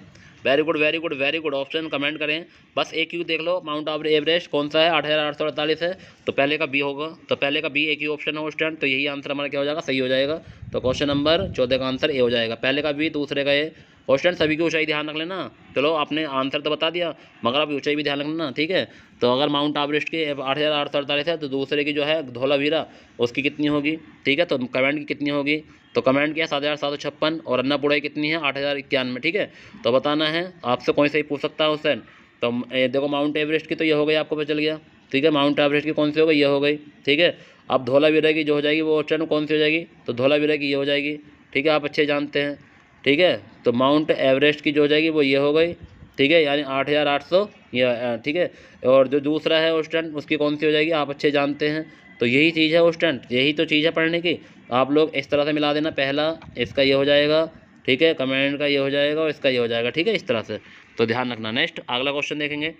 Very good very good very good, option comment करें। बस एक ही देख लो, माउंट एवरेस्ट कौन सा है, 8848 है, तो पहले का बी होगा। तो पहले का बी एक ही ऑप्शन है स्टूडेंट, तो यही आंसर हमारा क्या हो जाएगा, सही हो जाएगा। तो क्वेश्चन नंबर 14 का आंसर ए हो जाएगा। पहले का बी, दूसरे का ए। क्वेश्चन सभी की ऊंचाई ध्यान रख लेना। चलो आपने आंसर तो बता दिया, मगर आप ऊंचाई भी ध्यान रखना, ठीक है। तो अगर माउंट एवरेस्ट की 8848 है, तो दूसरे की जो है धौलावीरा उसकी कितनी होगी, ठीक है। तो कमेंट की कितनी होगी, तो कमेंट किया 7756 और अन्नपूर्णा कितनी है 8091, ठीक है। तो बताना है, आपसे कोई सही पूछ सकता है उससे। तो देखो माउंट एवरेस्ट की तो ये हो गई, आपको पता चल गया, ठीक है। माउंट एवरेस्ट की कौन सी हो गई, ये हो गई, ठीक है। अब धौलावीरा की जो हो जाएगी वो ऑप्शन कौन सी हो जाएगी, तो धौलावीरा की ये हो जाएगी, ठीक है। आप अच्छे जानते हैं, ठीक है। तो माउंट एवरेस्ट की जो हो जाएगी वो ये हो गई, ठीक है, यानी 8800 या, ठीक है। और जो दूसरा है ऑप्शन उसकी कौन सी हो जाएगी, आप अच्छे जानते हैं। तो यही चीज़ है ऑप्शन, यही तो चीज़ है पढ़ने की। आप लोग इस तरह से मिला देना, पहला इसका ये हो जाएगा, ठीक है, कमेंट का ये हो जाएगा और इसका ये हो जाएगा, ठीक है, इस तरह से। तो ध्यान रखना। नेक्स्ट अगला क्वेश्चन देखेंगे।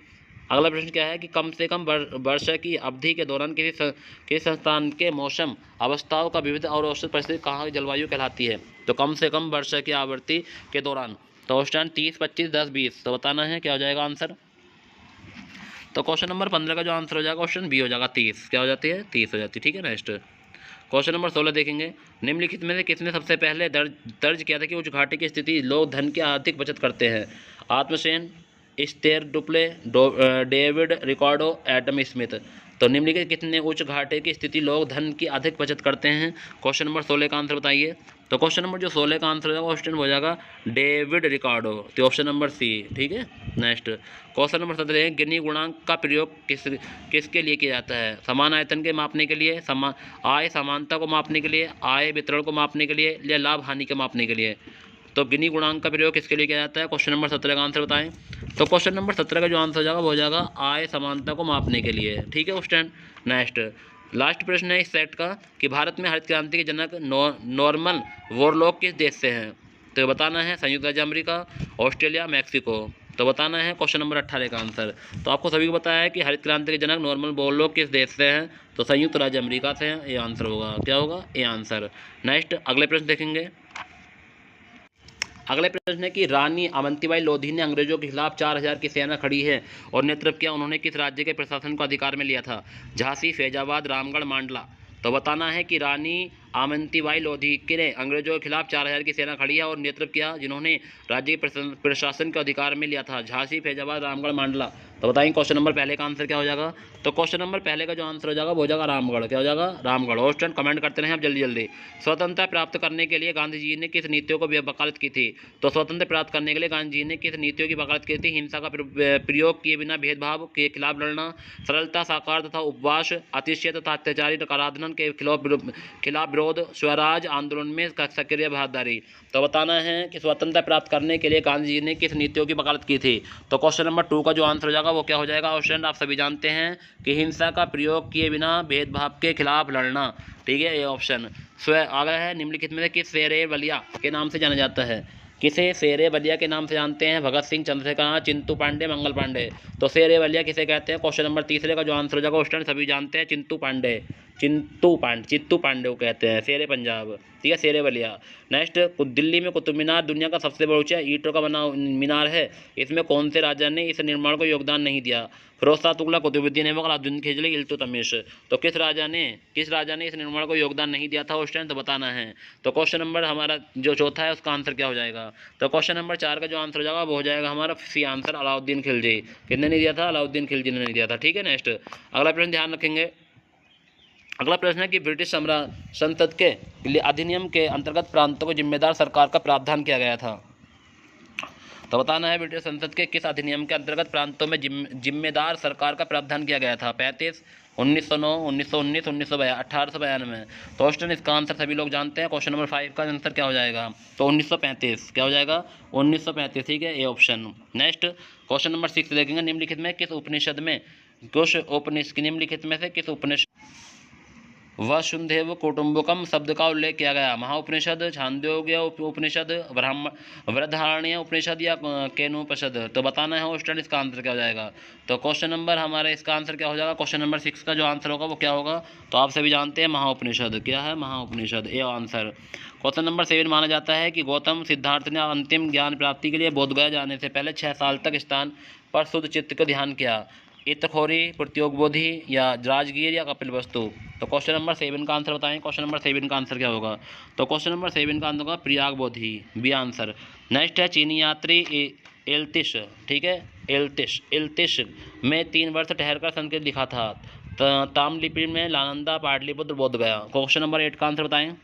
अगला प्रश्न क्या है कि कम से कम वर्षा की अवधि के दौरान किसी संस्थान के मौसम अवस्थाओं का विविध और औसत परिस्थिति कहाँ की जलवायु कहलाती है। तो कम से कम वर्षा की आवृत्ति के दौरान, तो ऑप्शन 30, 25, 10, 20। तो बताना है क्या हो जाएगा आंसर। तो क्वेश्चन नंबर 15 का जो आंसर हो जाएगा ऑप्शन बी हो जाएगा 30। क्या हो जाती है, 30 हो जाती है, ठीक है। नेक्स्ट क्वेश्चन नंबर 16 देखेंगे। निम्नलिखित में से किसने सबसे पहले दर्ज किया था कि उच्च घाटे की स्थिति लोग धन की आर्थिक बचत करते हैं। आत्मसेन, स्टेर डुप्ले, डेविड रिकार्डो, एडम स्मिथ। तो निम्नलिखित कितने उच्च घाटे की स्थिति लोग धन की अधिक बचत करते हैं। क्वेश्चन नंबर 16 का आंसर बताइए। तो क्वेश्चन नंबर जो 16 का आंसर होगा ऑप्शन हो जाएगा डेविड रिकार्डो, तो ऑप्शन नंबर सी, ठीक है। नेक्स्ट क्वेश्चन नंबर 17, गिनी गुणांक का प्रयोग किसके लिए किया जाता है। समान आयतन के मापने के लिए, आय समानता को मापने के लिए, आय वितरण को मापने के लिए, या लाभ हानि के मापने के लिए। तो गिनी गुणांक का प्रयोग किसके लिए किया जाता है, क्वेश्चन नंबर 17 का आंसर बताएं। तो क्वेश्चन नंबर 17 का जो आंसर हो जाएगा वो हो जाएगा आय समानता को मापने के लिए, ठीक है स्टूडेंट। नेक्स्ट लास्ट प्रश्न है इस सेट का कि भारत में हरित क्रांति के जनक नॉर्मन बोरलॉग किस देश से हैं। तो बताना है संयुक्त राज्य अमेरिका, ऑस्ट्रेलिया, मैक्सिको। तो बताना है क्वेश्चन नंबर 18 का आंसर। तो आपको सभी को बताया है कि हरित क्रांति के जनक नॉर्मन बोरलॉग किस देश से हैं, तो संयुक्त राज्य अमेरिका से हैं। ये आंसर होगा, क्या होगा, ये आंसर। नेक्स्ट अगले प्रश्न देखेंगे। अगले प्रश्न है कि रानी अवंतीबाई लोधी ने अंग्रेजों के खिलाफ 4000 की सेना खड़ी है और नेतृत्व किया, उन्होंने किस राज्य के प्रशासन को अधिकार में लिया था। झांसी, फैजाबाद, रामगढ़, मांडला। तो बताना है कि रानी अवंतीबाई लोधी ने अंग्रेजों के खिलाफ 4000 की सेना खड़ी है और नेतृत्व किया, जिन्होंने राज्य के प्रशासन के अधिकार में लिया था। झांसी, फैजाबाद, रामगढ़, मांडला। तो बताएंगे क्वेश्चन नंबर पहले का आंसर क्या हो जाएगा। तो क्वेश्चन नंबर पहले का जो आंसर हो जाएगा वो हो जाएगा रामगढ़। क्या हो जाएगा, रामगढ़। और स्टूडेंट कमेंट करते रहें आप जल्दी जल्दी। स्वतंत्रता प्राप्त करने के लिए गांधी जी ने किस नीतियों को वकालत की थी। तो स्वतंत्रता प्राप्त करने के लिए गांधी जी ने किस नीतियों की वकालत की थी। हिंसा का प्रयोग किए बिना भेदभाव के खिलाफ लड़ना, सरलता, साकार तथा उपवास, अतिशय तथा अत्याचारी कराधान के खिलाफ विरोध, स्वराज आंदोलन में सक्रिय भागीदारी। तो बताना है कि स्वतंत्रता प्राप्त करने के लिए गांधी जी ने किस नीतियों की वकालत की थी। तो क्वेश्चन नंबर 2 का जो आंसर हो जाएगा वो क्या हो जाएगा ऑप्शन, आप सभी जानते हैं कि हिंसा का प्रयोग किए बिना भेदभाव के खिलाफ लड़ना, ठीक है, ये ऑप्शन। आगे है निम्नलिखित में से किस शेरे बलिया के नाम से जाना जाता है। किसे शेरे बलिया के नाम से जानते हैं। भगत सिंह, चंद्रशेखर, चिंटू पांडे, मंगल पांडे। तो शेरे बलिया किसे कहते हैं। क्वेश्चन नंबर 3 का जो आंसर हो जाएगा ऑप्शन सभी जानते हैं चिंटू पांडे, चित्तू पांडे को कहते हैं। शेरे पंजाब, ठीक है, शेरे बलिया। नेक्स्ट दिल्ली में कुतुब मीनार दुनिया का सबसे बड़ा ईंटों का बना मीनार है, इसमें कौन से राजा ने इस निर्माण को योगदान नहीं दिया। फिरोज शाह तुगलक, कुतुबुद्दीन ऐबक, अलाउद्दीन खिलजी, इल्तुतमिश। तो किस राजा ने इस निर्माण को योगदान नहीं दिया था उस टाइम, तो बताना है। तो क्वेश्चन नंबर हमारा जो चौथा है उसका आंसर क्या हो जाएगा। तो क्वेश्चन नंबर 4 का जो आंसर हो जाएगा वो हो जाएगा हमारा सी आंसर, अलाउद्दीन खिलजी। किसने नहीं दिया था, अलाउद्दीन खिलजी ने नहीं दिया था, ठीक है। नेक्स्ट अगला प्रश्न ध्यान रखेंगे। अगला प्रश्न है कि ब्रिटिश संसद के अधिनियम के अंतर्गत प्रांतों को जिम्मेदार सरकार का प्रावधान किया गया था। तो बताना है ब्रिटिश संसद के किस अधिनियम के अंतर्गत प्रांतों में जिम्मेदार सरकार का प्रावधान किया गया था। 35, 1909, 1919, 1892। तो क्वेश्चन इसका आंसर सभी लोग जानते हैं। क्वेश्चन नंबर 5 का आंसर क्या हो जाएगा, तो 1935। क्या हो जाएगा, 1935, ठीक है, ये ऑप्शन। नेक्स्ट क्वेश्चन नंबर 6 देखेंगे। निम्नलिखित में से किस उपनिषद वसुंधैव कुटुंबकम शब्द का उल्लेख किया गया? महाउपनिषद, छांदोग्य उपनिषद, बृहदारण्यक उपनिषद या केनोपनिषद? तो बताना है स्टूडेंट, इसका आंसर क्या हो जाएगा। तो क्वेश्चन नंबर हमारे इसका आंसर क्या हो जाएगा, क्वेश्चन नंबर 6 का जो आंसर होगा वो क्या होगा, तो आप सभी जानते हैं महाउपनिषद। क्या है, महाउपनिषद, ये आंसर। क्वेश्चन नंबर 7 माना जाता है कि गौतम सिद्धार्थ ने अंतिम ज्ञान प्राप्ति के लिए बोधगया जाने से पहले 6 साल तक स्थान पर शुद्ध चित्त का ध्यान किया। इतखोरी, प्रत्योगबोधि या राजगीर या कपिलवस्तु? तो क्वेश्चन नंबर 7 का आंसर बताएं, क्वेश्चन नंबर 7 का आंसर क्या होगा। तो क्वेश्चन नंबर 7 का आंसर होगा प्रयागबोधि, बी आंसर। नेक्स्ट है चीनी यात्री इल्तुश, ठीक है, इल्तुश में 3 वर्ष ठहरकर संकेत लिखा था। ताम्रलिपि में नालंदा, पाटलिपुत्र, बोधगया। क्वेश्चन नंबर 8 का आंसर बताएं।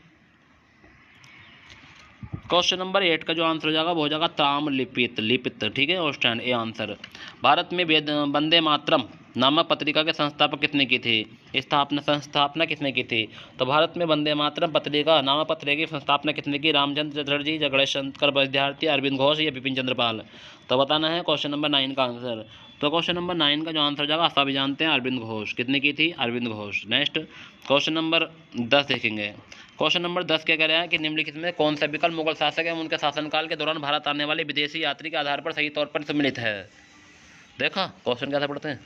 क्वेश्चन नंबर 8 का जो आंसर हो जाएगा वो हो जाएगा ताम्रलिपित, ठीक है, ऑस्टैंड, ए आंसर। भारत में वंदे मातरम नामक पत्रिका के संस्थापक किसने की थी, संस्थापना किसने की थी? तो भारत में वंदे मातरम पत्रिका नामक पत्रिका की संस्थापना किसने की? रामचंद्र चटर्जी, गणेश शंकर विद्यार्थी, अरविंद घोष या बिपिन चंद्र पाल? तो बताना है क्वेश्चन नंबर 9 का आंसर। तो क्वेश्चन नंबर 9 का जो आंसर हो जाएगा सभी जानते हैं, अरविंद घोष। कितने की थी? Arvind Ghosh. Next question number 10 देखेंगे। क्वेश्चन नंबर 10 क्या कह रहा है कि निम्नलिखित में कौन सा विकल्प मुगल शासक एवं उनके शासनकाल के दौरान भारत आने वाले विदेशी यात्री के आधार पर सही तौर पर सम्मिलित है? देखा क्वेश्चन कैसे पढ़ते हैं।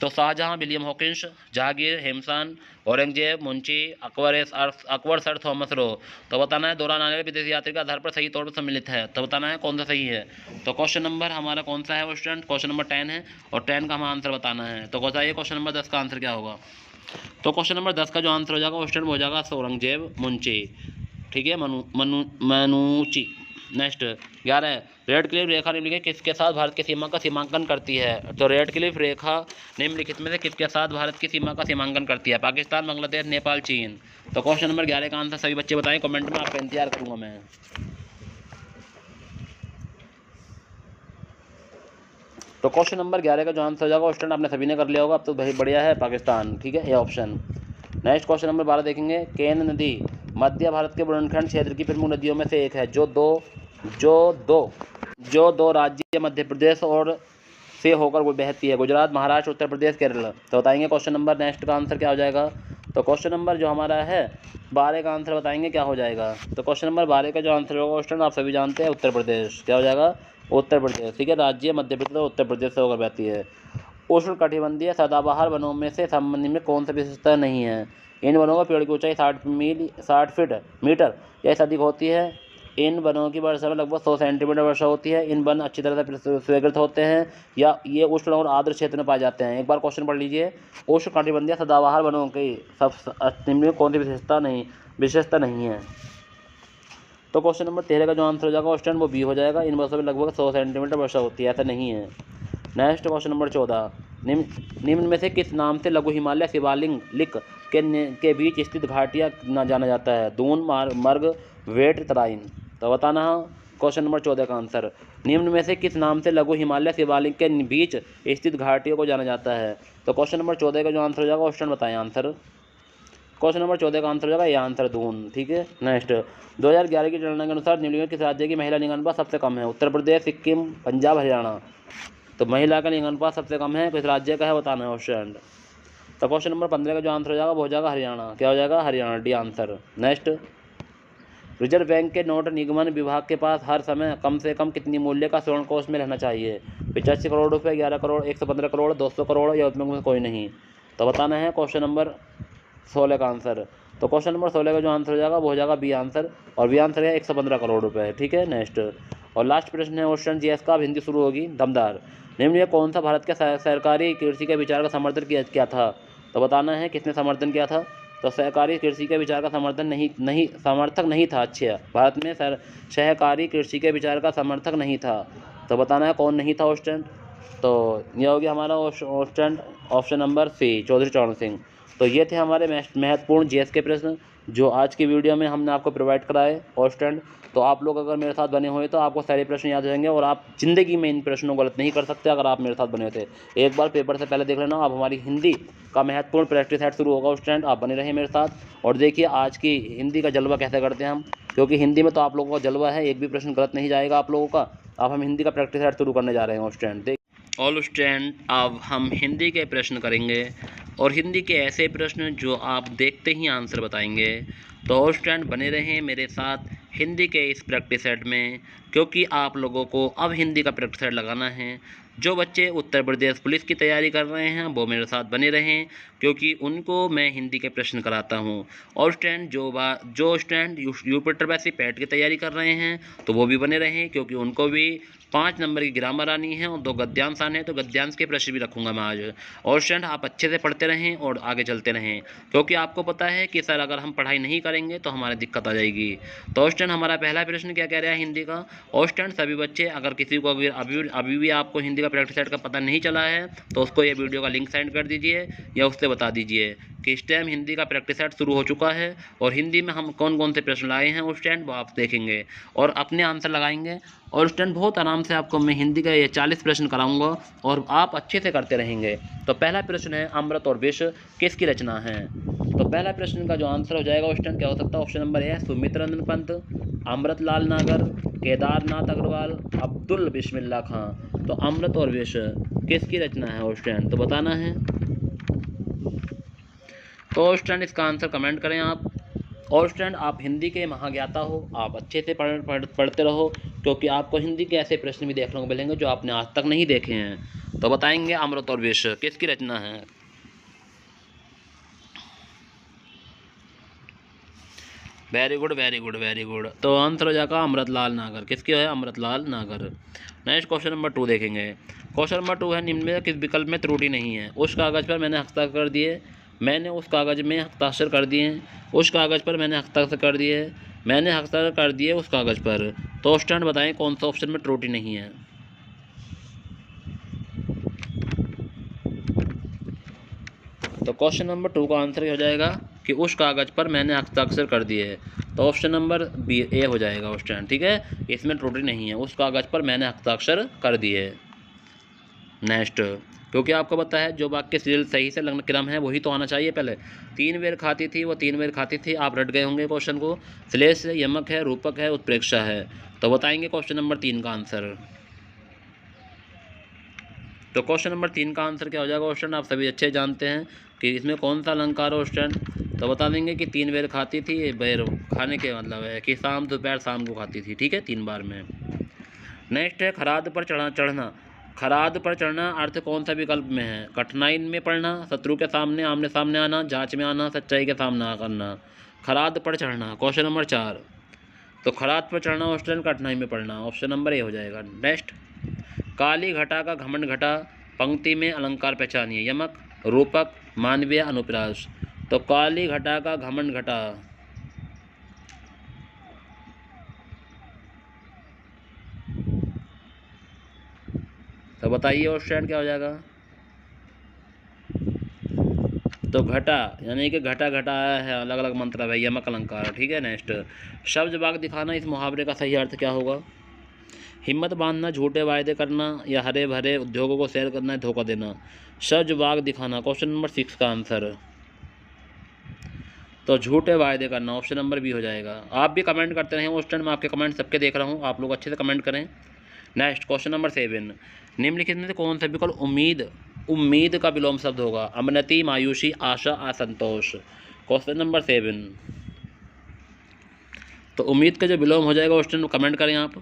तो शाहजहां, विलियम हॉकिंस, जहांगीर, हेमसान, औरंगजेब, मुंशी, अकबर सर थॉमस रो? तो बताना है दौरान आने वाले विदेशी यात्री के आधार पर सही तौर पर सम्मिलित है। तो बताना है कौन सा सही है। तो क्वेश्चन नंबर हमारा कौन सा है स्टूडेंट, क्वेश्चन नंबर 10 है और 10 का हमें आंसर बताना है। तो बताइए क्वेश्चन नंबर 10 का आंसर क्या होगा। तो क्वेश्चन नंबर 10 का जो आंसर हो जाएगा स्टूडेंट हो जाएगा औरंगजेब, मुंशी, ठीक है, मनुची। नेक्स्ट 11 रेड क्लिफ रेखा निम्नलिखित किसके साथ भारत की सीमा का सीमांकन करती है? तो रेड क्लिफ रेखा निम्नलिखित में से किसके साथ भारत की सीमा का सीमांकन करती है? पाकिस्तान, बांग्लादेश, नेपाल, चीन? तो क्वेश्चन नंबर 11 का आंसर सभी बच्चे बताएं कमेंट में, आपका इंतजार करूंगा मैं। तो क्वेश्चन नंबर 11 का जो आंसर हो जाएगा स्टूडेंट आपने सभी ने कर लिया होगा, अब तो भाई बढ़िया है, पाकिस्तान, ठीक है, ये ऑप्शन। नेक्स्ट क्वेश्चन नंबर 12 देखेंगे। केन नदी मध्य भारत के बुंदेलखंड क्षेत्र की प्रमुख नदियों में से एक है जो दो राज्य मध्य प्रदेश और से होकर वो बहती है, गुजरात, महाराष्ट्र, उत्तर प्रदेश, केरल? तो बताएंगे क्वेश्चन नंबर नेक्स्ट का आंसर क्या हो जाएगा। तो क्वेश्चन नंबर जो हमारा है 12 का आंसर बताएंगे क्या हो जाएगा। तो क्वेश्चन नंबर 12 का जो आंसर होगा स्टूडेंट आप सभी जानते हैं, उत्तर प्रदेश। क्या हो जाएगा? उत्तर प्रदेश, ठीक है, राज्य मध्य प्रदेश और उत्तर प्रदेश से होकर बहती है। उष्ण कटिबंधीय सदाबहार वनों में से संबंधित में कौन सा विशेषता नहीं है? इन वनों का पेड़ की ऊंचाई 60 मीटर या इससे अधिक होती है। इन वनों की वर्षा में लगभग 100 सेंटीमीटर वर्षा होती है। इन वन अच्छी तरह से स्वीकृत होते हैं या ये उष्ण और आर्द्र क्षेत्र में पाए जाते हैं। एक बार क्वेश्चन पढ़ लीजिए। उष्ण कटिबंधीय सदाबहार वनों की सब निम्न में कौन सी विशेषता नहीं है? तो क्वेश्चन नंबर 13 का जो आंसर हो जाएगा स्टूडेंट वो बी हो जाएगा। इन वर्षों में लगभग 100 सेंटीमीटर वर्षा होती है, ऐसा नहीं है। नेक्स्ट क्वेश्चन नंबर 14 निम्न में से किस नाम से लघु हिमालय शिवालिक के बीच स्थित घाटियाँ जाना जाता है? दून, मर्ग, वेट, तराइन? तो बताना है क्वेश्चन नंबर 14 का आंसर। निम्न में से किस नाम से लघु हिमालय शिवालिक के बीच स्थित घाटियों को जाना जाता है? तो क्वेश्चन नंबर 14 का जो आंसर हो जाएगा स्टूडेंट बताएं आंसर। क्वेश्चन नंबर 14 का आंसर हो जाएगा ये आंसर दून, ठीक है। नेक्स्ट 2011 की जनगणना के अनुसार निम्नलिखित किस राज्य की महिला लिंग अनुपात सबसे कम है? उत्तर प्रदेश, सिक्किम, पंजाब, हरियाणा? तो महिला का लिंग अनुपात सबसे कम है, किस राज्य का है बताना है ऑप्शन। तो क्वेश्चन नंबर 15 का जो आंसर हो जाएगा वो हो जाएगा हरियाणा। क्या हो जाएगा? Haryana, D answer. Next reserve bank के नोट निगमन विभाग के पास हर समय कम से कम कितनी मूल्य का स्वर्ण कोष में रहना चाहिए? 85 करोड़ रुपये, 11 करोड़, 115 करोड़, 200 करोड़ या उसमें कोई नहीं? तो बताना है क्वेश्चन नंबर 16 का आंसर। तो क्वेश्चन नंबर 16 का जो आंसर हो जाएगा वो हो जाएगा बी आंसर, और बी आंसर है 115 करोड़ रुपये, ठीक है। नेक्स्ट और लास्ट प्रश्न है क्वेश्चन जीएस का, अब हिंदी शुरू होगी दमदार। निम्न में कौन सा भारत के सरकारी कृषि के विचार का समर्थन किया था? तो बताना है किसने समर्थन किया था। तो सहकारी कृषि के विचार का समर्थक नहीं था। अच्छा, भारत में सहकारी कृषि के विचार का समर्थक नहीं था। तो बताना है कौन नहीं था ऑप्शन। तो यह हो गया हमारा ऑप्शन नंबर सी, चौधरी चरण सिंह। तो ये थे हमारे महत्वपूर्ण जीएस के प्रश्न जो आज की वीडियो में हमने आपको प्रोवाइड कराए ऑस्टेंड। तो आप लोग अगर मेरे साथ बने हुए तो आपको सारे प्रश्न याद हो जाएंगे और आप ज़िंदगी में इन प्रश्नों को गलत नहीं कर सकते अगर आप मेरे साथ बने थे। एक बार पेपर से पहले देख लेना। अब हमारी हिंदी का महत्वपूर्ण प्रैक्टिस सेट शुरू होगा ऑस्टेंड, आप बने रहिए मेरे साथ और देखिए आज की हिंदी का जलवा कैसे करते हैं हम, क्योंकि हिंदी में तो आप लोगों का जलवा है, एक भी प्रश्न गलत नहीं जाएगा आप लोगों का। अब हम हिंदी का प्रैक्टिस सेट शुरू करने जा रहे हैं ऑस्टेंड। ऑल स्टूडेंट अब हम हिंदी के प्रश्न करेंगे और हिंदी के ऐसे प्रश्न जो आप देखते ही आंसर बताएंगे। तो स्टूडेंट बने रहें मेरे साथ हिंदी के इस प्रैक्टिस सेट में, क्योंकि आप लोगों को अब हिंदी का प्रैक्टिस सेट लगाना है। जो बच्चे उत्तर प्रदेश पुलिस की तैयारी कर रहे हैं वो मेरे साथ बने रहें, क्योंकि उनको मैं हिंदी के प्रश्न कराता हूं। और स्टूडेंट जो स्टूडेंट यूपीट्रपैसी पैट की तैयारी कर रहे हैं तो वो भी बने रहें, क्योंकि उनको भी 5 नंबर की ग्रामर आनी है और 2 गद्यांश आने हैं, तो गद्यांश के प्रश्न भी रखूंगा मैं आज। और स्टूडेंट आप अच्छे से पढ़ते रहें और आगे चलते रहें, क्योंकि आपको पता है कि सर अगर हम पढ़ाई नहीं करेंगे तो हमारी दिक्कत आ जाएगी। तो स्टूडेंट हमारा पहला प्रश्न क्या कह रहा है हिंदी का। और स्टूडेंट सभी बच्चे, अगर किसी को अभी भी आपको हिंदी का प्रैक्टिस सेट का पता नहीं चला है तो उसको ये वीडियो का लिंक सेंड कर दीजिए या उससे बता दीजिए कि इस टाइम हिंदी का प्रैक्टिस सेट शुरू हो चुका है और हिंदी में हम कौन कौन से प्रश्न लाए हैं उस टाइम वो आप देखेंगे और अपने आंसर लगाएंगे। और उस टाइम बहुत आराम से आपको मैं हिंदी का ये 40 प्रश्न कराऊंगा और आप अच्छे से करते रहेंगे। तो पहला प्रश्न है, अमृत और विष किसकी रचना है। तो पहला प्रश्न का जो आंसर हो जाएगा उस टाइम क्या हो सकता है। ऑप्शन नंबर ए सुमित्र नंदन पंत, अमृतलाल नागर, केदारनाथ अग्रवाल, अब्दुल बिस्मिल्लाह खां। तो अमृत और विष किसकी रचना है उस टाइम तो बताना है। तो स्टूडेंट इसका आंसर कमेंट करें आप। और स्टूडेंट आप हिंदी के महाज्ञाता हो, आप अच्छे से पढ़ते रहो, क्योंकि आपको हिंदी के ऐसे प्रश्न भी देखने को मिलेंगे जो आपने आज तक नहीं देखे हैं। तो बताएंगे अमृत और विष किसकी रचना है। Very good very good very good. तो आंसर हो जाएगा अमृतलाल नागर। किसकी है, अमृतलाल नागर। नेक्स्ट क्वेश्चन नंबर 2 देखेंगे। क्वेश्चन नंबर 2 है, निम्न में किस विकल्प में त्रुटि नहीं है। उस कागज़ पर मैंने हस्ताक्षर कर दिए, मैंने उस कागज़ में हस्ताक्षर कर दिए, उस कागज़ पर मैंने हस्ताक्षर कर दिए, मैंने हस्ताक्षर कर दिए उस कागज़ पर। तो स्टूडेंट बताएं कौन सा ऑप्शन में त्रुटि नहीं है। तो क्वेश्चन नंबर 2 का आंसर हो जाएगा कि उस कागज़ पर मैंने हस्ताक्षर कर दिए। तो ऑप्शन नंबर बी ए हो जाएगा उस टाइम, ठीक है, इसमें त्रुटि नहीं है, उस कागज़ पर मैंने हस्ताक्षर कर दिए। नेक्स्ट, क्योंकि आपको पता है जो वाक्य सही से लगन क्रम है वही तो आना चाहिए। पहले 3 बेर खाती थी, वो 3 बेर खाती थी, आप रट गए होंगे क्वेश्चन को। श्लेष है, यमक है, रूपक है, उत्प्रेक्षा है। तो बताएंगे क्वेश्चन नंबर 3 का आंसर। तो क्वेश्चन नंबर 3 का आंसर क्या हो जाएगा क्वेश्चन, आप सभी अच्छे जानते हैं कि इसमें कौन सा अलंकार हो स्टूडेंट। तो बता देंगे कि 3 बेर खाती थी, बेर खाने के मतलब है कि शाम दोपहर शाम को खाती थी, ठीक है, 3 बार में। नेक्स्ट है, खराद पर चढ़ना। खराद पर चढ़ना अर्थ कौन सा विकल्प में है। कठिनाई में पढ़ना, शत्रु के सामने आमने सामने आना, जांच में आना, सच्चाई के सामना करना। खराद पर चढ़ना क्वेश्चन नंबर 4। तो खराद पर चढ़ना ऑप्शन कठिनाई में पढ़ना, ऑप्शन नंबर ए हो जाएगा। नेक्स्ट, काली घटा का घमंड घटा, पंक्ति में अलंकार पहचानिए। यमक, रूपक, मानवीय, अनुप्रास। तो काली घटा का घमंड घटा, तो बताइए ऑप्शन क्या हो जाएगा। तो घटा यानी कि घटा घटा आया है, अलग अलग मंत्र है, यमक अलंकार, ठीक है। नेक्स्ट, शब्द बाग दिखाना, इस मुहावरे का सही अर्थ क्या होगा। हिम्मत बांधना, झूठे वायदे करना, या हरे भरे उद्योगों को शेयर करना, है धोखा देना। शब्द बाग दिखाना क्वेश्चन नंबर 6 का आंसर। तो झूठे वायदे करना ऑप्शन नंबर बी हो जाएगा। आप भी कमेंट करते रहें, उस टाइम मैं आपके कमेंट सबके देख रहा हूँ, आप लोग अच्छे से कमेंट करें। नेक्स्ट क्वेश्चन नंबर 7, निम्नलिखित में से कौन सा विकल्प उम्मीद का विलोम शब्द होगा। अवनति, मायूसी, आशा, असंतोष। क्वेश्चन नंबर 7, तो उम्मीद का जो विलोम हो जाएगा उस टाइम कमेंट करें आप।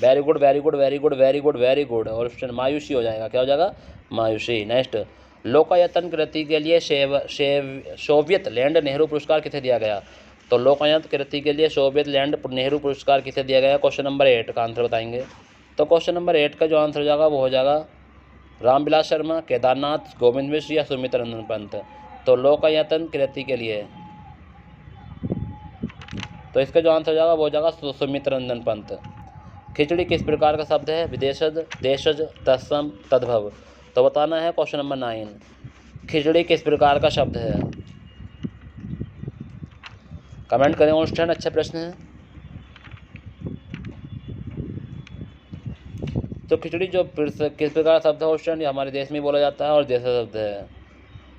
Very good very good very good very good very good. और उस टाइम मायूसी हो जाएगा, क्या हो जाएगा, मायूसी। नेक्स्ट, लोकायतन कृति के लिए सोवियत लैंड नेहरू पुरस्कार किसे दिया गया। तो लोकायत कृति के लिए सोवियत लैंड नेहरू पुरस्कार किसे दिया गया। क्वेश्चन नंबर 8 का आंसर बताएंगे। तो क्वेश्चन नंबर 8 का जो आंसर हो जाएगा वो हो जाएगा रामविलास शर्मा, केदारनाथ, गोविंद मिश्र या सुमित्र नंदन पंत। तो लोकायतन कृति के लिए, तो इसका जो आंसर हो जाएगा वो हो जाएगा सुमित्र नंदन पंत। खिचड़ी किस प्रकार का शब्द है। विदेशज, देशज, तत्सम, तद्भव। तो बताना है क्वेश्चन नंबर 9, खिचड़ी किस प्रकार का शब्द है। कमेंट करें उस टाइम, अच्छा प्रश्न है। तो खिचड़ी जो किस प्रकार शब्द है उस टाइम ये हमारे देश में बोला जाता है और देश शब्द है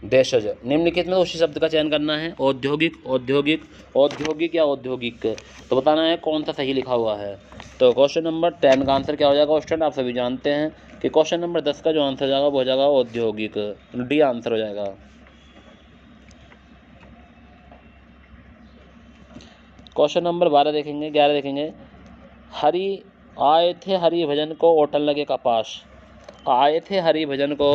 देशज। निम्नलिखित में उसी शब्द का चयन करना है। औद्योगिक, औद्योगिक, औद्योगिक या औद्योगिक। तो बताना है कौन सा सही लिखा हुआ है। तो क्वेश्चन नंबर 10 का आंसर क्या हो जाएगा स्टूडेंट, आप सभी जानते हैं कि क्वेश्चन नंबर 10 का जो आंसर हो जाएगा वो हो जाएगा औद्योगिक, डी आंसर हो जाएगा। क्वेश्चन नंबर 11 देखेंगे। हरि आए थे हरि भजन को ओटन लगे कपास। आए थे हरि भजन को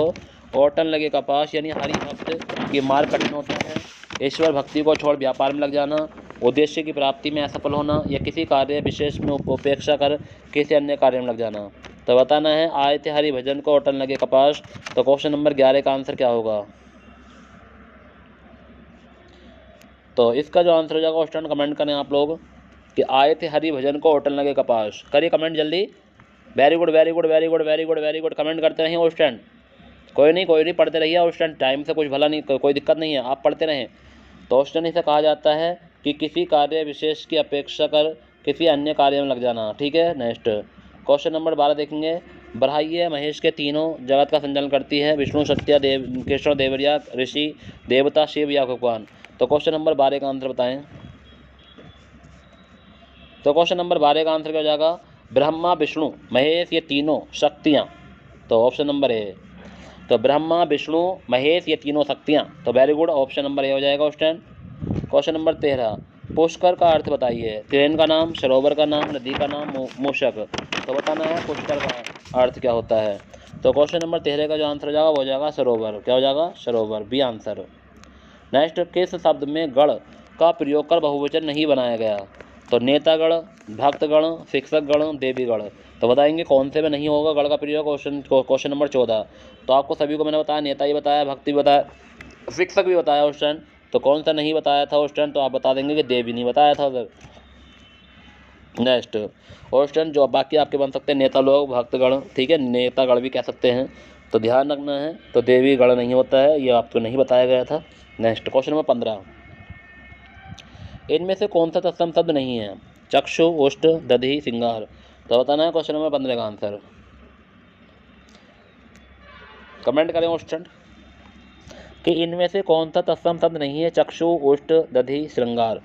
ओटन लगे कपास, यानी हरि भक्त की मार्ग कठिन होता है। ईश्वर भक्ति को छोड़ व्यापार में लग जाना, उद्देश्य की प्राप्ति में असफल होना, या किसी कार्य विशेष में उपेक्षा कर किसी अन्य कार्य में लग जाना। तो बताना है आए थे हरि भजन को ओटन लगे कपास। तो क्वेश्चन नंबर 11 का आंसर क्या होगा? तो इसका जो आंसर हो जाएगा स्टूडेंट कमेंट करें आप लोग कि आए थे हरि भजन को ओटन लगे कपास। करिए कमेंट जल्दी। Very good very good very good very good very good. Comment करते रहिए स्टूडेंट, कोई नहीं पढ़ते रहिए स्टूडेंट, टाइम से कुछ भला नहीं, कोई दिक्कत नहीं है, आप पढ़ते रहें। तो स्टूडेंट इसे कहा जाता है कि किसी कार्य विशेष की अपेक्षा कर किसी अन्य कार्य में लग जाना। ठीक है, नेक्स्ट क्वेश्चन नंबर 12 देखेंगे। बरहाइये महेश के तीनों जगत का संचालन करती है, विष्णु, सत्या, देव, कृष्ण, देवरिया, ऋषि, देवता, शिव या भगवान। तो क्वेश्चन नंबर 12 का आंसर बताएं। तो क्वेश्चन नंबर 12 का आंसर क्या हो जाएगा? ब्रह्मा, विष्णु, महेश ये तीनों शक्तियाँ। तो ऑप्शन नंबर ए। तो ब्रह्मा, विष्णु, महेश ये तीनों शक्तियाँ। तो वेरी गुड, ऑप्शन नंबर ए हो जाएगा स्टूडेंट। Question number 13। पुष्कर का अर्थ बताइए। तिरैन का नाम, सरोवर का नाम, नदी का नाम, मूषक। तो बताना है पुष्कर का अर्थ क्या होता है। तो क्वेश्चन नंबर 13 का जो आंसर हो जाएगा वो हो जाएगा सरोवर। क्या हो जाएगा? सरोवर, बी आंसर। नेक्स्ट, किस शब्द में गण का प्रयोग कर बहुवचन नहीं बनाया गया? तो नेतागण, भक्तगण, शिक्षकगण, देवीगण। तो बताएंगे कौन से में नहीं होगा गण का प्रयोग। Question number 14। तो आपको सभी को मैंने बताया, नेता ही बताया, भक्ति भी बताया, शिक्षक भी बताया उस टाइम। तो कौन सा नहीं बताया था उस टाइम? तो आप बता देंगे कि देवी नहीं बताया था उधर। नेक्स्ट उस टाइम जो बाकी आपके बन सकते हैं नेता लोग, भक्तगण, ठीक है, नेतागण भी कह सकते हैं। तो ध्यान रखना है, तो देवी गण नहीं होता है, ये आपको नहीं बताया गया था। Next question number 15। इनमें से कौन सा तत्सम शब्द नहीं है? चक्षु, उष्ट, दधि, सिंगार। तो बताना है क्वेश्चन नंबर 15 का आंसर। कमेंट करें स्टूडेंट कि इनमें से कौन सा तत्सम शब्द नहीं है? चक्षु, उष्ट, दधि, श्रृंगार।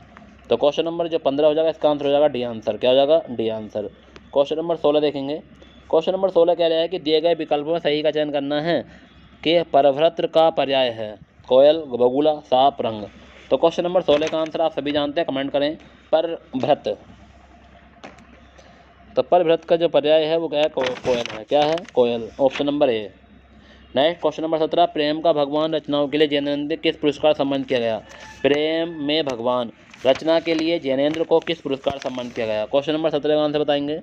तो क्वेश्चन नंबर जो 15 हो जाएगा इसका आंसर हो जाएगा डी आंसर। क्या हो जाएगा? D answer. क्वेश्चन नंबर 16 देखेंगे। क्वेश्चन नंबर 16 कह रहा है कि दिए गए विकल्पों में सही का चयन करना है कि परभ्रत्र का पर्याय है कोयल, बगुला, सांप, रंग। तो क्वेश्चन नंबर 16 का आंसर आप सभी जानते हैं, कमेंट करें परभ्रत। तो परभ्रत का जो पर्याय है वो क्या है? कोयल है। क्या है? कोयल, option number A. Next question number 17। प्रेम का भगवान रचनाओं के लिए जैनेन्द्र किस पुरस्कार सम्मानित किया गया? प्रेम में भगवान रचना के लिए जैनेन्द्र को किस पुरस्कार सम्मानित किया गया? क्वेश्चन नंबर 17 का आंसर बताएंगे।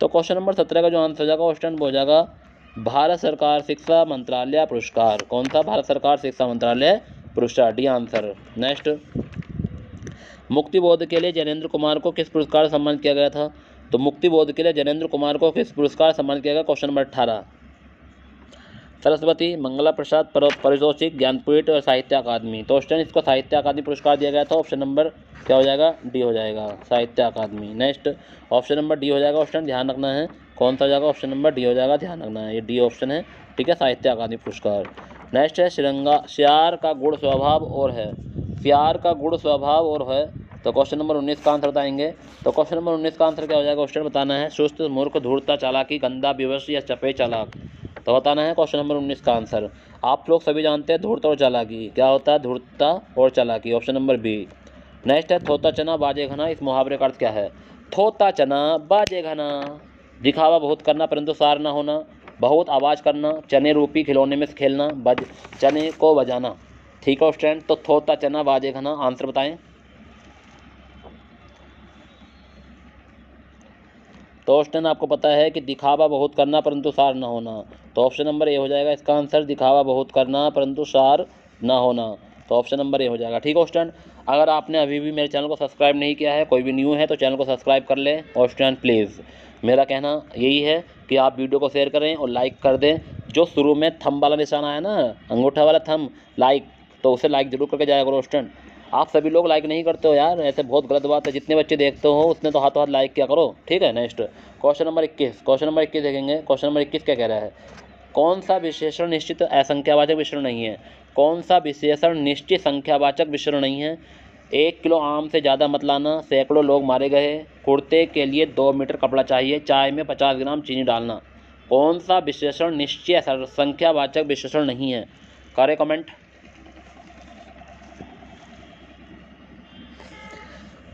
तो क्वेश्चन नंबर 17 का जो आंसर हो जाएगा ऑप्शन हो जाएगा भारत सरकार शिक्षा मंत्रालय पुरस्कार। कौन सा? भारत सरकार शिक्षा मंत्रालय पुरस्कार, डी आंसर। नेक्स्ट, मुक्तिबोध के लिए जैनेन्द्र कुमार को किस पुरस्कार सम्मानित किया गया था? तो मुक्तिबोध के लिए जैनेन्द्र कुमार को किस पुरस्कार सम्मानित किया गया? Question number 18। सरस्वती, मंगला प्रसाद पारितोषिक, ज्ञानपीठ और साहित्य अकादमी। तो उस टाइम इसको साहित्य अकादमी पुरस्कार दिया गया था। ऑप्शन नंबर क्या हो जाएगा? डी हो जाएगा, साहित्य अकादमी। नेक्स्ट ऑप्शन नंबर डी हो जाएगा। उस टाइम ध्यान रखना है कौन सा जाएगा? ऑप्शन नंबर डी हो जाएगा, ध्यान रखना है, ये डी ऑप्शन है। ठीक है, साहित्य अकादमी पुरस्कार। नेक्स्ट है श्यार का गुण स्वभाव और है। श्यार का गुण स्वभाव और है। तो क्वेश्चन नंबर 19 का आंसर बताएंगे। तो क्वेश्चन नंबर 19 का आंसर क्या हो जाएगा? क्वेश्चन बताना है सुस्त, मूर्ख, धूर्ता, चालाकी, गंदा, विवश या चपे चालाक। तो बताना है क्वेश्चन नंबर 19 का आंसर। आप लोग सभी जानते हैं धूर्त और चालाकी क्या होता है? धूर्तता और चालाकी, ऑप्शन नंबर बी। नेक्स्ट है थोता चना बाजे घना। इस मुहावरे का अर्थ क्या है? थोता चना बाजे घना, दिखावा बहुत करना परंतु सार ना होना, बहुत आवाज़ करना, चने रूपी खिलौने में खेलना, चने को बजाना। ठीक है स्टूडेंट, तो थोता चना बाजे घना, आंसर बताएं। तो ऑप्शन आपको पता है कि दिखावा बहुत करना परंतु सार न होना। तो ऑप्शन नंबर ए हो जाएगा इसका आंसर, दिखावा बहुत करना परंतु सार न होना। तो ऑप्शन नंबर ए हो जाएगा। ठीक है स्टूडेंट, अगर आपने अभी भी मेरे चैनल को सब्सक्राइब नहीं किया है, कोई भी न्यू है तो चैनल को सब्सक्राइब कर लें। और स्टूडेंट प्लीज़ मेरा कहना यही है कि आप वीडियो को शेयर करें और लाइक कर दें। जो शुरू में थंब वाला निशान आया ना, अंगूठा वाला थंब लाइक, तो उसे लाइक जरूर करके जाया करो स्टूडेंट। आप सभी लोग लाइक नहीं करते हो यार, ऐसे बहुत गलत बात है। जितने बच्चे देखते हो उतने तो हाथों हाथ लाइक किया करो। ठीक है, next question number 21। Question number 21 देखेंगे। क्वेश्चन नंबर 21 क्या कह रहा है? कौन सा विशेषण निश्चित असंख्यावाचक विशेषण नहीं है? कौन सा विशेषण निश्चित संख्यावाचक विशेषण नहीं है? 1 किलो आम से ज़्यादा मत लाना, सैकड़ों लोग मारे गए, कुर्ते के लिए 2 मीटर कपड़ा चाहिए, चाय में 50 ग्राम चीनी डालना। कौन सा विशेषण निश्चय संख्यावाचक विशेषण नहीं है? करें कमेंट।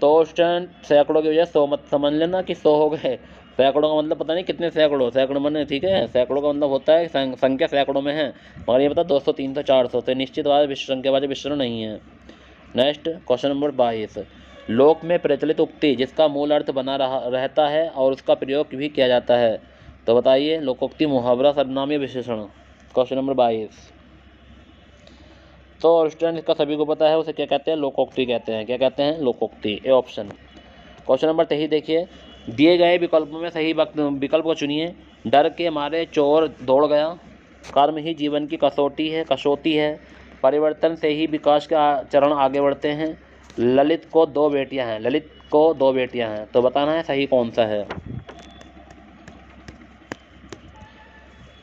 तो स्टूडेंट सैकड़ों की वजह 100 मत समझ लेना कि 100 हो गए। सैकड़ों का मतलब पता नहीं कितने सैकड़ों, सैकड़ों मैंने ठीक है, सैकड़ों का मतलब होता है संख्या सैकड़ों में है, मगर ये बता 200 300 400 से निश्चित संख्यावाचक विशेषण नहीं है। Next question number 22। लोक में प्रचलित उक्ति जिसका मूल अर्थ बना रहता है और उसका प्रयोग भी किया जाता है, तो बताइए लोकोक्ति, मुहावरा, सर्वनाम या विशेषण। Question number 22। तो स्टूडेंट इसका सभी को पता है, उसे क्या कहते हैं? लोकोक्ति कहते हैं। क्या कहते हैं? लोकोक्ति। A option. क्वेश्चन नंबर 23 देखिए, दिए गए विकल्पों में सही विकल्प को चुनिए। डर के मारे चोर दौड़ गया, कर्म ही जीवन की कसौटी है, परिवर्तन से ही विकास के चरण आगे बढ़ते हैं, ललित को 2 बेटियां हैं। तो बताना है सही कौन सा है।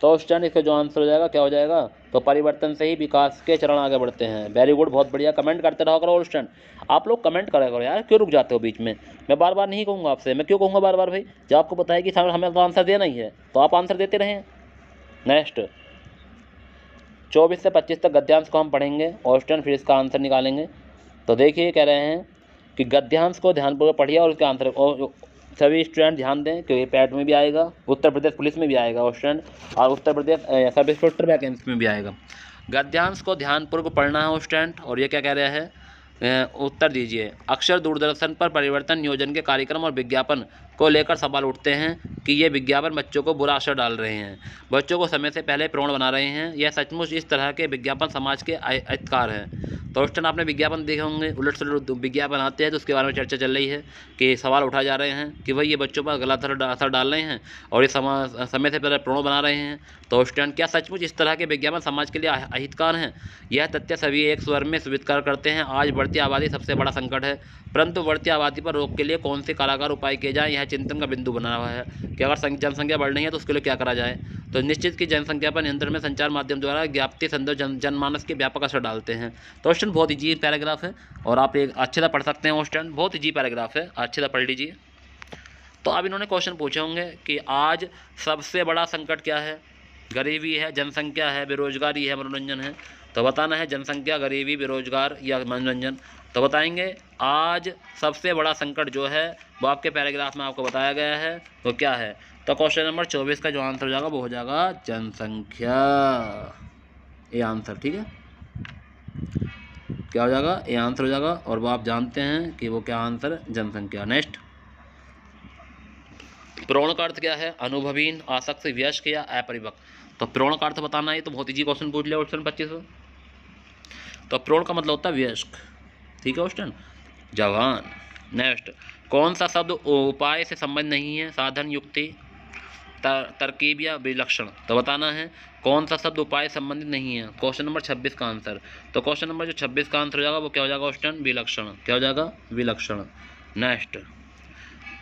तो स्टूडेंट इसका जो आंसर हो जाएगा क्या हो जाएगा? तो परिवर्तन से ही विकास के चरण आगे बढ़ते हैं। वेरी गुड, बहुत बढ़िया। कमेंट करते रहो करो स्टूडेंट, आप लोग कमेंट करा करो यार, क्यों रुक जाते हो बीच में? मैं बार बार नहीं कहूँगा आपसे, मैं क्यों कहूँगा बार बार भाई? जब आपको पता है कि हमें तो आंसर देना ही है तो आप आंसर देते रहें। नेक्स्ट 24 से 25 तक गद्यांश को हम पढ़ेंगे और स्टूडेंट फिर इसका आंसर निकालेंगे। तो देखिए कह रहे हैं कि गद्यांश को ध्यानपूर्वक पढ़िए और उसके आंसर सभी स्टूडेंट ध्यान दें क्योंकि पैट में भी आएगा, उत्तर प्रदेश पुलिस में भी आएगा और स्टूडेंट, और Uttar Pradesh sub inspector vacancy में भी आएगा। गद्यांश को ध्यानपूर्वक पढ़ना है स्टूडेंट। और ये क्या कह रहा है? उत्तर दीजिए। अक्सर दूरदर्शन पर परिवर्तन नियोजन के कार्यक्रम और विज्ञापन को लेकर सवाल उठते हैं कि ये विज्ञापन बच्चों को बुरा असर डाल रहे हैं, बच्चों को समय से पहले प्रौढ़ बना रहे हैं। यह सचमुच इस तरह के विज्ञापन समाज के अहितकार हैं। तो स्टूडेंट आपने विज्ञापन देखे होंगे, उलट सुलट विज्ञापन आते हैं तो उसके बारे में चर्चा चल रही है कि सवाल उठाए जा रहे हैं कि भाई ये बच्चों पर गलत असर डाल रहे हैं और ये समय से पहले प्रौढ़ बना रहे हैं। तो स्टूडेंट क्या सचमुच इस तरह के विज्ञापन समाज के लिए अहितकार हैं? यह तथ्य सभी एक स्वर में स्वीकार करते हैं। आज बढ़ती आबादी सबसे बड़ा संकट है, परंतु बढ़ती आबादी पर रोक के लिए कौन से कारगर उपाय किए जाएं, यह चिंतन का बिंदु बना हुआ है कि अगर जनसंख्या बढ़ रही है तो उसके लिए क्या करा जाए। तो निश्चित की जनसंख्या पर नियंत्रण में संचार माध्यम द्वारा ज्ञाप्ति संदर्भ जनमानस के व्यापक असर डालते हैं। तो क्वेश्चन बहुत ईजी पैराग्राफ है और आप एक अच्छे से पढ़ सकते हैं क्वेश्चन, बहुत ईजी पैराग्राफ है, अच्छे से पढ़ लीजिए। तो अब इन्होंने क्वेश्चन पूछे होंगे कि आज सबसे बड़ा संकट क्या है? गरीबी है, जनसंख्या है, बेरोजगारी है, मनोरंजन है। तो बताना है जनसंख्या, गरीबी, बेरोजगार या मनोरंजन। तो बताएंगे आज सबसे बड़ा संकट जो है वो आपके पैराग्राफ में आपको बताया गया है, तो क्या है? तो क्वेश्चन नंबर 24 का जो आंसर हो जाएगा वो हो जाएगा जनसंख्या। ये आंसर ठीक है, क्या हो जाएगा? ये आंसर हो जाएगा और वो आप जानते हैं कि वो क्या आंसर? जनसंख्या। नेक्स्ट प्रौढ़ का अर्थ क्या है? अनुभवीन, आसक्त, वयस्क या अपरिपक्व। तो प्रौढ़ का अर्थ बताना है, तो बहुत ईजी क्वेश्चन पूछ लिया क्वेश्चन 25। तो प्रौढ़ का मतलब होता है वयस्क, ठीक है क्वेश्चन, जवान। नेक्स्ट कौन सा शब्द उपाय से संबंध नहीं है? साधन, युक्ति, तरकीब या विलक्षण। तो बताना है कौन सा शब्द उपाय संबंधित नहीं है। क्वेश्चन नंबर 26 का आंसर। तो क्वेश्चन नंबर जो 26 का आंसर हो जाएगा वो क्या हो जाएगा क्वेश्चन? विलक्षण। क्या हो जाएगा? विलक्षण। नेक्स्ट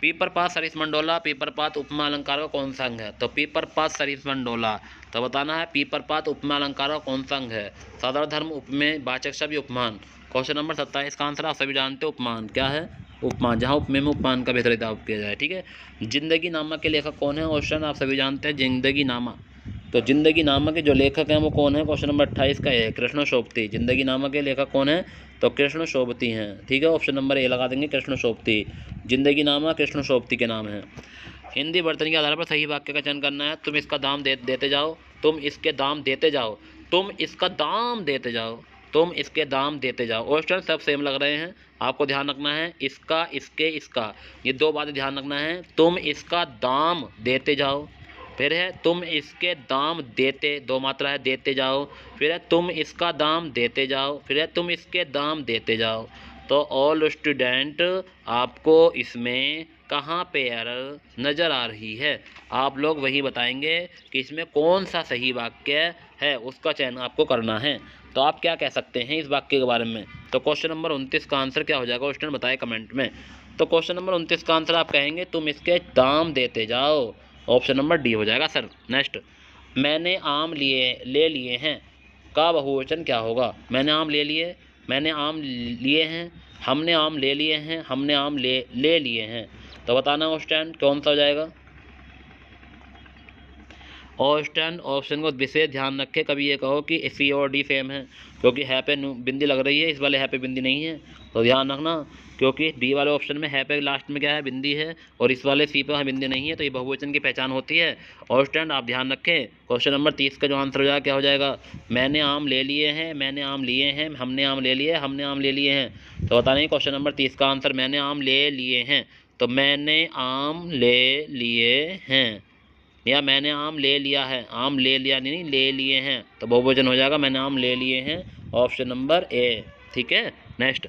पीपरपात सरिसमंडोला, पीपरपात उपमा अलंकार का कौन सा अंग है? तो पीपरपात सरिसमंडोला। तो बताना है पीपरपात उपमा अलंकार का कौन सा अंग है? साधारण धर्म, उपमेय, वाचक शब्द, उपमान। क्वेश्चन नंबर 27 का आंसर आप सभी जानते हो, उपमान। क्या है? उपमान, जहाँ उपमेय में उपमान का बेहतर दाव किया जाए, ठीक है। जिंदगी नामा के लेखक कौन है? क्वेश्चन आप सभी जानते हैं, जिंदगी नामा। तो जिंदगी नामा के जो लेखक हैं वो कौन है? क्वेश्चन नंबर 28 का है कृष्ण सोबती। जिंदगी नामा के लेखक कौन है? तो कृष्ण सोबती हैं, ठीक है। ऑप्शन नंबर ए लगा देंगे, कृष्ण सोबती। जिंदगी नामा कृष्ण सोबती के नाम है। हिंदी वर्तनी के आधार पर सही वाक्य का चयन करना है। तुम इसका दाम देते जाओ, तुम इसके दाम देते जाओ, तुम इसका दाम देते जाओ, तुम इसके दाम देते जाओ। क्वेश्चन सब सेम लग रहे हैं, आपको ध्यान रखना है इसका, इसके, इसका, ये दो बातें ध्यान रखना है। तुम इसका दाम देते जाओ, फिर है तुम इसके दाम देते, दो मात्रा है, देते जाओ, फिर है तुम इसका दाम देते जाओ, फिर है तुम इसके दाम देते जाओ। तो ऑल स्टूडेंट आपको इसमें कहाँ पे एरर नज़र आ रही है, आप लोग वही बताएंगे कि इसमें कौन सा सही वाक्य है, उसका चयन आपको करना है। तो आप क्या कह सकते हैं इस वाक्य के बारे में? तो क्वेश्चन नंबर 29 का आंसर क्या हो जाएगा क्वेश्चन बताए कमेंट में। तो क्वेश्चन नंबर 29 का आंसर आप कहेंगे तुम इसके दाम देते जाओ। ऑप्शन नंबर डी हो जाएगा सर। नेक्स्ट मैंने आम ले लिए हैं का बहुवचन क्या होगा? मैंने आम ले लिए, मैंने आम लिए हैं, हमने आम ले लिए हैं, हमने आम ले लिए हैं। तो बताना ऑप्शन कौन सा हो जाएगा। ऑप्शन को विशेष ध्यान रखें, कभी ये कहो कि सी और डी सेम है, क्योंकि है पे बिंदी लग रही है, इस वाले है पे बिंदी नहीं है, तो ध्यान रखना, क्योंकि डी वाले ऑप्शन में है पे लास्ट में क्या है, बिंदी है, और इस वाले सी पे बिंदी नहीं है, तो ये बहुवचन की पहचान होती है। ऑप्शन आप ध्यान रखें। क्वेश्चन नंबर 30 का जो आंसर हो जाएगा क्या हो जाएगा, मैंने आम ले लिए हैं, मैंने आम लिए हैं, हमने आम ले लिए, हमने आम ले लिए हैं। तो बता नहीं क्वेश्चन नंबर 30 का आंसर मैंने आम ले लिए हैं, तो मैंने आम ले लिए हैं, या मैंने आम ले लिया है, आम ले लिया नहीं ले लिए हैं, तो बहुवचन हो जाएगा मैंने आम ले लिए हैं, ऑप्शन नंबर ए। ठीक है, नेक्स्ट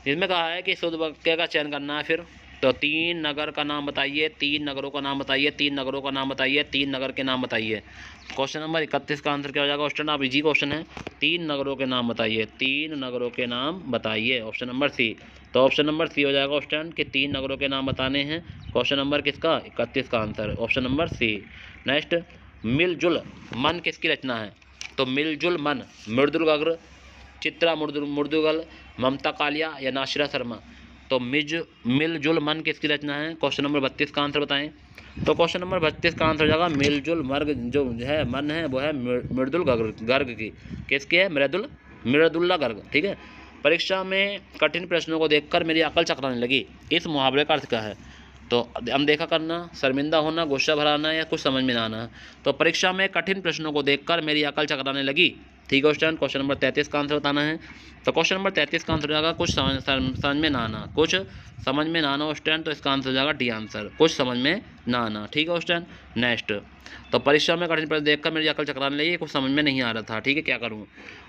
इसमें कहा है कि शुद्ध वाक्य का चयन करना है फिर। तो 3 नगर का नाम बताइए, 3 नगरों का नाम बताइए, 3 नगरों का नाम बताइए, 3 नगर के नाम बताइए। क्वेश्चन नंबर 31 का आंसर क्या हो जाएगा। ऑप्शन आप इजी क्वेश्चन है, 3 नगरों के नाम बताइए, 3 नगरों के नाम बताइए, ऑप्शन नंबर सी। तो ऑप्शन नंबर सी हो जाएगा ऑप्शन कि 3 नगरों के नाम बताने हैं। क्वेश्चन नंबर किसका 31 का answer option number C. Next, मिलजुल मन किसकी रचना है। तो मिलजुल मन मृदुल गग्र, चित्रा मुर्दुगल, ममता कालिया या नासिरा शर्मा। तो मिलजुल मन किसकी रचना है। क्वेश्चन नंबर 32 का आंसर बताएं। तो क्वेश्चन नंबर 32 का आंसर हो जाएगा मिलजुल मर्ग जो है मन है वो है मृदुल गर्ग की, किसकी है, मृदुल्ला गर्ग। ठीक है, परीक्षा में कठिन प्रश्नों को देखकर मेरी अकल चकराने लगी, इस मुहावरे का अर्थ क्या है। तो अनदेखा करना, शर्मिंदा होना, गुस्सा भराना या कुछ समझ में ना आना। तो परीक्षा में कठिन प्रश्नों को देखकर मेरी अकल चकराने लगी। ठीक है क्वेश्चन नंबर 33 का आंसर बताना है। तो क्वेश्चन नंबर 33 का आंसर हो जाएगा कुछ समझ में ना आना, कुछ समझ में ना आना क्वेश्चन, तो इसका आंसर हो जाएगा डी आंसर, कुछ समझ में ना आना। ठीक है क्वेश्चन। नेक्स्ट, तो परीक्षा में कठिन प्रश्न देखकर मेरी अकल चकराने लगी, कुछ समझ में नहीं आ रहा था। ठीक है, क्या करूँ।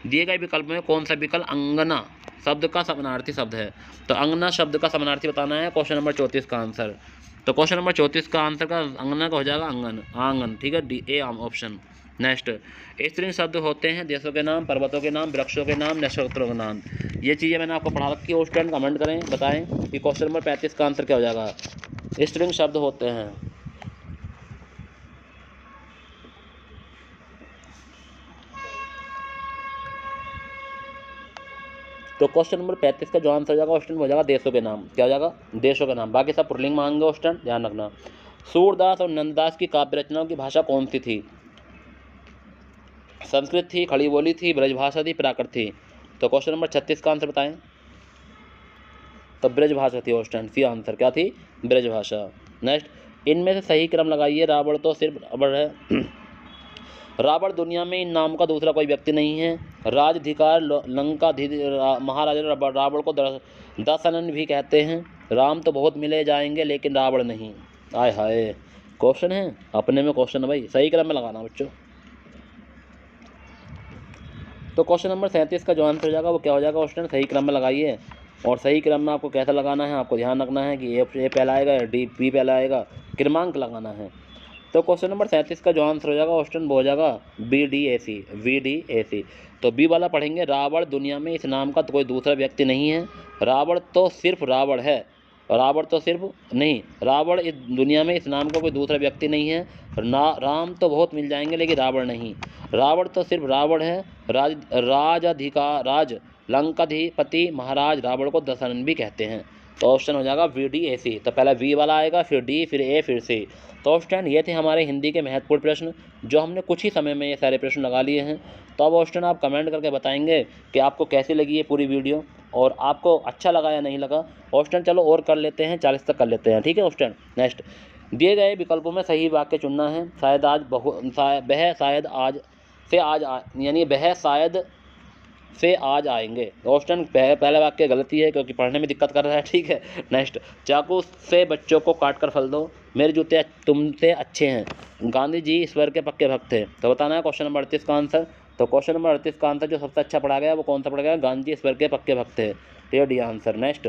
दिए गए विकल्प में कौन सा विकल्प अंगना शब्द का समानार्थी शब्द है। तो अंगना शब्द का समानार्थी बताना है क्वेश्चन नंबर 34 का आंसर। तो क्वेश्चन नंबर 34 का आंसर का अंगना का हो जाएगा आंगन, आंगन। ठीक है, डी ए ऑप्शन। नेक्स्ट, स्त्रीलिंग शब्द होते हैं देशों के नाम, पर्वतों के नाम, वृक्षों के नाम, नक्षत्रों के नाम। ये चीज़ें मैंने आपको पढ़ा रखी है, स्टूडेंट कमेंट करें, बताएं कि क्वेश्चन नंबर 35 का आंसर क्या हो जाएगा। स्त्रीलिंग शब्द होते हैं। तो क्वेश्चन नंबर 35 का जो आंसर हो जाएगा क्वेश्चन हो जाएगा देशों के नाम। क्या हो जाएगा, देशों के नाम। बाकी सब पुल्लिंग मांगेंगे क्वेश्चन, ध्यान रखना। सूरदास और नंददास की काव्य रचनाओं की भाषा कौन सी थी। संस्कृत थी, खड़ी बोली थी, ब्रजभाषा थी, प्राकृत थी। तो क्वेश्चन नंबर 36 का आंसर बताएं। तो ब्रजभाषा थी क्वेश्चन सी आंसर क्या थी, ब्रजभाषा। नेक्स्ट, इनमें से सही क्रम लगाइए। रावण तो सिर्फ रावण है। रावण दुनिया में इन नाम का दूसरा कोई व्यक्ति नहीं है। राजधिकार लंका महाराजा रावण को दशनन भी कहते हैं। राम तो बहुत मिले जाएंगे लेकिन रावण नहीं। आय हाय, क्वेश्चन है अपने में, क्वेश्चन है भाई, सही क्रम में लगाना बच्चों। तो क्वेश्चन नंबर 37 का जो आंसर हो जाएगा वो क्या हो जाएगा क्वेश्चन, सही क्रम में लगाइए। और सही क्रम में आपको कैसा लगाना है, आपको ध्यान रखना है कि ए पहला आएगा या डी बी पहला आएगा, क्रमांक लगाना है। तो क्वेश्चन नंबर 37 का जो आंसर हो जाएगा क्वेश्चन वो हो जाएगा VDAC। तो बी वाला पढ़ेंगे। रावण दुनिया में इस नाम का तो कोई दूसरा व्यक्ति नहीं है। रावण तो सिर्फ रावण है, रावण तो सिर्फ नहीं, रावण इस दुनिया में इस नाम का कोई दूसरा व्यक्ति नहीं है। राम तो बहुत मिल जाएंगे लेकिन रावण नहीं। रावण तो सिर्फ रावण है। राज लंकाधिपति महाराज रावण को दशरथ भी कहते हैं। तो ऑप्शन हो जाएगा VDAC। तो पहला वी वाला आएगा, फिर डी, फिर ए, फिर सी। तो ऑप्शन ये थे हमारे हिंदी के महत्वपूर्ण प्रश्न, जो हमने कुछ ही समय में ये सारे प्रश्न लगा लिए हैं। तो अब ऑप्शन आप कमेंट करके बताएंगे कि आपको कैसी लगी ये पूरी वीडियो और आपको अच्छा लगा या नहीं लगा। ऑप्शन चलो और कर लेते हैं, 40 तक कर लेते हैं। ठीक है ऑप्शन। नेक्स्ट, दिए गए विकल्पों में सही वाक्य चुनना है। शायद आज वह शायद आज से आज यानी वह शायद से आज आएंगे। ऑप्शन पहला वाक्य गलती है क्योंकि पढ़ने में दिक्कत कर रहा है। ठीक है। नेक्स्ट, चाकू से बच्चों को काट कर फल दो, मेरे जूते तुमसे अच्छे हैं, गांधी जी ईश्वर के पक्के भक्त थे। तो बताना है क्वेश्चन नंबर 38 का आंसर। तो क्वेश्चन नंबर 38 का आंसर जो सबसे अच्छा पढ़ा गया वो कौन सा पढ़ा गया, गांधी जी ईश्वर के पक्के भक्त थे। तो डी आंसर। नेक्स्ट,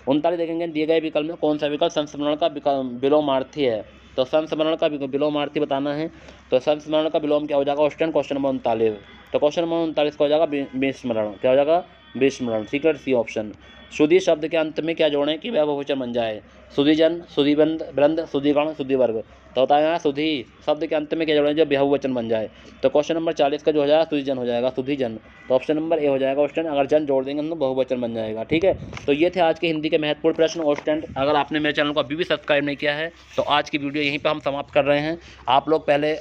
39 देखेंगे दिए गए विकल्प में कौन सा विकल्प संस्मरण का विलोमार्थी है। तो संस्मरण का विलोमार्थी बताना है। तो संस्मरण का विलोम क्या हो जाएगा क्वेश्चन नंबर 39। तो क्वेश्चन नंबर 39 का हो जाएगा विस्मरण। क्या हो जाएगा विस्मरण, ठीक है, सी ऑप्शन। सुधी शब्द के अंत में क्या जोड़ें कि वह बहुवचन बन जाए? सुधीजन, सुधीबंद वृंद, सुधीगण, सुधीवर्ग। तो होता है यहाँ सुधी शब्द के अंत में क्या जोड़ें जो बहुवचन बन जाए? तो क्वेश्चन नंबर 40 का जो हो जाएगा सुधीजन हो जाएगा, सुधीजन। तो ऑप्शन नंबर ए हो जाएगा ऑप्शन। अगर जन जोड़ देंगे तो बहुवचन बन जाएगा, ठीक है। तो ये थे आज के हिंदी के महत्वपूर्ण प्रश्न और स्टैंड। अगर आपने मेरे चैनल को अभी भी सब्सक्राइब नहीं किया है तो आज की वीडियो यहीं पर हम समाप्त कर रहे हैं। आप लोग पहले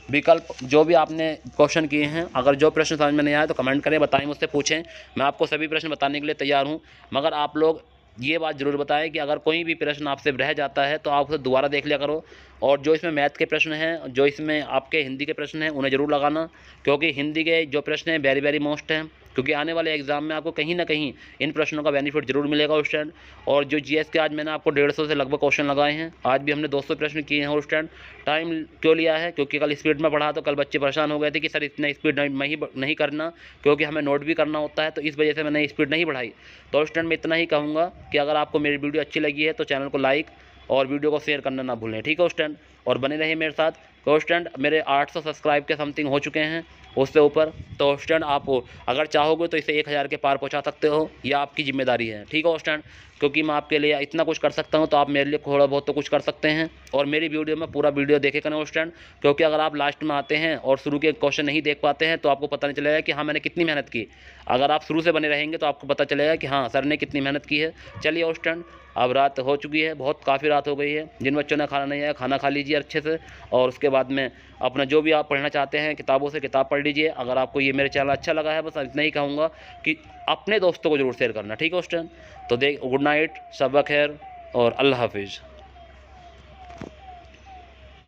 विकल्प जो भी आपने क्वेश्चन किए हैं, अगर जो प्रश्न समझ में नहीं आया तो कमेंट करें, बताएं, मुझसे पूछें, मैं आपको सभी प्रश्न बताने के लिए तैयार हूं। मगर आप लोग ये बात ज़रूर बताएं कि अगर कोई भी प्रश्न आपसे रह जाता है तो आप उसे दोबारा देख लिया करो। और जो इसमें मैथ के प्रश्न हैं, जो इसमें आपके हिंदी के प्रश्न हैं, उन्हें ज़रूर लगाना, क्योंकि हिंदी के जो प्रश्न हैं वेरी वेरी मोस्ट हैं। क्योंकि आने वाले एग्जाम में आपको कहीं ना कहीं इन प्रश्नों का बेनिफिट जरूर मिलेगा स्टूडेंट। और जो जीएस के आज मैंने आपको 150 से लगभग क्वेश्चन लगाए हैं, आज भी हमने 200 प्रश्न किए हैं स्टूडेंट। टाइम क्यों लिया है? क्योंकि कल स्पीड में पढ़ा तो कल बच्चे परेशान हो गए थे कि सर इतना स्पीड नहीं करना, क्योंकि हमें नोट भी करना होता है, तो इस वजह से मैंने स्पीड नहीं बढ़ाई। तो स्टूडेंट मैं इतना ही कहूँगा कि अगर आपको मेरी वीडियो अच्छी लगी है तो चैनल को लाइक और वीडियो को शेयर करना ना भूलें, ठीक है स्टूडेंट। और बने रहिए मेरे साथ। तो स्टूडेंट मेरे 800 सब्सक्राइब के समथिंग हो चुके हैं, उससे ऊपर। तो स्टूडेंट आप अगर चाहोगे तो इसे 1000 के पार पहुंचा सकते हो, यह आपकी जिम्मेदारी है, ठीक है स्टूडेंट। क्योंकि मैं आपके लिए इतना कुछ कर सकता हूं तो आप मेरे लिए थोड़ा बहुत तो कुछ कर सकते हैं। और मेरी वीडियो में पूरा वीडियो देखे करें स्टूडेंट, क्योंकि अगर आप लास्ट में आते हैं और शुरू के क्वेश्चन नहीं देख पाते हैं तो आपको पता नहीं चलेगा कि हाँ मैंने कितनी मेहनत की। अगर आप शुरू से बने रहेंगे तो आपको पता चलेगा कि हाँ सर ने कितनी मेहनत की है। चलिए स्टूडेंट, अब रात हो चुकी है, बहुत काफ़ी रात हो गई है। जिन बच्चों ने खाना नहीं आया खाना खा लीजिए अच्छे से, और उसके बाद में अपना जो भी आप पढ़ना चाहते हैं किताबों से किताब पढ़ लीजिए। अगर आपको ये मेरे चैनल अच्छा लगा है, बस इतना ही कहूँगा कि अपने दोस्तों को जरूर शेयर करना, ठीक है स्टूडेंट। तो गुड नाइट, शब खैर और अल्लाह हाफिज़।